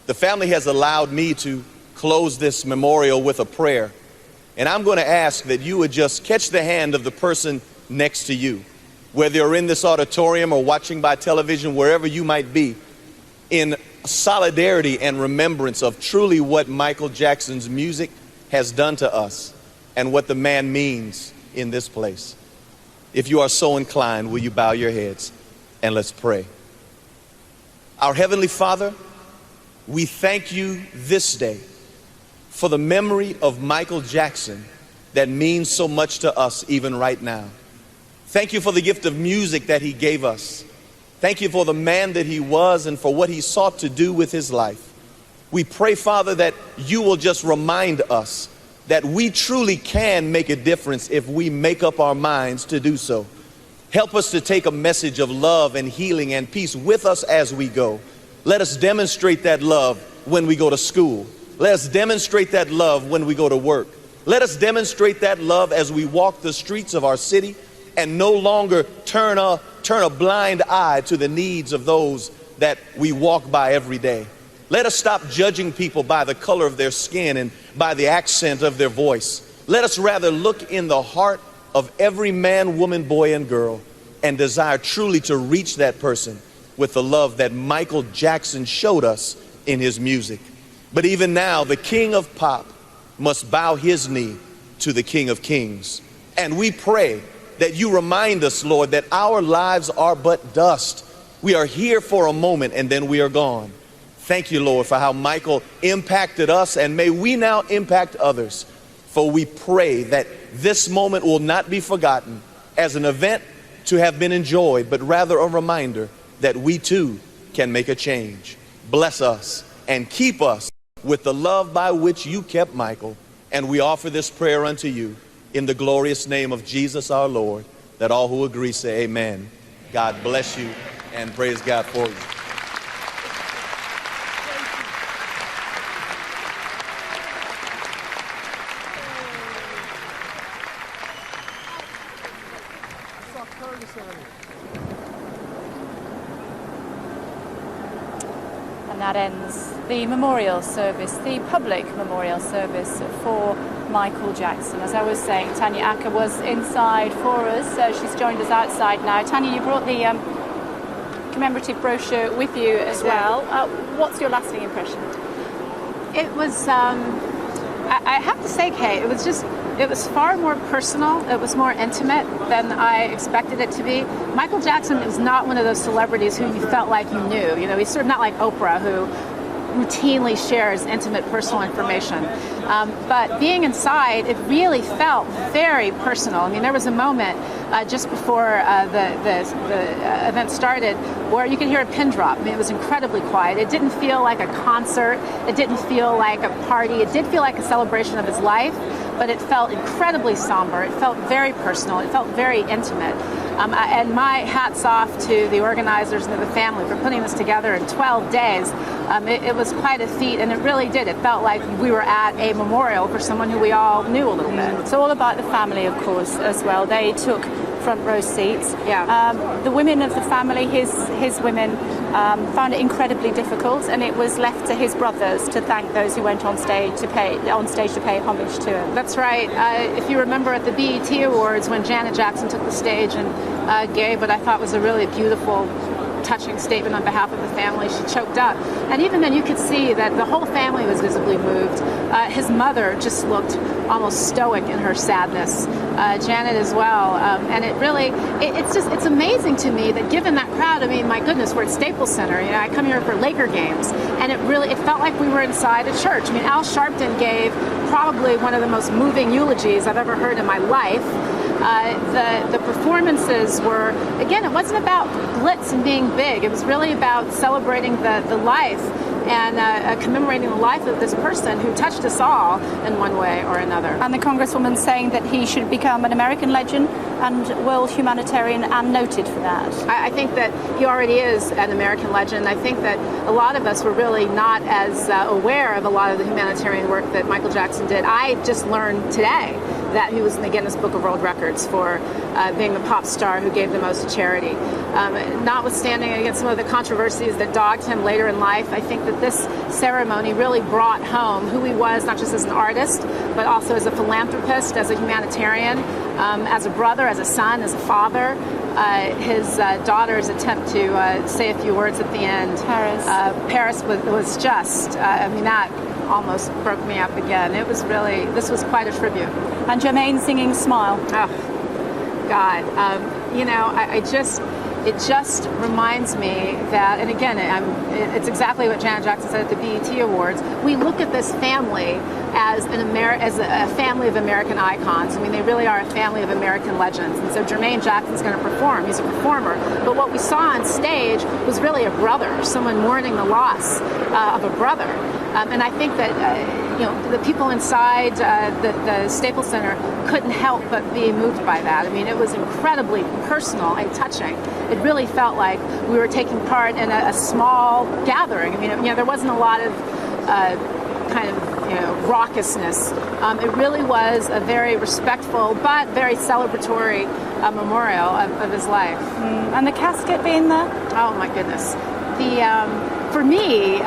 The family has allowed me to close this memorial with a prayer, and I'm going to ask that you would just catch the hand of the person next to you, whether you're in this auditorium or watching by television, wherever you might be, in solidarity and remembrance of truly what Michael Jackson's music has done to us and what the man means in this place. If you are so inclined, will you bow your heads and let's pray. Our Heavenly Father, we thank you this day for the memory of Michael Jackson that means so much to us even right now. Thank you for the gift of music that he gave us. Thank you for the man that he was and for what he sought to do with his life. We pray, Father, that you will just remind us that we truly can make a difference if we make up our minds to do so. Help us to take a message of love and healing and peace with us as we go. Let us demonstrate that love when we go to school. Let us demonstrate that love when we go to work. Let us demonstrate that love as we walk the streets of our city and no longer turn a blind eye to the needs of those that we walk by every day. Let us stop judging people by the color of their skin and by the accent of their voice. Let us rather look in the heart of every man, woman, boy, and girl and desire truly to reach that person with the love that Michael Jackson showed us in his music. But even now, the King of Pop must bow his knee to the King of Kings. And we pray that you remind us, Lord, that our lives are but dust. We are here for a moment and then we are gone. Thank you, Lord, for how Michael impacted us, and may we now impact others. For we pray that this moment will not be forgotten as an event to have been enjoyed, but rather a reminder that we too can make a change. Bless us and keep us with the love by which you kept Michael. And we offer this prayer unto you in the glorious name of Jesus our Lord, that all who agree say amen. God bless you and praise God for you. And that ends the memorial service, the public memorial service for Michael Jackson. As I was saying, Tanya Acker was inside for us. She's joined us outside now. Tanya, you brought the commemorative brochure with you as well. What's your lasting impression? It was, I have to say, Kate, it was far more personal. It was more intimate than I expected it to be. Michael Jackson is not one of those celebrities who you felt like you knew. You know, he's sort of not like Oprah, who routinely shares intimate personal information. But being inside, it really felt very personal. I mean, there was a moment just before the event started where you could hear a pin drop. I mean, it was incredibly quiet. It didn't feel like a concert. It didn't feel like a party. It did feel like a celebration of his life, but it felt incredibly somber. It felt very personal. It felt very intimate. And my hat's off to the organizers and to the family for putting this together in 12 days. It was quite a feat, and it really did. It felt like we were at a memorial for someone who we all knew a little bit. It's all about the family, of course, as well. They took front row seats. Yeah. The women of the family, his women, found it incredibly difficult, and it was left to his brothers to thank those who went on stage to pay homage to him. That's right. If you remember at the BET Awards when Janet Jackson took the stage and gave what I thought was a really beautiful touching statement on behalf of the family. She choked up. And even then, you could see that the whole family was visibly moved. His mother just looked almost stoic in her sadness. Janet as well. And it really, it's amazing to me that given that crowd, I mean, my goodness, we're at Staples Center. You know, I come here for Laker games, and it felt like we were inside a church. I mean, Al Sharpton gave probably one of the most moving eulogies I've ever heard in my life. The performances were, again, it wasn't about glitz and being big. It was really about celebrating the life and commemorating the life of this person who touched us all in one way or another. And the Congresswoman saying that he should become an American legend and world humanitarian and noted for that. I think that he already is an American legend. I think that a lot of us were really not as aware of a lot of the humanitarian work that Michael Jackson did. I just learned today that he was in the Guinness Book of World Records for being the pop star who gave the most to charity. Notwithstanding against some of the controversies that dogged him later in life, I think that this ceremony really brought home who he was, not just as an artist, but also as a philanthropist, as a humanitarian, as a brother, as a son, as a father. His daughter's attempt to say a few words at the end. Paris was just, I mean, that almost broke me up again. It was really, this was quite a tribute. And Jermaine singing Smile. Oh, God. You know, it just reminds me that, and again, it's exactly what Janet Jackson said at the BET Awards. We look at this family as a family of American icons. I mean, they really are a family of American legends. And so Jermaine Jackson's going to perform. He's a performer. But what we saw on stage was really a brother, someone mourning the loss of a brother. And I think that, you know, the people inside the Staples Center couldn't help but be moved by that. I mean, it was incredibly personal and touching. It really felt like we were taking part in a small gathering. I mean, you know, there wasn't a lot of kind of, you know, raucousness. It really was a very respectful but very celebratory memorial of his life. And the casket being there? Oh my goodness. For me,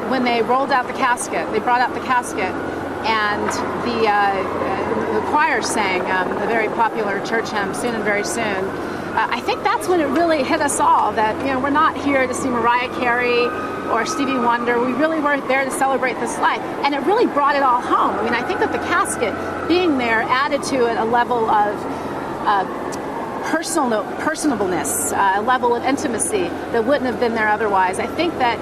when they rolled out the casket, they brought out the casket, and the choir sang a very popular church hymn, Soon and Very Soon. I think that's when it really hit us all that, you know, we're not here to see Mariah Carey or Stevie Wonder. We really were there to celebrate this life. And it really brought it all home. I mean, I think that the casket being there added to it a level of personableness, a level of intimacy that wouldn't have been there otherwise. I think that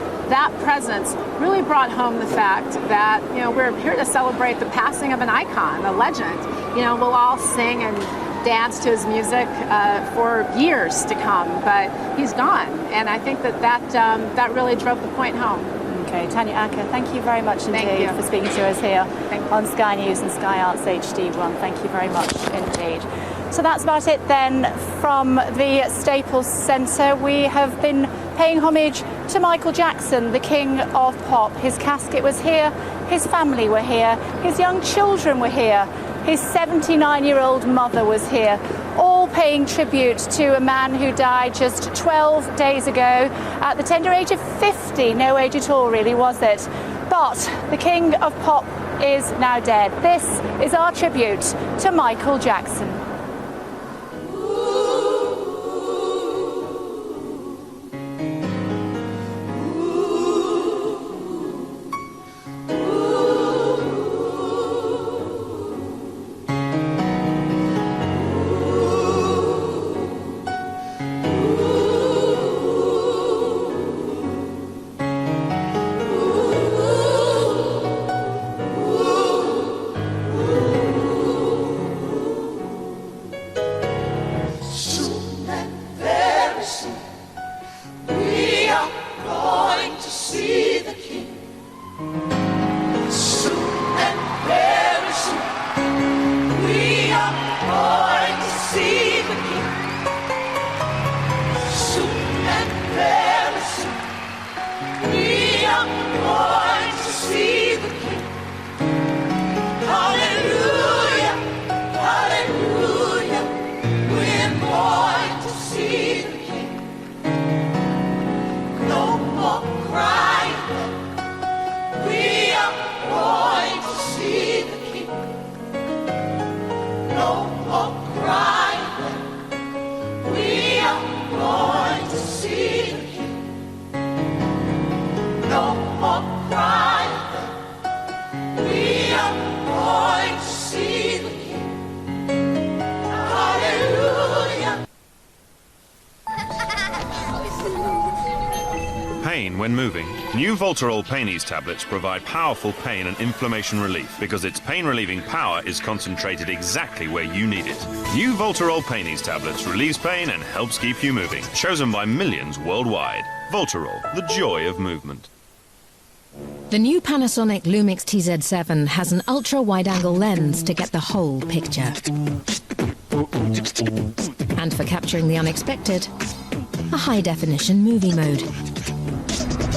presence really brought home the fact that, you know, we're here to celebrate the passing of an icon, a legend. You know, we'll all sing and dance to his music for years to come, but he's gone. And I think that really drove the point home. Okay, Tanya Acker, thank you very much indeed for speaking to us here on Sky News and Sky Arts HD1. Thank you very much indeed. So that's about it then from the Staples Center. We have been paying homage to Michael Jackson, the king of pop. His casket was here, his family were here, his young children were here, his 79-year-old mother was here, all paying tribute to a man who died just 12 days ago at the tender age of 50. No age at all, really, was it? But the king of pop is now dead. This is our tribute to Michael Jackson. pain when moving? New Voltarol Pain Ease tablets provide powerful pain and inflammation relief because its pain-relieving power is concentrated exactly where you need it. New Voltarol Pain Ease tablets relieves pain and helps keep you moving. Chosen by millions worldwide. Voltarol, the joy of movement. The new Panasonic Lumix TZ7 has an ultra-wide-angle lens to get the whole picture. And for capturing the unexpected, a high-definition movie mode.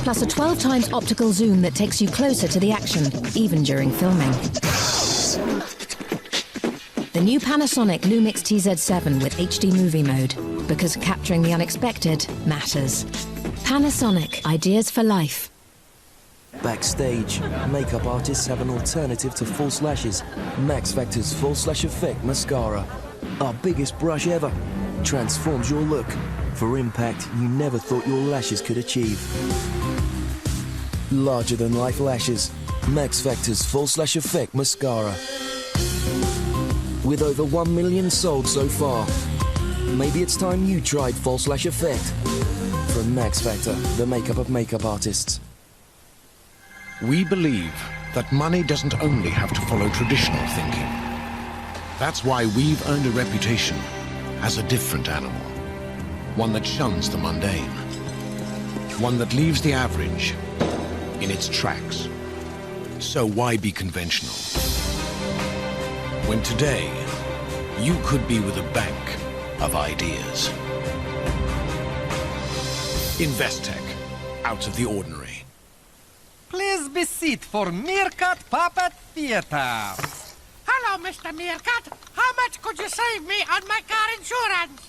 Plus a 12 times optical zoom that takes you closer to the action, even during filming. The new Panasonic Lumix TZ7 with HD movie mode, because capturing the unexpected matters. Panasonic, ideas for life. Backstage, makeup artists have an alternative to false lashes. Max Factor's False Lash Effect Mascara. Our biggest brush ever. Transforms your look for impact you never thought your lashes could achieve. Larger than life lashes. Max Factor's False Lash Effect Mascara. With over 1 million sold so far. Maybe it's time you tried False Lash Effect. From Max Factor, the makeup of makeup artists. We believe that money doesn't only have to follow traditional thinking. That's why we've earned a reputation as a different animal. One that shuns the mundane. One that leaves the average in its tracks. So why be conventional? When today, you could be with a bank of ideas. Investec, out of the ordinary. Please be seated for Meerkat Puppet Theater. Hello, Mr. Meerkat. How much could you save me on my car insurance?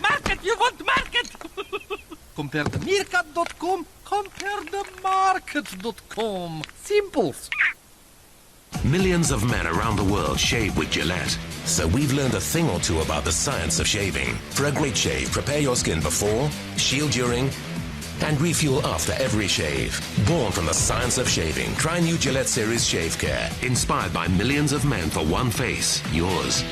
Market, you want market? Compare the Meerkat.com, compare the Market.com. Simple. Millions of men around the world shave with Gillette. So we've learned a thing or two about the science of shaving. For a great shave, prepare your skin before, shield during, and refuel after every shave. Born from the science of shaving, try new Gillette Series Shave Care. Inspired by millions of men for one face, yours.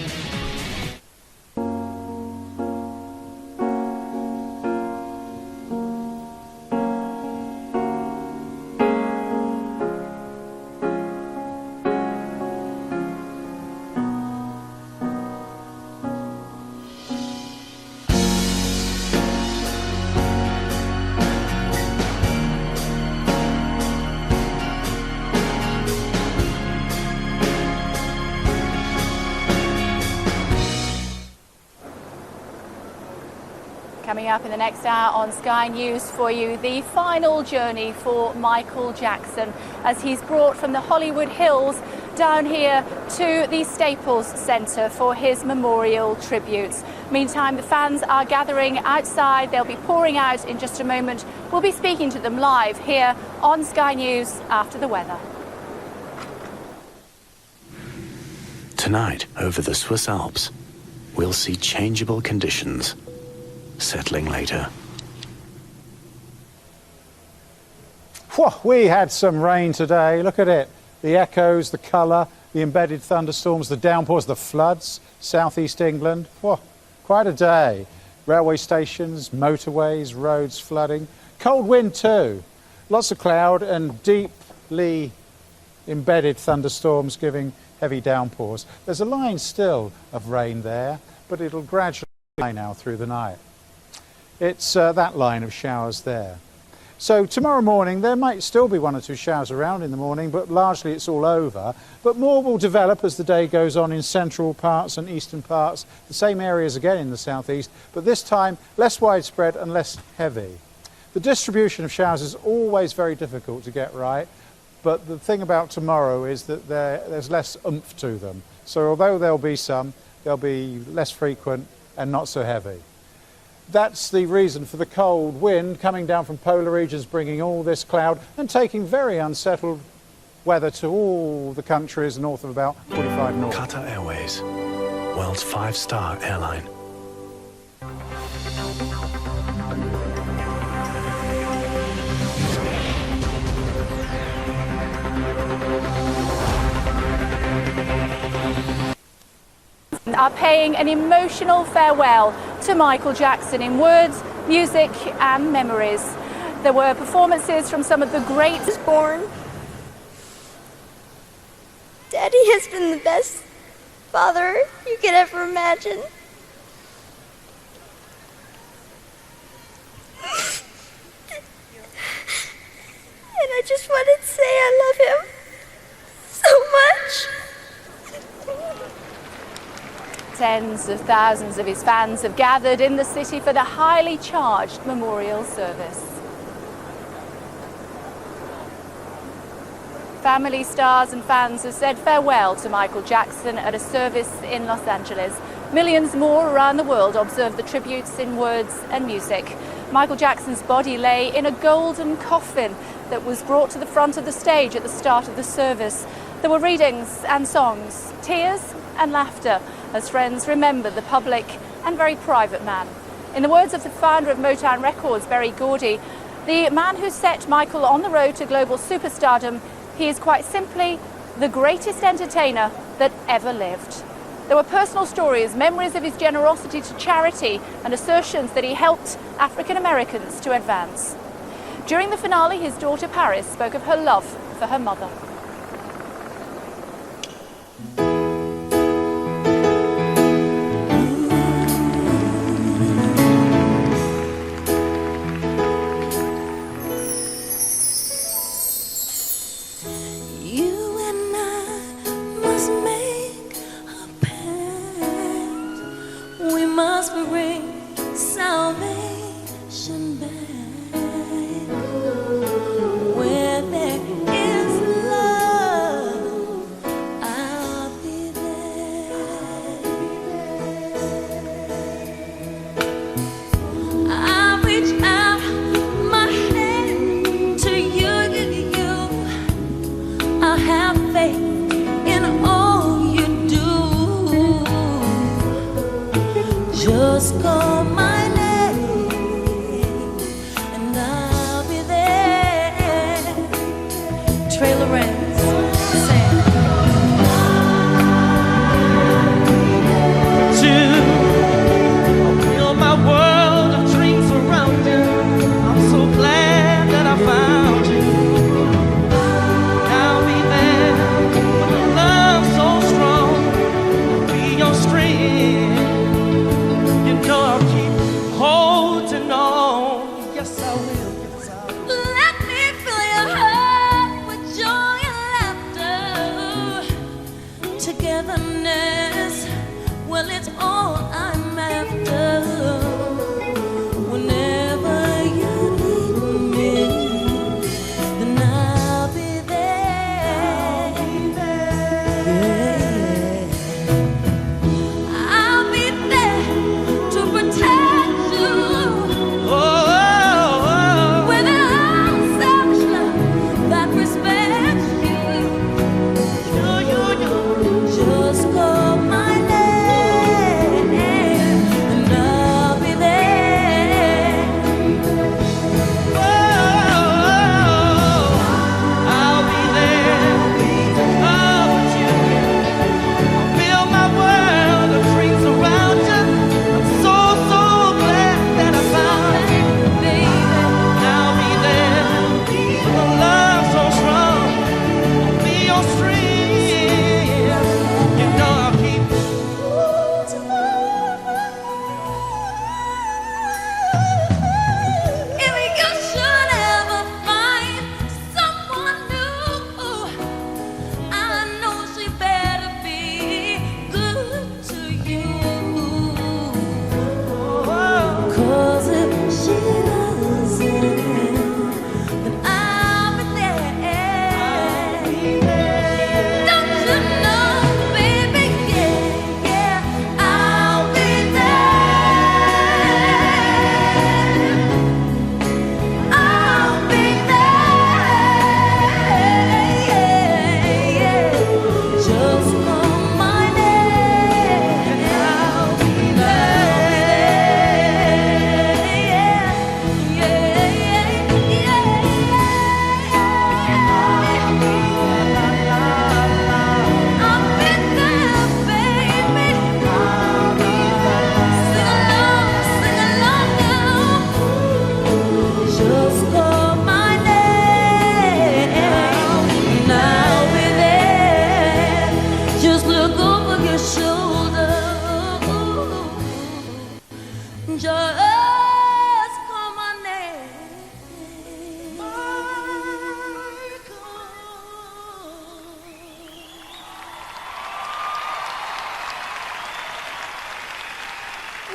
Coming up in the next hour on Sky News for you, the final journey for Michael Jackson as he's brought from the Hollywood Hills down here to the Staples Center for his memorial tributes. Meantime, the fans are gathering outside. They'll be pouring out in just a moment. We'll be speaking to them live here on Sky News after the weather. Tonight, over the Swiss Alps, we'll see changeable conditions. Settling later. Whew, we had some rain today. Look at it. The echoes, the colour, the embedded thunderstorms, the downpours, the floods, southeast England. Whew, quite a day. Railway stations, motorways, roads flooding. Cold wind too. Lots of cloud and deeply embedded thunderstorms giving heavy downpours. There's a line still of rain there, but it'll gradually dry now through the night. It's that line of showers there. So tomorrow morning there might still be 1 or 2 showers around in the morning, but largely it's all over. But more will develop as the day goes on in central parts and eastern parts, the same areas again in the southeast, but this time less widespread and less heavy. The distribution of showers is always very difficult to get right, but the thing about tomorrow is that there's less oomph to them. So although there'll be some, they'll be less frequent and not so heavy. That's the reason for the cold wind coming down from polar regions, bringing all this cloud and taking very unsettled weather to all the countries north of about 45 north. Qatar Airways, world's 5-star airline. Are paying an emotional farewell to Michael Jackson in words music and memories. There were performances from some of the great... I was born. Daddy has been the best father you could ever imagine. And I just wanted to say I love him so much. Tens of thousands of his fans have gathered in the city for the highly charged memorial service. Family, stars and fans have said farewell to Michael Jackson at a service in Los Angeles. Millions more around the world observed the tributes in words and music. Michael Jackson's body lay in a golden coffin that was brought to the front of the stage at the start of the service. There were readings and songs, tears and laughter as friends remembered the public and very private man. In the words of the founder of Motown Records, Berry Gordy, the man who set Michael on the road to global superstardom, he is quite simply the greatest entertainer that ever lived. There were personal stories, memories of his generosity to charity, and assertions that he helped African Americans to advance. During the finale, his daughter Paris spoke of her love for her mother. Just call my name and I'll be there. Trey Lorenz, Sam. To build my world of dreams around you. I'm so glad that I found you. I'll be there with a love so strong. I'll be your strength. You know I'll keep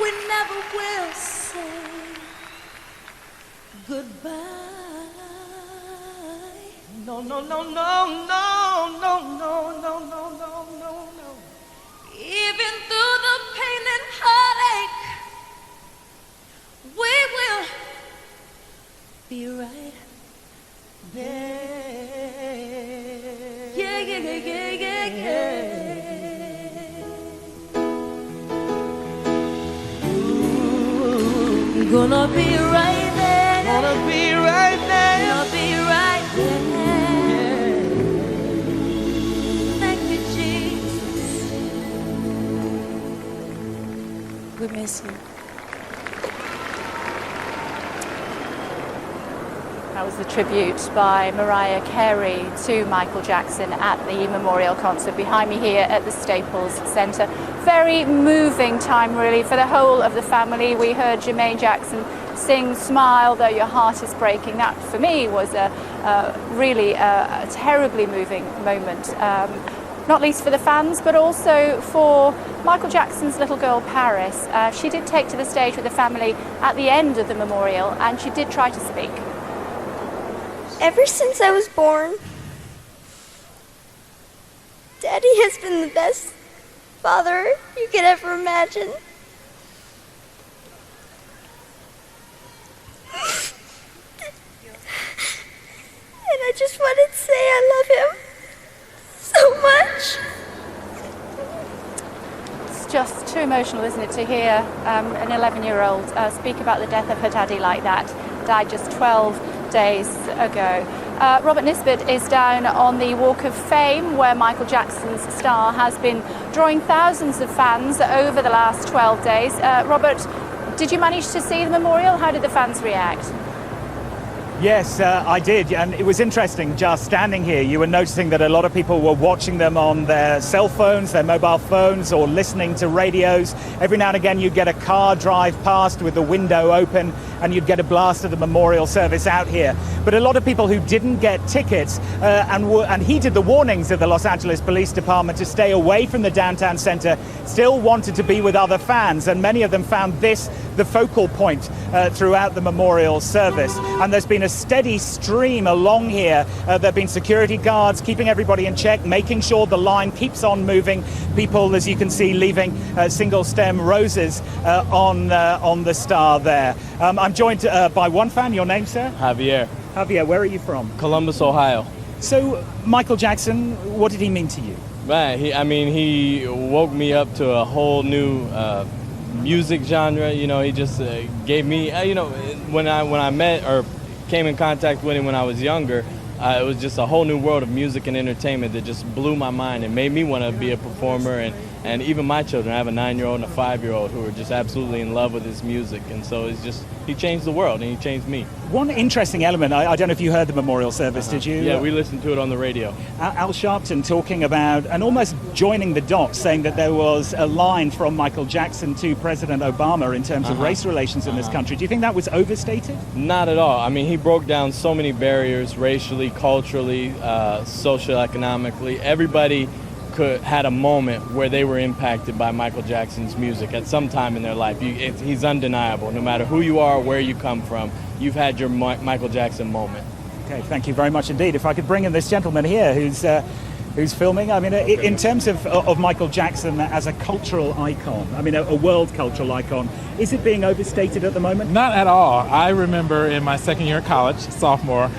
we never will say goodbye. No, no, no, no, no, no, no, no, no, no, no, no. Even through the pain and heartache, we will be right there. Yeah, yeah, yeah, yeah, yeah, yeah. Ooh, gonna be right there. Gonna be right there. Gonna be right there. Thank you, Jesus. We miss you. That was the tribute by Mariah Carey to Michael Jackson at the memorial concert behind me here at the Staples Center. Very moving time, really, for the whole of the family. We heard Jermaine Jackson sing "Smile Though Your Heart Is Breaking." That, for me, was really a terribly moving moment. Not least for the fans, but also for Michael Jackson's little girl, Paris. She did take to the stage with the family at the end of the memorial, and she did try to speak. Ever since I was born, Daddy has been the best father you could ever imagine. And I just wanted to say I love him so much. It's just too emotional, isn't it, to hear an 11-year-old speak about the death of her daddy like that. Died just 12 days ago. Robert Nisbet is down on the Walk of Fame, where Michael Jackson's star has been drawing thousands of fans over the last 12 days. Robert, did you manage to see the memorial? How did the fans react? Yes, I did, and it was interesting just standing here. You were noticing that a lot of people were watching them on their cell phones, their mobile phones, or listening to radios. Every now and again you'd get a car drive past with the window open and you'd get a blast of the memorial service out here. But a lot of people who didn't get tickets and heeded the warnings of the Los Angeles Police Department to stay away from the downtown center still wanted to be with other fans, and many of them found this the focal point throughout the memorial service. And there's been a steady stream along here. There have been security guards keeping everybody in check, making sure the line keeps on moving. People, as you can see, leaving single stem roses on the star there. I'm joined by one fan. Your name, sir? Javier. Javier, where are you from? Columbus, Ohio. So, Michael Jackson, what did he mean to you? Man, he woke me up to a whole new music genre. You know, he just gave me, when I met or came in contact with him when I was younger, it was just a whole new world of music and entertainment that just blew my mind and made me want to be a performer. And even my children, I have a 9-year-old and a 5-year-old who are just absolutely in love with his music. And so it's just, he changed the world and he changed me. One interesting element, I don't know if you heard the memorial service, did you? Yeah, we listened to it on the radio. Al Sharpton talking about, and almost joining the dots, saying that there was a line from Michael Jackson to President Obama in terms of race relations in this country. Do you think that was overstated? Not at all. I mean, he broke down so many barriers racially, culturally, socioeconomically. Everybody had a moment where they were impacted by Michael Jackson's music at some time in their life. He's undeniable. No matter who you are, where you come from, you've had your Michael Jackson moment. Okay, thank you very much indeed. If I could bring in this gentleman here who's filming. I mean, in terms of Michael Jackson as a cultural icon, I mean, a world cultural icon, is it being overstated at the moment? Not at all. I remember in my second year of college, sophomore,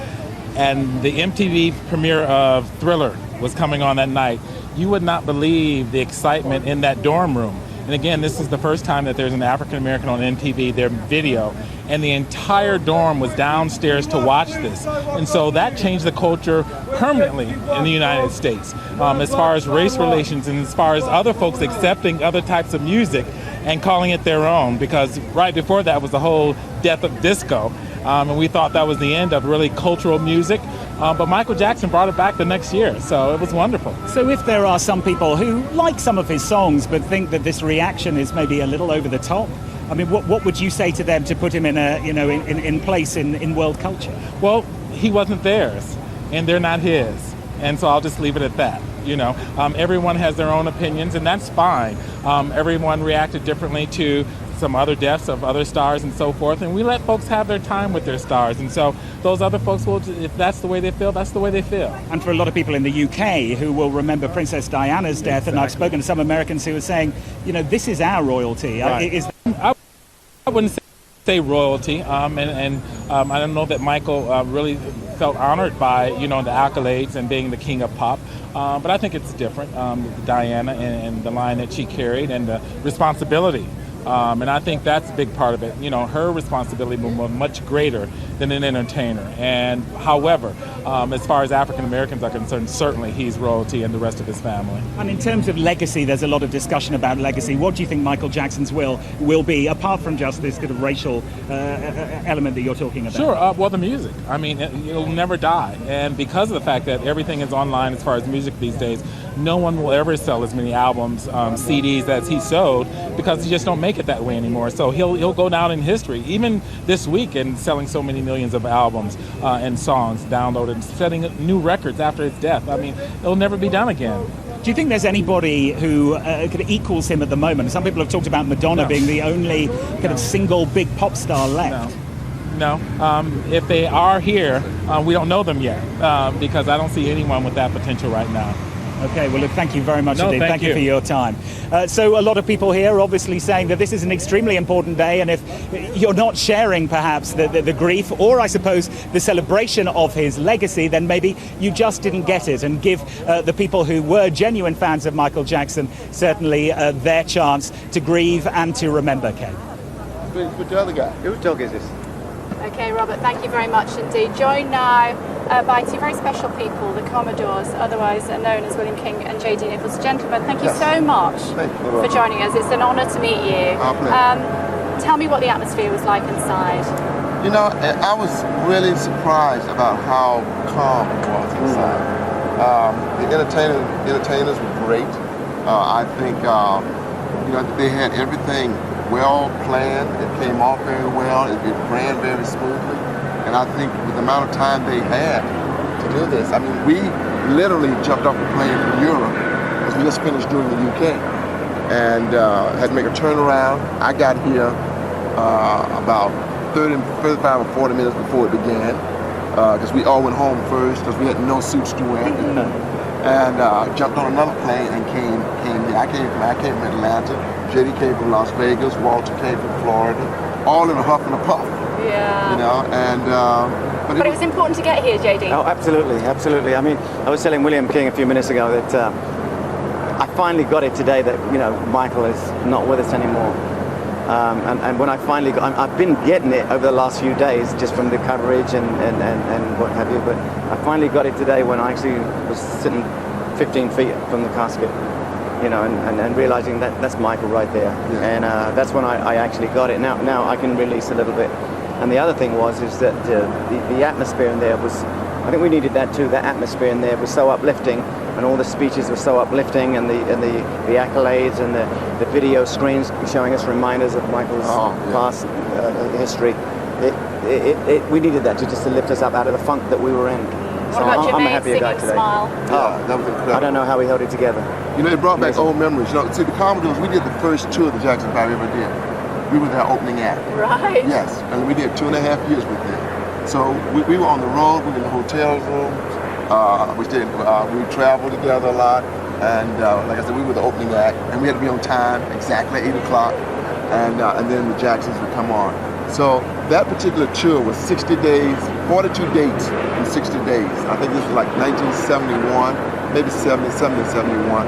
and the MTV premiere of Thriller was coming on that night. You would not believe the excitement in that dorm room. And again, this is the first time that there's an African American on MTV, their video, and the entire dorm was downstairs to watch this. And so that changed the culture permanently in the United States, as far as race relations and as far as other folks accepting other types of music and calling it their own, because right before that was the whole death of disco. And we thought that was the end of really cultural music. But Michael Jackson brought it back the next year, so it was wonderful. So if there are some people who like some of his songs but think that this reaction is maybe a little over the top, I mean, what would you say to them to put him in in place in world culture? Well, he wasn't theirs, and they're not his, and so I'll just leave it at that. Everyone has their own opinions, and that's fine. Everyone reacted differently to some other deaths of other stars and so forth, and we let folks have their time with their stars. And so those other folks will, if that's the way they feel, that's the way they feel. And for a lot of people in the UK who will remember Princess Diana's death, and I've spoken to some Americans who are saying, you know, this is our royalty. Right. I wouldn't say royalty, and I don't know that Michael really felt honored by, you know, the accolades and being the king of pop. But I think it's different, Diana and the line that she carried and the responsibility. And I think that's a big part of it. You know, her responsibility was much greater than an entertainer. And however, as far as African Americans are concerned, certainly he's royalty and the rest of his family. And in terms of legacy, there's a lot of discussion about legacy. What do you think Michael Jackson's will be, apart from just this kind of racial element that you're talking about? Sure. Well, the music. I mean, it'll never die. And because of the fact that everything is online as far as music these days, no one will ever sell as many albums, CDs as he sold, because you just don't make it that way anymore. So he'll go down in history, even this week, in selling so many millions of albums and songs downloaded, and setting new records after his death. I mean, it'll never be done again. Do you think there's anybody who kind of equals him at the moment? Some people have talked about Madonna being the only kind of single big pop star left. No. If they are here, we don't know them yet, because I don't see anyone with that potential right now. Okay, well, look, thank you very much indeed. Thank you for your time. So a lot of people here are obviously saying that this is an extremely important day, and if you're not sharing perhaps the grief or I suppose the celebration of his legacy, then maybe you just didn't get it, and give the people who were genuine fans of Michael Jackson certainly their chance to grieve and to remember, Ken. But the other guy, whose dog is this? Okay, Robert, thank you very much indeed. Joined now by two very special people, the Commodores, otherwise known as William King and J.D. Nichols. Gentlemen, thank you so much for joining us. It's an honour to meet you. Tell me what the atmosphere was like inside. You know, I was really surprised about how calm it was inside. The entertainers were great. I think, you know, they had everything well planned. It came off very well. It ran very smoothly. And I think with the amount of time they had to do this, I mean, we literally jumped off a plane from Europe because we just finished doing the UK and had to make a turnaround. I got here about 35 or 40 minutes before it began because we all went home first because we had no suits to wear. And jumped on another plane and came here. I came from Atlanta. J.D. came from Las Vegas. Walter came from Florida. All in a huff and a puff. Yeah. You know, and but it was important to get here, J.D. Oh, absolutely. I mean, I was telling William King a few minutes ago that I finally got it today that, you know, Michael is not with us anymore. And when I finally got, I've been getting it over the last few days just from the coverage and what have you, but I finally got it today when I actually was sitting 15 feet from the casket, you know, and realizing that that's Michael right there. Yeah. And that's when I actually got it. Now I can release a little bit. And the other thing is that the atmosphere in there was, I think we needed that too. That atmosphere in there was so uplifting, and all the speeches were so uplifting, and the accolades and the video screens showing us reminders of Michael's past history. We needed that to lift us up out of the funk that we were in. So I'm a happier guy today. Smile? Yeah, that was incredible. I don't know how we held it together. You know, it brought back old memories. You know, see, the Commodores, we did the first tour the Jackson 5 ever did. We were their opening act. Right. Yes, and we did 2.5 years with them. So we were on the road, we were in the hotel room, we traveled together a lot, and like I said, we were the opening act, and we had to be on time, exactly 8 o'clock, and then the Jacksons would come on. So that particular tour was 60 days, 42 dates in 60 days. I think this was like 1971, maybe 70, 71,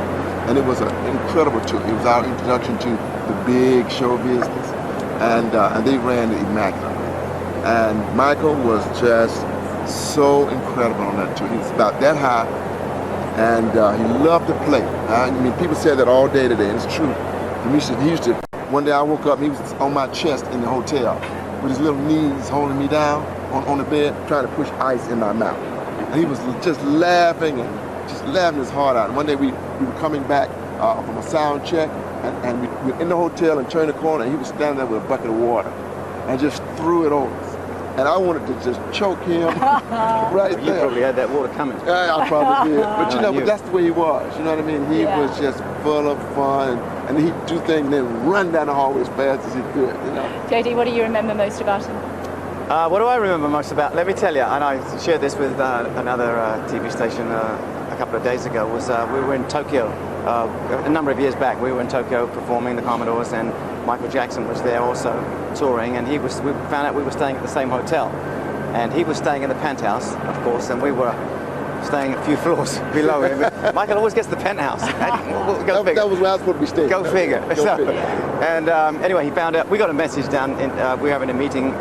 and it was an incredible tour. It was our introduction to the big show business, and they ran it immaculately. And Michael was just so incredible on that tour. He was about that high, and he loved to play. I mean, people say that all day today, and it's true. He used to, one day I woke up and he was on my chest in the hotel with his little knees holding me down on the bed, trying to push ice in my mouth. And he was just laughing his heart out. And one day we were coming back from a sound check, and we were in the hotel and turned the corner, and he was standing there with a bucket of water and just threw it over us. And I wanted to just choke him right there. You probably had that water coming. I probably did. But but that's the way he was. You know what I mean? He was just full of fun. and he'd do things and then run down the hallway as fast as he could, you know. JD, what do you remember most about him? What do I remember most about? Let me tell you, and I shared this with another TV station a couple of days ago, was we were in Tokyo a number of years back. We were in Tokyo performing the Commodores, and Michael Jackson was there also touring, and we found out we were staying at the same hotel. And he was staying in the penthouse, of course, and we were staying a few floors below him. Michael always gets the penthouse. Go figure. That was where I was supposed to be staying. Go figure. Go figure. And anyway, he found out, we got a message down, we were having a meeting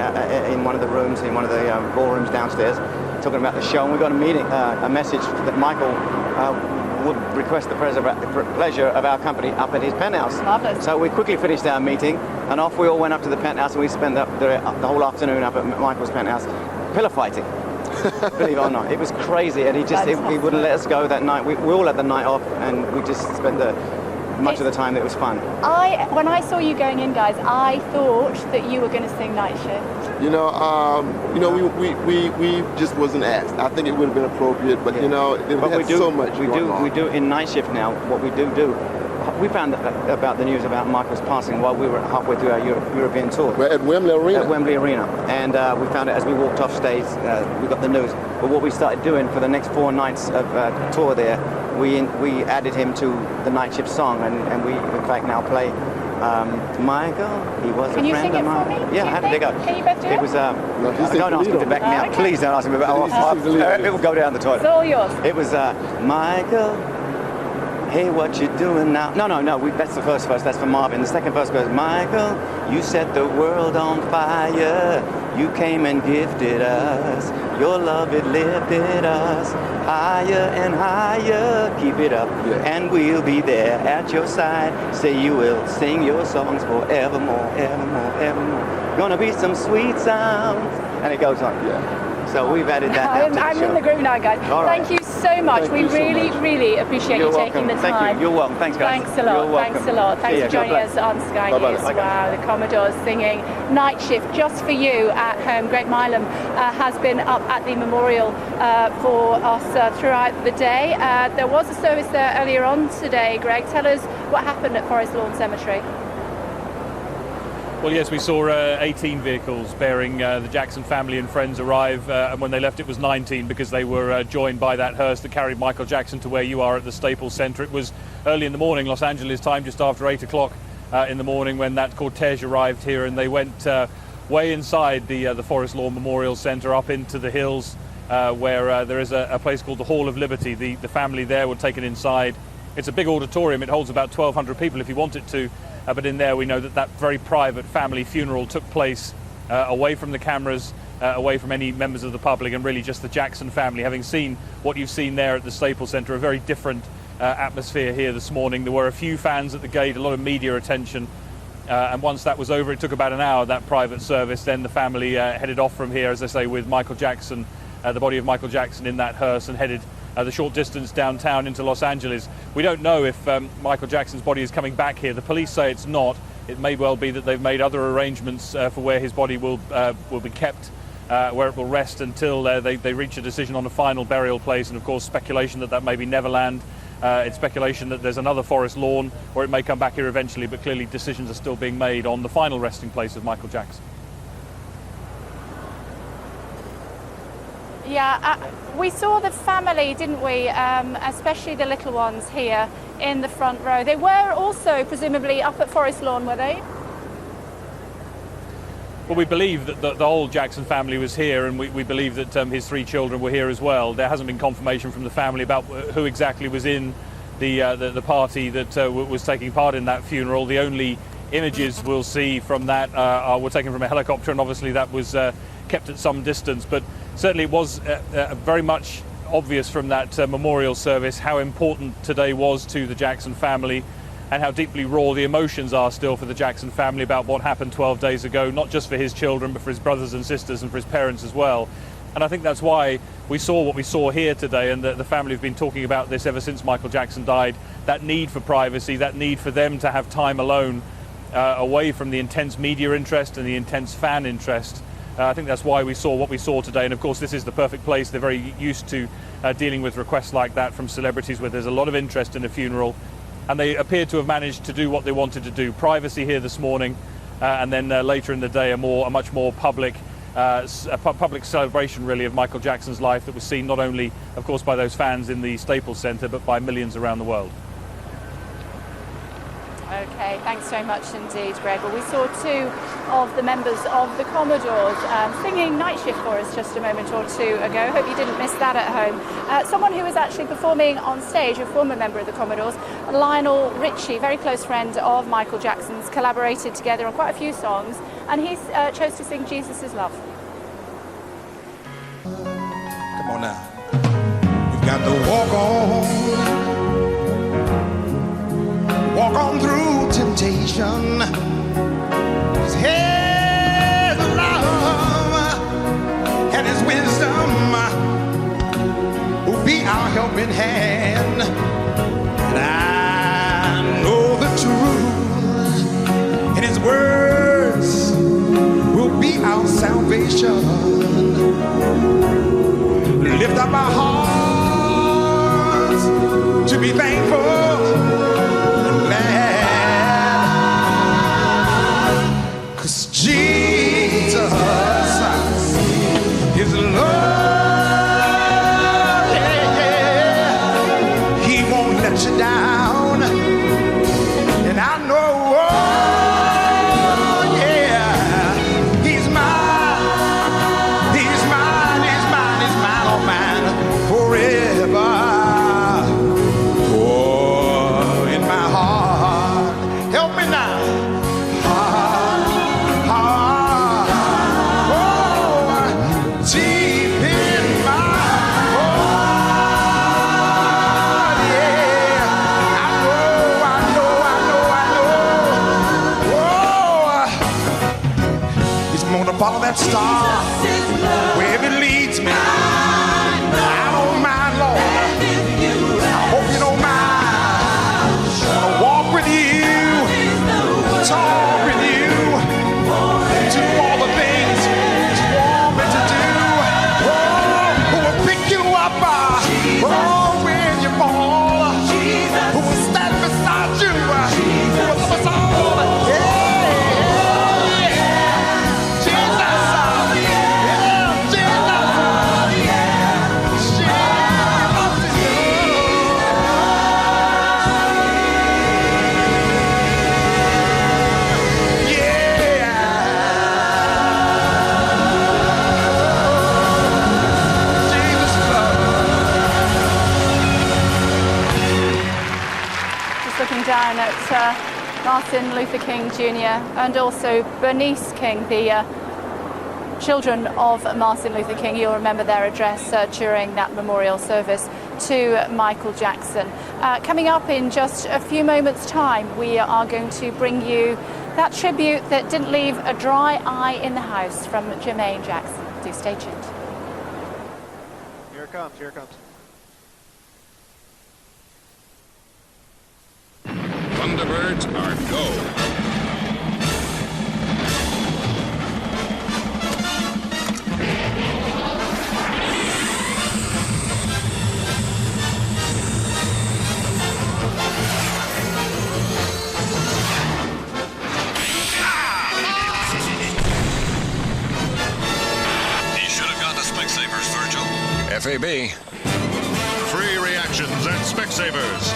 in one of the rooms, in one of the ballrooms downstairs, talking about the show, and we got a message that Michael would request the pleasure of our company up at his penthouse. Marvelous. So we quickly finished our meeting, and off we all went up to the penthouse, and we spent the whole afternoon up at Michael's penthouse, pillow fighting. Believe it or not, it was crazy, and he wouldn't let us go that night. We all had the night off, and we just spent much of the time. It was fun. When I saw you going in, guys, I thought that you were going to sing Night Shift. You know, we just wasn't asked. I think it would have been appropriate, but you know, we do so much. We do in Night Shift now. What we do. We found about the news about Michael's passing while we were halfway through our European tour. We're at Wembley Arena. At Wembley Arena. And we found it as we walked off stage, we got the news. But what we started doing for the next 4 nights of tour there, we added him to the Night Shift song, and we in fact now play Michael, he was a friend of mine. Can you sing it for me? Yeah, how did it go? Can you both do it? It was, don't ask him to back me up. Please don't ask him about it. It will go down the toilet. It's all yours. It was Michael, hey, what you doing now? No, that's the first verse, that's for Marvin. The second verse goes, Michael, you set the world on fire. You came and gifted us. Your love, it lifted us higher and higher. Keep it up, and we'll be there at your side. Say you will sing your songs forevermore, evermore, evermore. Gonna be some sweet sounds. And it goes on. Yeah. So we've added that. I'm in the groove now, guys. All right. Thank you so much. We really appreciate you taking the time. Thank you. You're welcome. Thanks, guys. Thanks a lot. Thanks a lot. Thanks for joining us on Sky News. Wow, the Commodores singing Night Shift just for you at home. Greg Milam has been up at the memorial for us throughout the day. There was a service there earlier on today. Greg, tell us what happened at Forest Lawn Cemetery. Well, yes, we saw 18 vehicles bearing the Jackson family and friends arrive, and when they left it was 19 because they were joined by that hearse that carried Michael Jackson to where you are at the Staples Center. It was early in the morning, Los Angeles time, just after 8 o'clock in the morning when that cortege arrived here, and they went way inside the Forest Lawn Memorial Center up into the hills where there is a place called the Hall of Liberty. The family there were taken inside. It's a big auditorium. It holds about 1,200 people if you want it to. But in there we know that very private family funeral took place away from the cameras, away from any members of the public, and really just the Jackson family. Having seen what you've seen there at the Staples Center, a very different atmosphere here this morning. There were a few fans at the gate, a lot of media attention, and once that was over, it took about an hour, that private service. Then the family headed off from here, as I say, with Michael Jackson, the body of Michael Jackson in that hearse, and headed the short distance downtown into Los Angeles. We don't know if Michael Jackson's body is coming back here. The police say it's not. It may well be that they've made other arrangements for where his body will be kept, where it will rest until they reach a decision on a final burial place. And of course, speculation that may be Neverland. It's speculation that there's another Forest Lawn, or it may come back here eventually, but clearly decisions are still being made on the final resting place of Michael Jackson. Yeah, we saw the family, didn't we? Especially the little ones here in the front row. They were also presumably up at Forest Lawn, were they? Well, we believe that the whole Jackson family was here, and we believe that his 3 children were here as well. There hasn't been confirmation from the family about who exactly was in the party that was taking part in that funeral. The only images we'll see from that were taken from a helicopter, and obviously that was kept at some distance. But certainly it was very much obvious from that memorial service how important today was to the Jackson family, and how deeply raw the emotions are still for the Jackson family about what happened 12 days ago, not just for his children, but for his brothers and sisters and for his parents as well. And I think that's why we saw what we saw here today, and the family have been talking about this ever since Michael Jackson died, that need for privacy, that need for them to have time alone, away from the intense media interest and the intense fan interest. I think that's why we saw what we saw today, and of course this is the perfect place. They're very used to dealing with requests like that from celebrities, where there's a lot of interest in a funeral. and they appeared to have managed to do what they wanted to do. Privacy here this morning, and then later in the day a much more public public celebration really of Michael Jackson's life that was seen not only, of course, by those fans in the Staples Center, but by millions around the world. Okay, thanks very much indeed, Greg. Well, we saw two of the members of the Commodores singing Night Shift for us just a moment or two ago. Hope you didn't miss that at home. Someone who was actually performing on stage, a former member of the Commodores, Lionel Richie, very close friend of Michael Jackson's, collaborated together on quite a few songs, and he chose to sing Jesus Is Love. Come on now. You've got to walk on through temptation. His head of love and his wisdom will be our helping hand. And I know the truth, and his words will be our salvation. Lift up our hearts to be thankful. Jesus is love, yeah. He won't let you down, and I know, oh, yeah, he's mine, oh mine, forever. Oh, in my heart, help me now. Follow that star wherever it leads me. I don't mind, Lord. I hope you don't mind. I want to walk with you, talk with you, do all the things you want me to do. Oh, who will pick you up when you fall. Who will stand beside you. Who will love us all. Yeah. Down at Martin Luther King Jr. and also Bernice King, the children of Martin Luther King. You'll remember their address during that memorial service to Michael Jackson. Coming up in just a few moments' time, we are going to bring you that tribute that didn't leave a dry eye in the house from Jermaine Jackson. Do stay tuned. Here it comes, here it comes. Thunderbirds are go. He should have got the Specsavers, Virgil. FAB. Free reactions at Specsavers.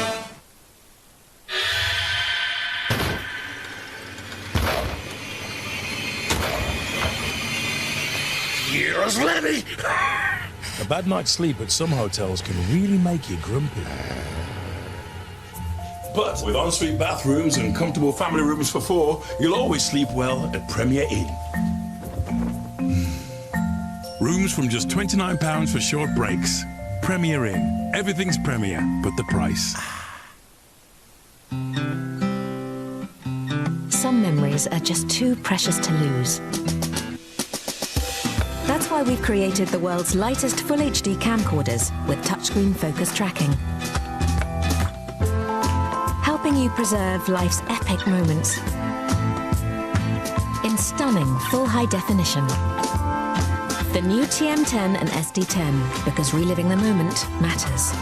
Here's Lenny. A bad night's sleep at some hotels can really make you grumpy. But with ensuite bathrooms and comfortable family rooms for four, you'll always sleep well at Premier Inn. Rooms from just £29 for short breaks. Premier Inn. Everything's Premier, but the price. Some memories are just too precious to lose. That's why we've created the world's lightest Full HD camcorders with touchscreen focus tracking. Helping you preserve life's epic moments in stunning full high definition. The new TM10 and SD10, because reliving the moment matters.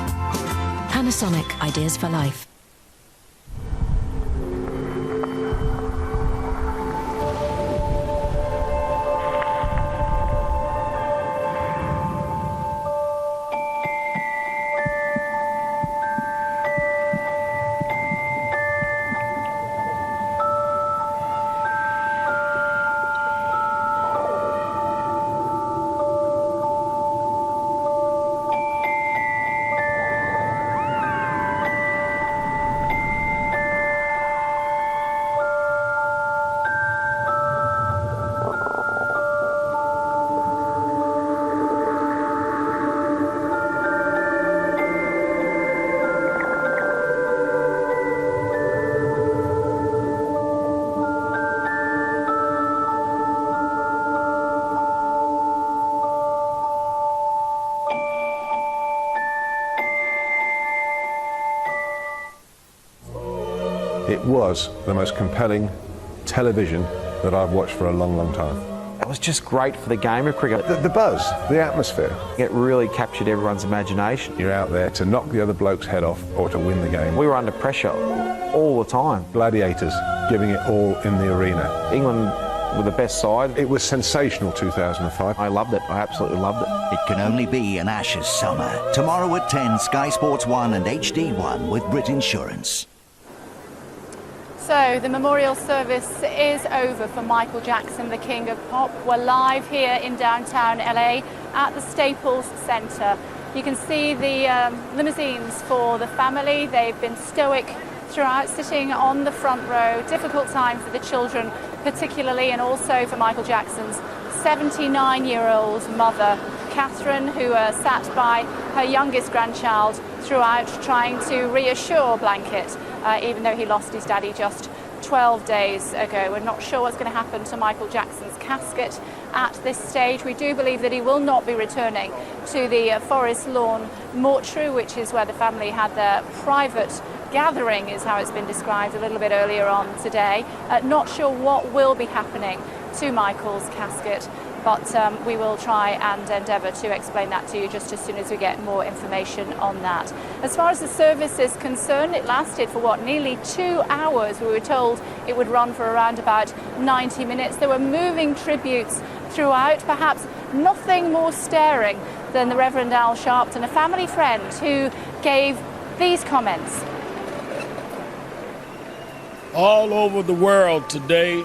Panasonic, ideas for life. It was the most compelling television that I've watched for a long, long time. It was just great for the game of cricket. The buzz, the atmosphere. It really captured everyone's imagination. You're out there to knock the other bloke's head off or to win the game. We were under pressure all the time. Gladiators giving it all in the arena. England were the best side. It was sensational 2005. I loved it. I absolutely loved it. It can only be an Ashes summer. Tomorrow at 10, Sky Sports 1 and HD1 with Brit Insurance. So the memorial service is over for Michael Jackson, the King of Pop. We're live here in downtown LA at the Staples Center. You can see the limousines for the family. They've been stoic throughout, sitting on the front row. Difficult time for the children, particularly, and also for Michael Jackson's 79-year-old mother, Catherine, who sat by her youngest grandchild throughout, trying to reassure Blanket, even though he lost his daddy just 12 days ago. We're not sure what's going to happen to Michael Jackson's casket at this stage. We do believe that he will not be returning to the Forest Lawn mortuary, which is where the family had their private gathering, is how it's been described a little bit earlier on today. Not sure what will be happening to Michael's casket, but we will try and endeavour to explain that to you just as soon as we get more information on that. As far as the service is concerned, it lasted for nearly 2 hours. We were told it would run for around about 90 minutes. There were moving tributes throughout, perhaps nothing more stirring than the Reverend Al Sharpton, a family friend who gave these comments. All over the world today,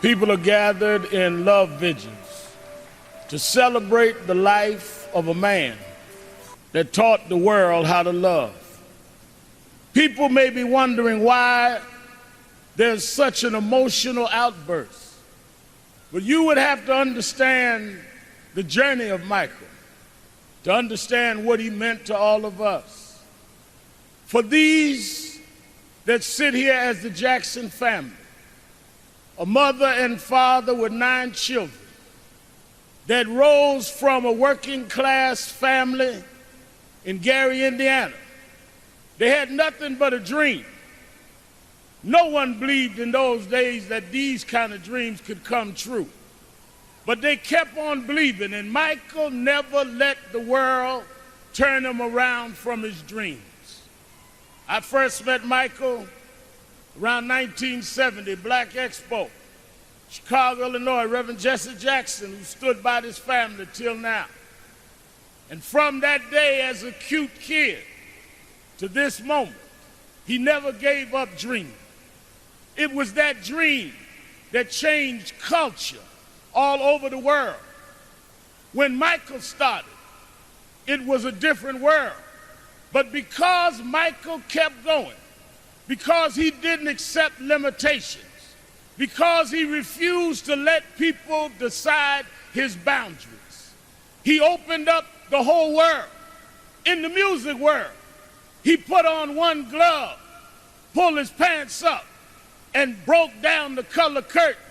people are gathered in love vigils to celebrate the life of a man that taught the world how to love. People may be wondering why there's such an emotional outburst, but you would have to understand the journey of Michael to understand what he meant to all of us. For these that sit here as the Jackson family, a mother and father with 9 children that rose from a working class family in Gary, Indiana. They had nothing but a dream. No one believed in those days that these kind of dreams could come true. But they kept on believing, and Michael never let the world turn him around from his dreams. I first met Michael around 1970, Black Expo, Chicago, Illinois, Reverend Jesse Jackson, who stood by this family till now. And from that day, as a cute kid to this moment, he never gave up dreaming. It was that dream that changed culture all over the world. When Michael started, it was a different world. But because Michael kept going, because he didn't accept limitations, because he refused to let people decide his boundaries, he opened up the whole world. In the music world, he put on one glove, pulled his pants up, and broke down the color curtain,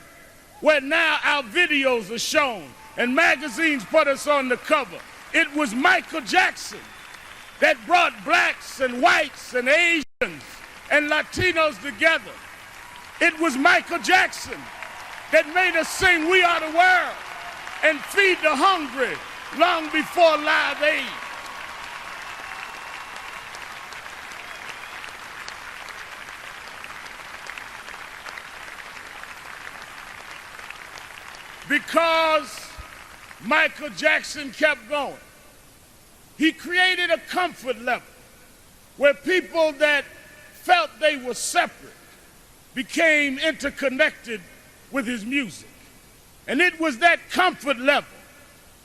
where now our videos are shown and magazines put us on the cover. It was Michael Jackson that brought blacks and whites and Asians and Latinos together. It was Michael Jackson that made us sing "We Are the World" and feed the hungry long before Live Aid. Because Michael Jackson kept going, he created a comfort level where people that felt they were separate became interconnected with his music. And it was that comfort level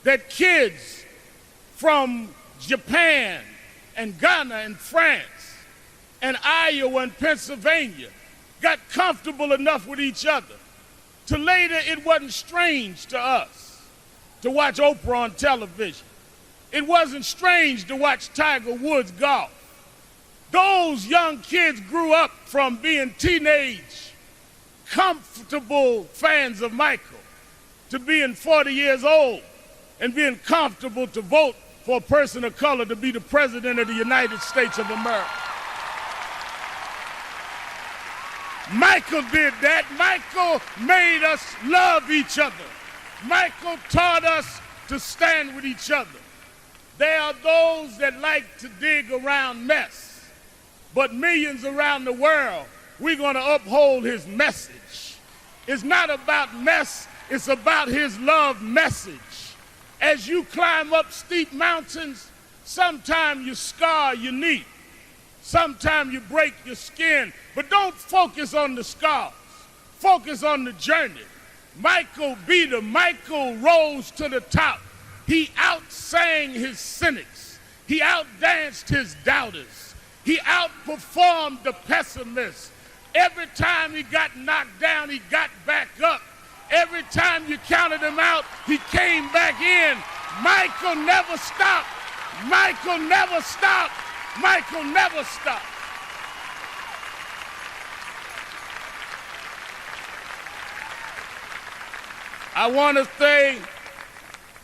that kids from Japan and Ghana and France and Iowa and Pennsylvania got comfortable enough with each other to later it wasn't strange to us to watch Oprah on television. It wasn't strange to watch Tiger Woods golf. Those young kids grew up from being teenage, comfortable fans of Michael to being 40 years old and being comfortable to vote for a person of color to be the president of the United States of America. Michael did that. Michael made us love each other. Michael taught us to stand with each other. There are those that like to dig around mess, but millions around the world, we're going to uphold his message. It's not about mess, it's about his love message. As you climb up steep mountains, sometimes you scar your knee. Sometimes you break your skin, but don't focus on the scars. Focus on the journey. Michael beat him. Michael rose to the top. He outsang his cynics. He outdanced his doubters. He outperformed the pessimists. Every time he got knocked down, he got back up. Every time you counted him out, he came back in. Michael never stopped. Michael never stopped. Michael never stopped. I want to say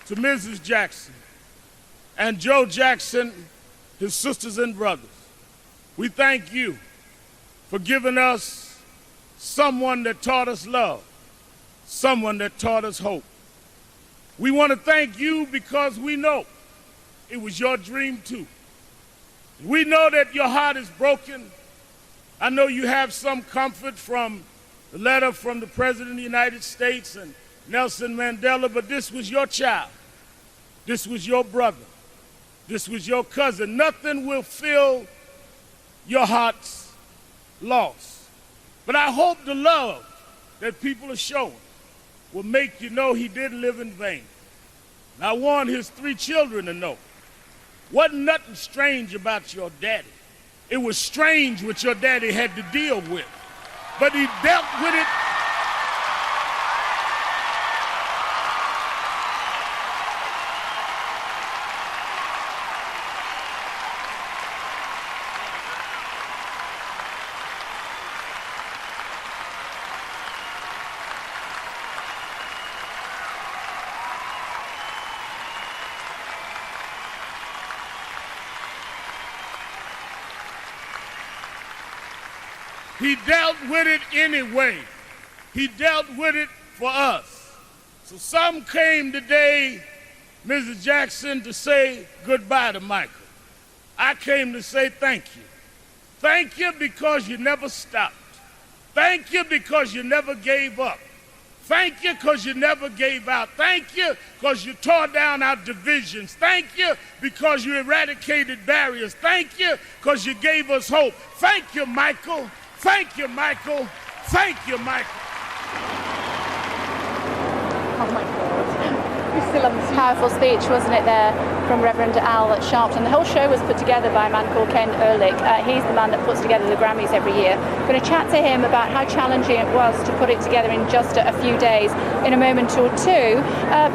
to Mrs. Jackson and Joe Jackson, his sisters and brothers, we thank you for giving us someone that taught us love, someone that taught us hope. We want to thank you because we know it was your dream too. We know that your heart is broken. I know you have some comfort from the letter from the President of the United States and Nelson Mandela, but this was your child. This was your brother. This was your cousin. Nothing will fill your heart's loss. But I hope the love that people are showing will make you know he didn't live in vain. And I want his 3 children to know. Wasn't nothing strange about your daddy. It was strange what your daddy had to deal with. But he dealt with it. He dealt with it anyway. He dealt with it for us. So some came today, Mrs. Jackson, to say goodbye to Michael. I came to say thank you. Thank you because you never stopped. Thank you because you never gave up. Thank you because you never gave out. Thank you because you tore down our divisions. Thank you because you eradicated barriers. Thank you because you gave us hope. Thank you, Michael. Thank you, Michael. Thank you, Michael. Oh my God. You're still on this powerful speech, wasn't it, there from Reverend Al Sharpton. The whole show was put together by a man called Ken Ehrlich. He's the man that puts together the Grammys every year. I'm going to chat to him about how challenging it was to put it together in just a few days, in a moment or two.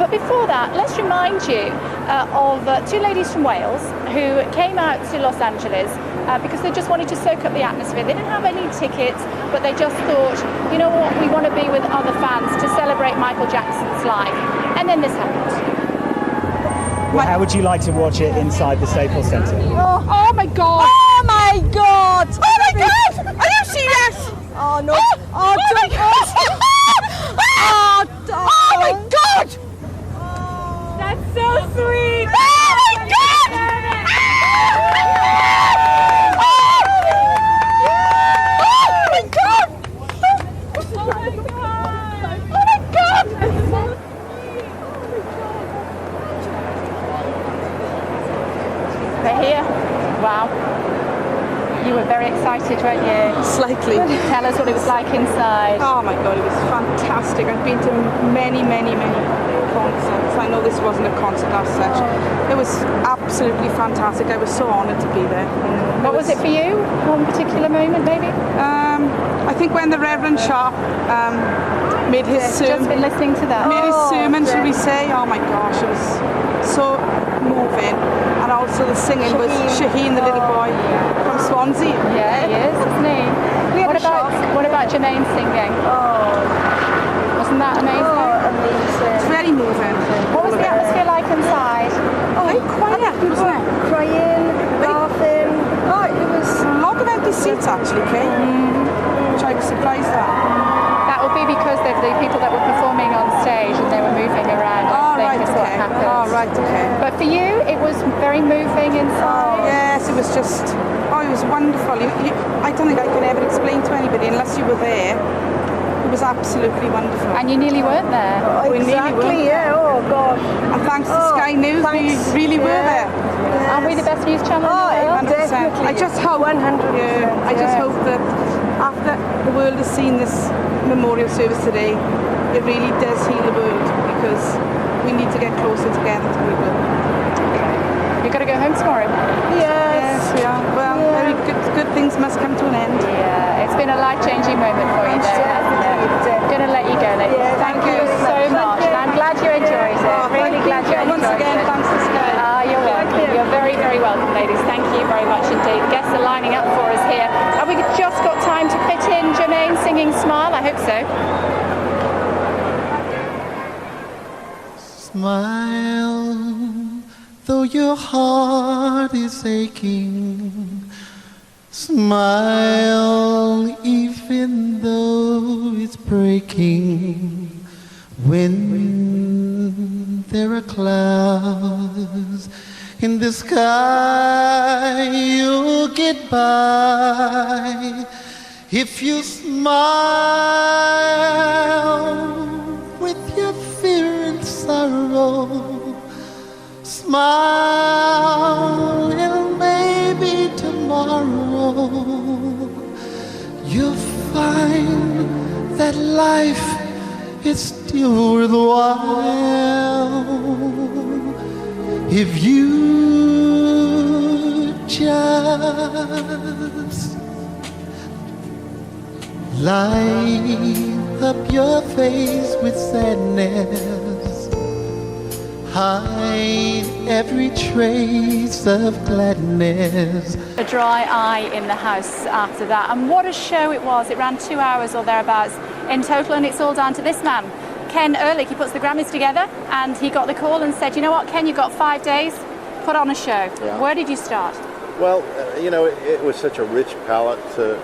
But before that, let's remind you of 2 ladies from Wales who came out to Los Angeles because they just wanted to soak up the atmosphere. They didn't have any tickets, but they just thought, you know what, we want to be with other fans to celebrate Michael Jackson's life. And then this happened. Well, how would you like to watch it inside the Staples Center? Oh my God! Oh my God! Oh my God! Are you serious? Oh no! Oh my God! Oh my God! That's so sweet. Oh my God! Oh my God! Oh my God! Oh my God! They're here. Wow. You were very excited, weren't you? Slightly. Tell us what it was like inside. Oh my God, it was fantastic. I've been to many concerts. I know this wasn't a concert as such. It was absolutely fantastic. I was so honoured to be there. What was it for you? One particular moment, maybe? I think when the Reverend Sharp made his sermon. Just been listening to that. Made his sermon, should we say? Oh my gosh, it was so moving. And also the singing was Shaheen, the little boy from Swansea. Yeah, he is, isn't he? What about Jermaine singing? Wasn't that amazing? Amazing. It's very moving. What was the atmosphere like inside? Very quiet, wasn't it? Crying, laughing. Oh, it was a lot of empty seats actually, Kate. Which I was surprised. Why is that? That would be because the people that were performing on stage and they were moving around. I think is what happened. Oh, right, okay. But for you, it was very moving inside. Yes, it was just, it was wonderful. I don't think I can ever explain to anybody unless you were there. It was absolutely wonderful. And you nearly weren't there. We nearly weren't there. Oh, God. And thanks to Sky News, we really were there. Are we the best news channel in the world? 100%. Definitely. I just hope, 100%. I just hope that after the world has seen this memorial service today, it really does heal the world, because we need to get closer together to people. You've got to go home tomorrow. Yes, we are. Well, very good things must come to an end. Yeah, it's been a life-changing moment for you there, hasn't it? I'm going to let you go, ladies. Yeah, thank you so much. And I'm glad you enjoyed it. Really glad you enjoyed it. Once again, thanks to Sky. You're welcome. You're very, very welcome, ladies. Thank you very much indeed. Guests are lining up for us here. Have we just got time to fit in Jermaine singing Smile? I hope so. Smile, though your heart is aching. Smile, even though it's breaking. When there are clouds in the sky, you'll get by if you smile with your fear and sorrow. Smile, and maybe tomorrow you'll find that life is still worthwhile if you just light up your face with sadness, hide every trace of gladness. A dry eye in the house after that, and what a show it was. It ran 2 hours or thereabouts in total, and it's all down to this man, Ken Ehrlich. He puts the Grammys together, and he got the call and said, you know what, Ken, you've got 5 days, put on a show. Yeah. Where did you start? Well, you know, it was such a rich palette to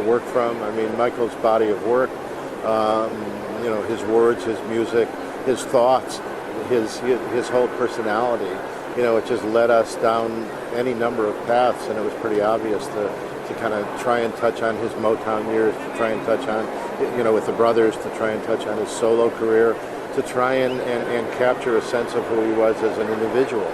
work from. I mean, Michael's body of work, you know, his words, his music, his thoughts, his whole personality, you know, it just led us down any number of paths, and it was pretty obvious to kind of try and touch on his Motown years, to try and touch on, you know, with the brothers, to try and touch on his solo career, to try and capture a sense of who he was as an individual.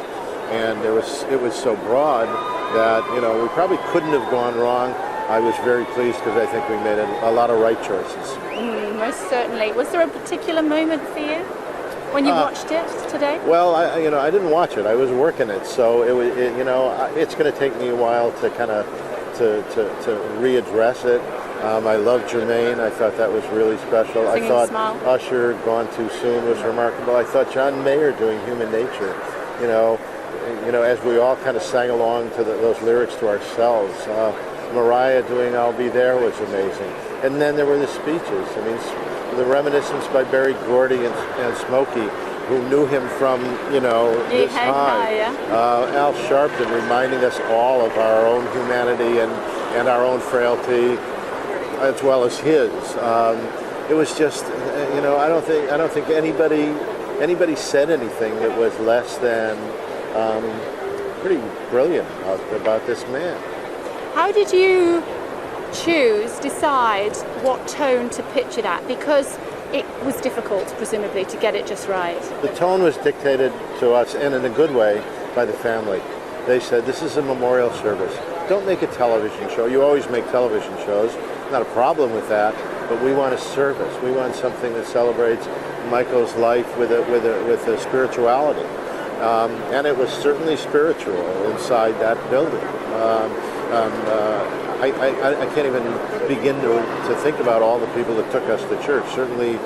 And it was so broad that, you know, we probably couldn't have gone wrong. I was very pleased because I think we made a lot of right choices. Most certainly. Was there a particular moment for you when you watched it today? Well, I didn't watch it. I was working it, so you know, it's going to take me a while to kind of to readdress it. I love Jermaine. I thought that was really special. Singing I thought Smile. Usher, Gone Too Soon, was remarkable. I thought John Mayer doing Human Nature, you know, as we all kind of sang along to those lyrics to ourselves. Mariah doing I'll Be There was amazing. And then there were the speeches. I mean, the reminiscence by Berry Gordy and Smokey, who knew him from, you know, this high. Al Sharpton reminding us all of our own humanity and our own frailty, as well as his. It was just, you know, I don't think anybody said anything that was less than pretty brilliant about this man. How did you decide what tone to pitch it at? Because it was difficult, presumably, to get it just right. The tone was dictated to us, and in a good way, by the family. They said, this is a memorial service. Don't make a television show. You always make television shows. Not a problem with that, but we want a service. We want something that celebrates Michael's life with a spirituality. And it was certainly spiritual inside that building. I can't even begin to think about all the people that took us to church. Certainly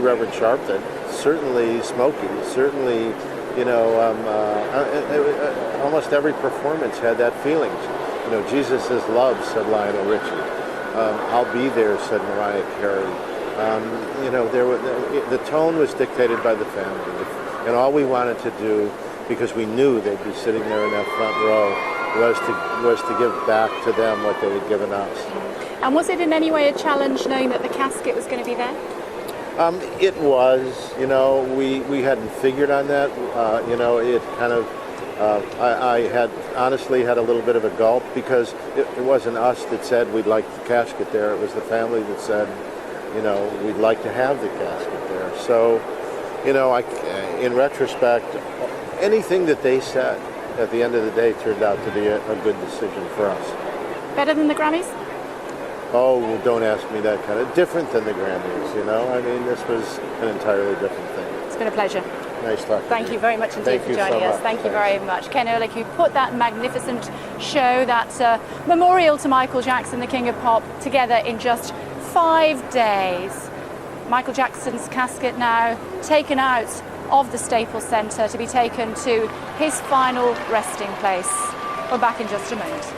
Reverend Sharpton, certainly Smokey, certainly, you know, almost every performance had that feeling. You know, Jesus is love, said Lionel Richie. I'll be there, said Mariah Carey. You know, the tone was dictated by the family, and all we wanted to do, because we knew they'd be sitting there in that front row, was to give back to them what they had given us. And was it in any way a challenge knowing that the casket was going to be there? It was, we hadn't figured on that. It kind of, I had honestly had a little bit of a gulp because it wasn't us that said we'd like the casket there. It was the family that said, we'd like to have the casket there. So, in retrospect, anything that they said at the end of the day turned out to be a good decision for us. Better than the Grammys? Oh, well, don't ask me that kind of. Different than the Grammys, this was an entirely different thing. It's been a pleasure. Nice talking Thank to you very much indeed for joining us. Thank you very much. Ken Ehrlich, who put that magnificent show, that memorial to Michael Jackson, the King of Pop, together in just 5 days. Michael Jackson's casket now taken out of the Staples Center to be taken to his final resting place. We're back in just a moment.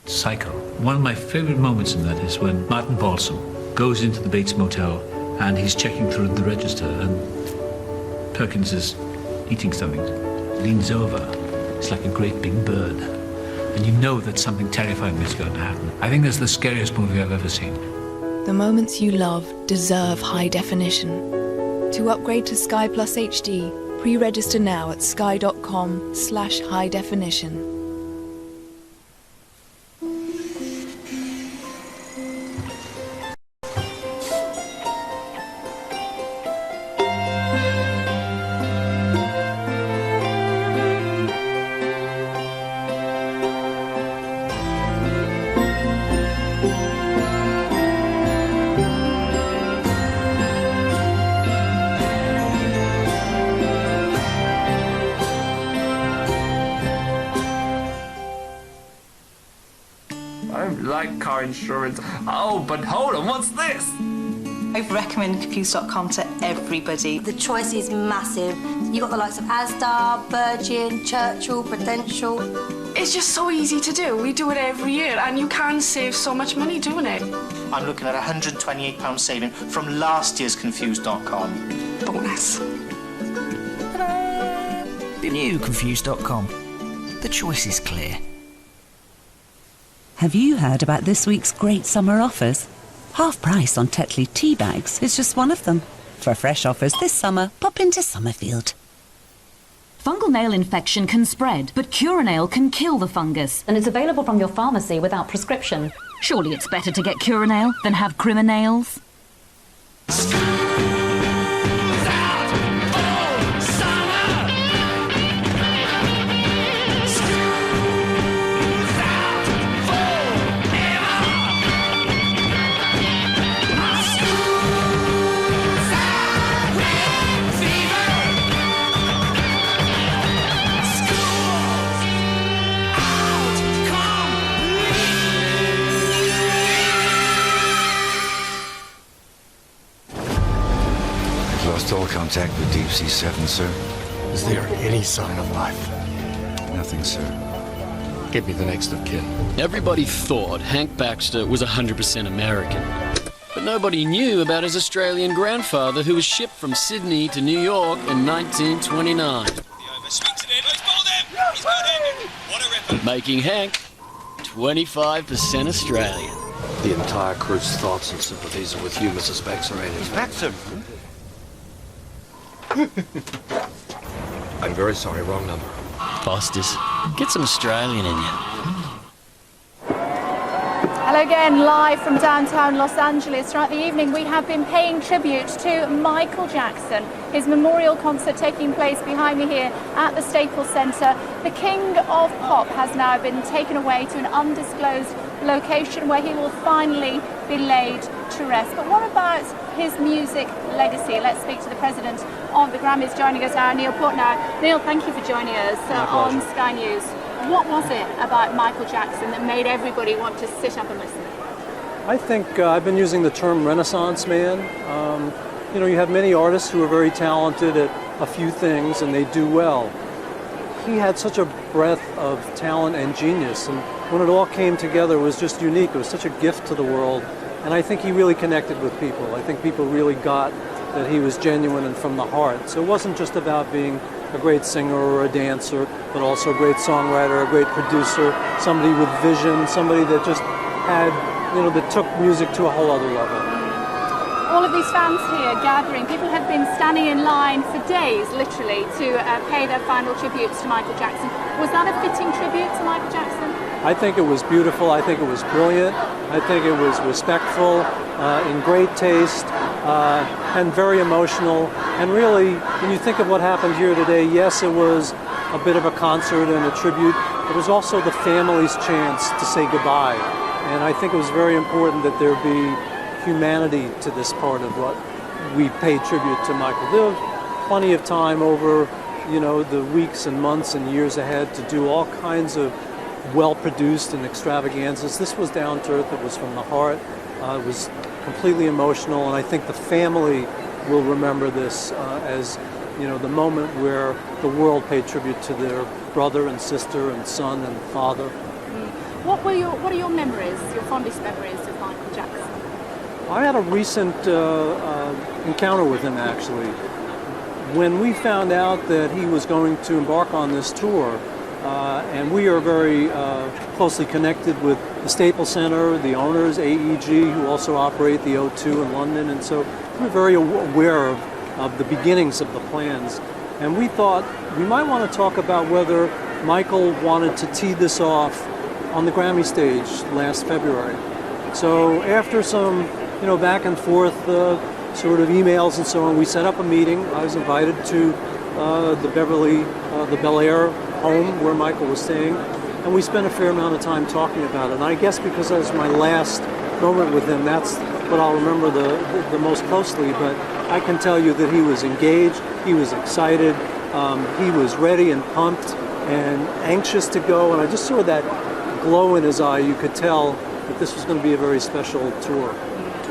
Psycho. One of my favourite moments in that is when Martin Balsam goes into the Bates Motel and he's checking through the register and Perkins is eating something, leans over. It's like a great big bird. And you know that something terrifying is going to happen. I think that's the scariest movie I've ever seen. The moments you love deserve high definition. To upgrade to Sky Plus HD, pre-register now at sky.com/high definition. Insurance. Oh, but hold on, what's this? I recommend Confused.com to everybody. The choice is massive. You got the likes of Asda, Virgin, Churchill, Prudential. It's just so easy to do. We do it every year and you can save so much money doing it. I'm looking at £128 saving from last year's Confused.com. Bonus. The new Confused.com. The choice is clear. Have you heard about this week's great summer offers? Half price on Tetley tea bags is just one of them. For fresh offers this summer, pop into Summerfield. Fungal nail infection can spread, but Curanail can kill the fungus. And it's available from your pharmacy without prescription. Surely it's better to get Curanail than have criminals. Lost all contact with Deep Sea 7, sir. Is there any sign of life? Nothing, sir. Get me the next of kin. Everybody thought Hank Baxter was 100% American. But nobody knew about his Australian grandfather who was shipped from Sydney to New York in 1929. Making Hank 25% Australian. The entire crew's thoughts and sympathies are with you, Mrs. Baxter. Baxter! I'm very sorry, wrong number. Fosters, get some Australian in you. Hello again, live from downtown Los Angeles. Throughout the evening, we have been paying tribute to Michael Jackson. His memorial concert taking place behind me here at the Staples Center. The King of Pop has now been taken away to an undisclosed location where he will finally be laid to rest. But what about his music legacy? Let's speak to the president of the Grammys joining us now, Neil Portnoy. Neil, thank you for joining us on Sky News. What was it about Michael Jackson that made everybody want to sit up and listen? I think I've been using the term Renaissance man. You have many artists who are very talented at a few things and they do well. He had such a breadth of talent and genius, and when it all came together, it was just unique. It was such a gift to the world, and I think he really connected with people. I think people really got that he was genuine and from the heart. So it wasn't just about being a great singer or a dancer, but also a great songwriter, a great producer, somebody with vision, somebody that just had, that took music to a whole other level. All of these fans here gathering, people have been standing in line for days, literally, to pay their final tributes to Michael Jackson. Was that a fitting tribute to Michael Jackson? I think it was beautiful. I think it was brilliant. I think it was respectful, in great taste, and very emotional. And really, when you think of what happened here today, yes, it was a bit of a concert and a tribute. It was also the family's chance to say goodbye. And I think it was very important that there be humanity to this part of what we paid tribute to Michael. There was plenty of time over, the weeks and months and years ahead to do all kinds of well-produced and extravaganzas. This was down to earth. It was from the heart. It was completely emotional, and I think the family will remember this as, the moment where the world paid tribute to their brother and sister and son and father. What are your memories, your fondest memories of Michael Jackson? I had a recent encounter with him, actually. When we found out that he was going to embark on this tour, and we are very closely connected with the Staples Center, the owners, AEG, who also operate the O2 in London, and so we're very aware of the beginnings of the plans. And we thought we might want to talk about whether Michael wanted to tee this off on the Grammy stage last February. So after some back and forth sort of emails and so on, we set up a meeting. I was invited to the Bel Air home where Michael was staying, and we spent a fair amount of time talking about it. And I guess because that was my last moment with him, that's what I'll remember the most closely. But I can tell you that he was engaged, he was excited, he was ready and pumped and anxious to go, and I just saw that glow in his eye. You could tell that this was going to be a very special tour.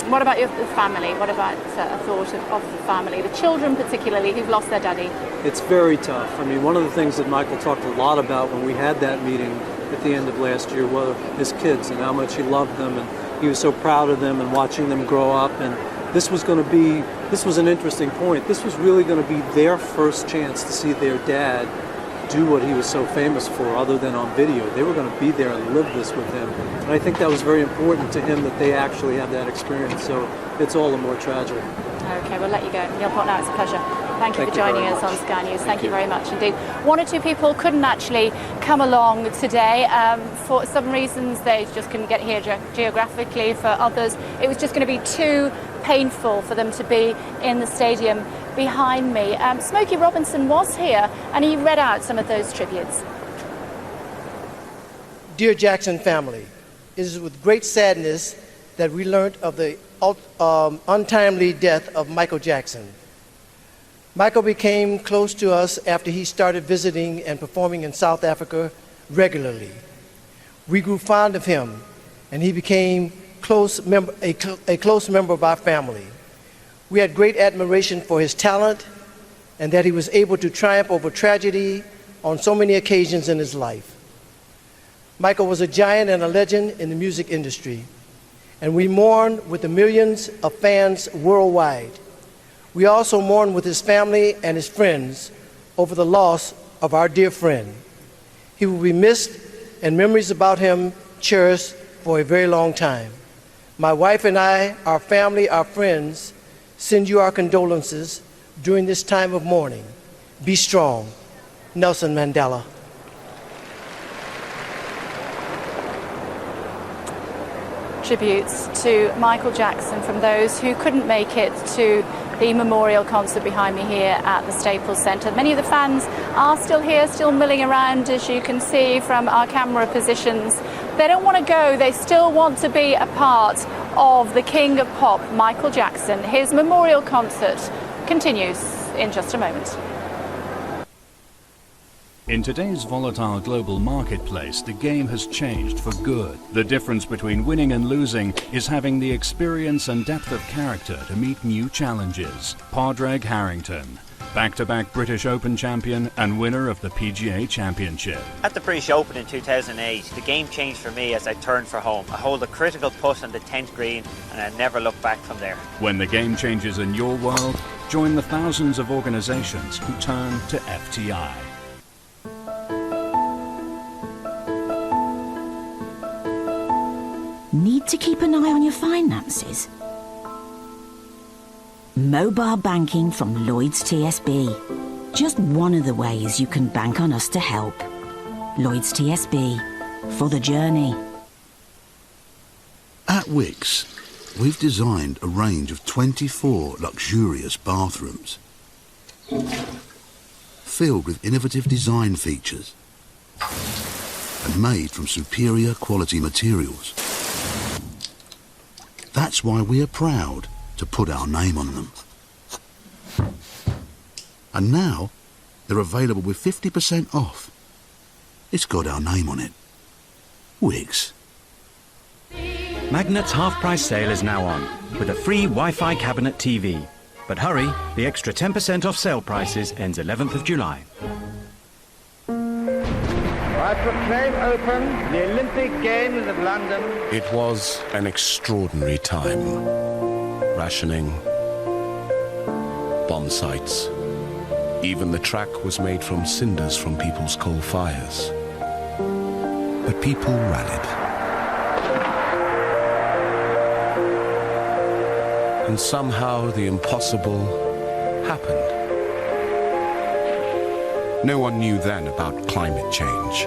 What about the family? What about a thought of the family, the children particularly, who've lost their daddy? It's very tough. I mean, one of the things that Michael talked a lot about when we had that meeting at the end of last year were his kids and how much he loved them, and he was so proud of them and watching them grow up. And this was an interesting point. This was really going to be their first chance to see their dad do what he was so famous for, other than on video. They were going to be there and live this with him. And I think that was very important to him that they actually have that experience. So it's all the more tragic. Okay, we'll let you go. Neil Portnow, it's a pleasure. Thank you for joining us on Sky News. Thank you very much indeed. One or two people couldn't actually come along today. For some reasons, they just couldn't get here geographically. For others, it was just going to be too painful for them to be in the stadium behind me. Smokey Robinson was here, and he read out some of those tributes. Dear Jackson family, it is with great sadness that we learned of the untimely death of Michael Jackson. Michael became close to us after he started visiting and performing in South Africa regularly. We grew fond of him, and he became a close member of our family. We had great admiration for his talent and that he was able to triumph over tragedy on so many occasions in his life. Michael was a giant and a legend in the music industry, and we mourn with the millions of fans worldwide. We also mourn with his family and his friends over the loss of our dear friend. He will be missed, and memories about him cherished for a very long time. My wife and I, our family, our friends, send you our condolences during this time of mourning. Be strong. Nelson Mandela. Tributes to Michael Jackson from those who couldn't make it to the memorial concert behind me here at the Staples Center. Many of the fans are still here, still milling around, as you can see from our camera positions. They don't want to go, they still want to be a part of the King of Pop, Michael Jackson. His memorial concert continues in just a moment. In today's volatile global marketplace, the game has changed for good. The difference between winning and losing is having the experience and depth of character to meet new challenges. Padraig Harrington, back-to-back British Open champion and winner of the PGA Championship. At the British Open in 2008, the game changed for me as I turned for home. I hold a critical putt on the 10th green and I never look back from there. When the game changes in your world, join the thousands of organisations who turn to FTI. Need to keep an eye on your finances? Mobile banking from Lloyds TSB. Just one of the ways you can bank on us to help. Lloyds TSB. For the journey. At Wickes, we've designed a range of 24 luxurious bathrooms. Filled with innovative design features. And made from superior quality materials. That's why we are proud to put our name on them. And now, they're available with 50% off. It's got our name on it. Wickes. Magnet's half-price sale is now on, with a free Wi-Fi cabinet TV. But hurry, the extra 10% off sale prices ends 11th of July. I proclaim open the Olympic Games of London. It was an extraordinary time. Rationing, bomb sites. Even the track was made from cinders from people's coal fires. But people rallied. And somehow the impossible happened. No one knew then about climate change.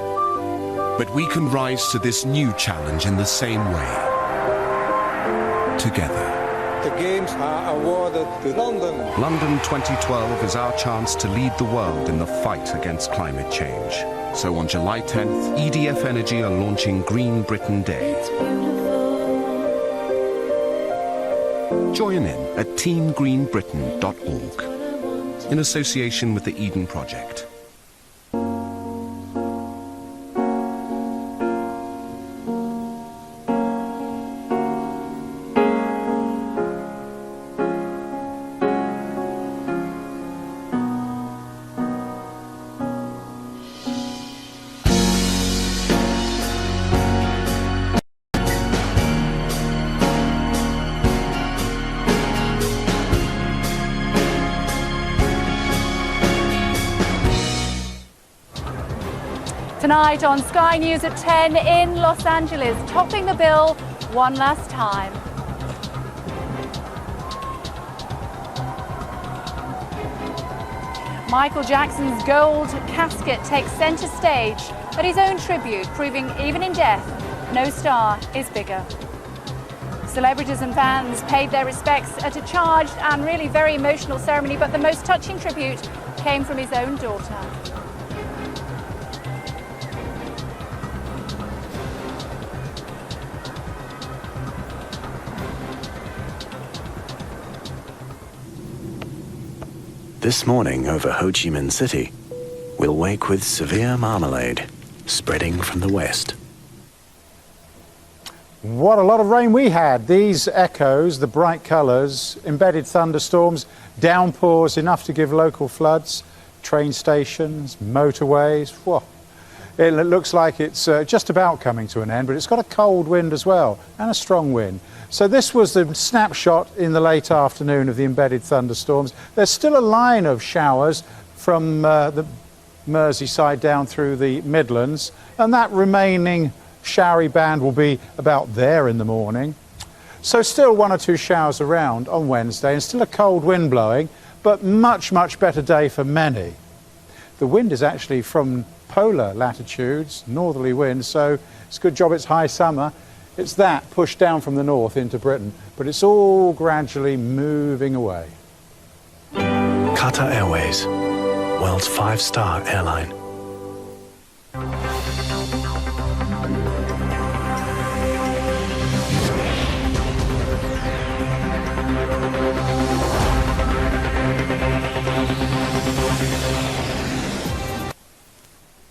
But we can rise to this new challenge in the same way. Together. The Games are awarded to London. London 2012 is our chance to lead the world in the fight against climate change. So on July 10th, EDF Energy are launching Green Britain Day. Join in at teamgreenbritain.org in association with the Eden Project. Tonight on Sky News at 10 in Los Angeles, topping the bill one last time. Michael Jackson's gold casket takes centre stage at his own tribute, proving even in death, no star is bigger. Celebrities and fans paid their respects at a charged and really very emotional ceremony, but the most touching tribute came from his own daughter. This morning over Ho Chi Minh City, we'll wake with severe marmalade spreading from the west. What a lot of rain we had. These echoes, the bright colours, embedded thunderstorms, downpours enough to give local floods, train stations, motorways. Whoa. It looks like it's just about coming to an end, but it's got a cold wind as well and a strong wind. So this was the snapshot in the late afternoon of the embedded thunderstorms. There's still a line of showers from the Merseyside down through the Midlands, and that remaining showery band will be about there in the morning. So still one or two showers around on Wednesday and still a cold wind blowing, but much, much better day for many. The wind is actually from polar latitudes, northerly winds, so it's a good job it's high summer. It's that pushed down from the north into Britain, but it's all gradually moving away. Qatar Airways, world's 5-star airline.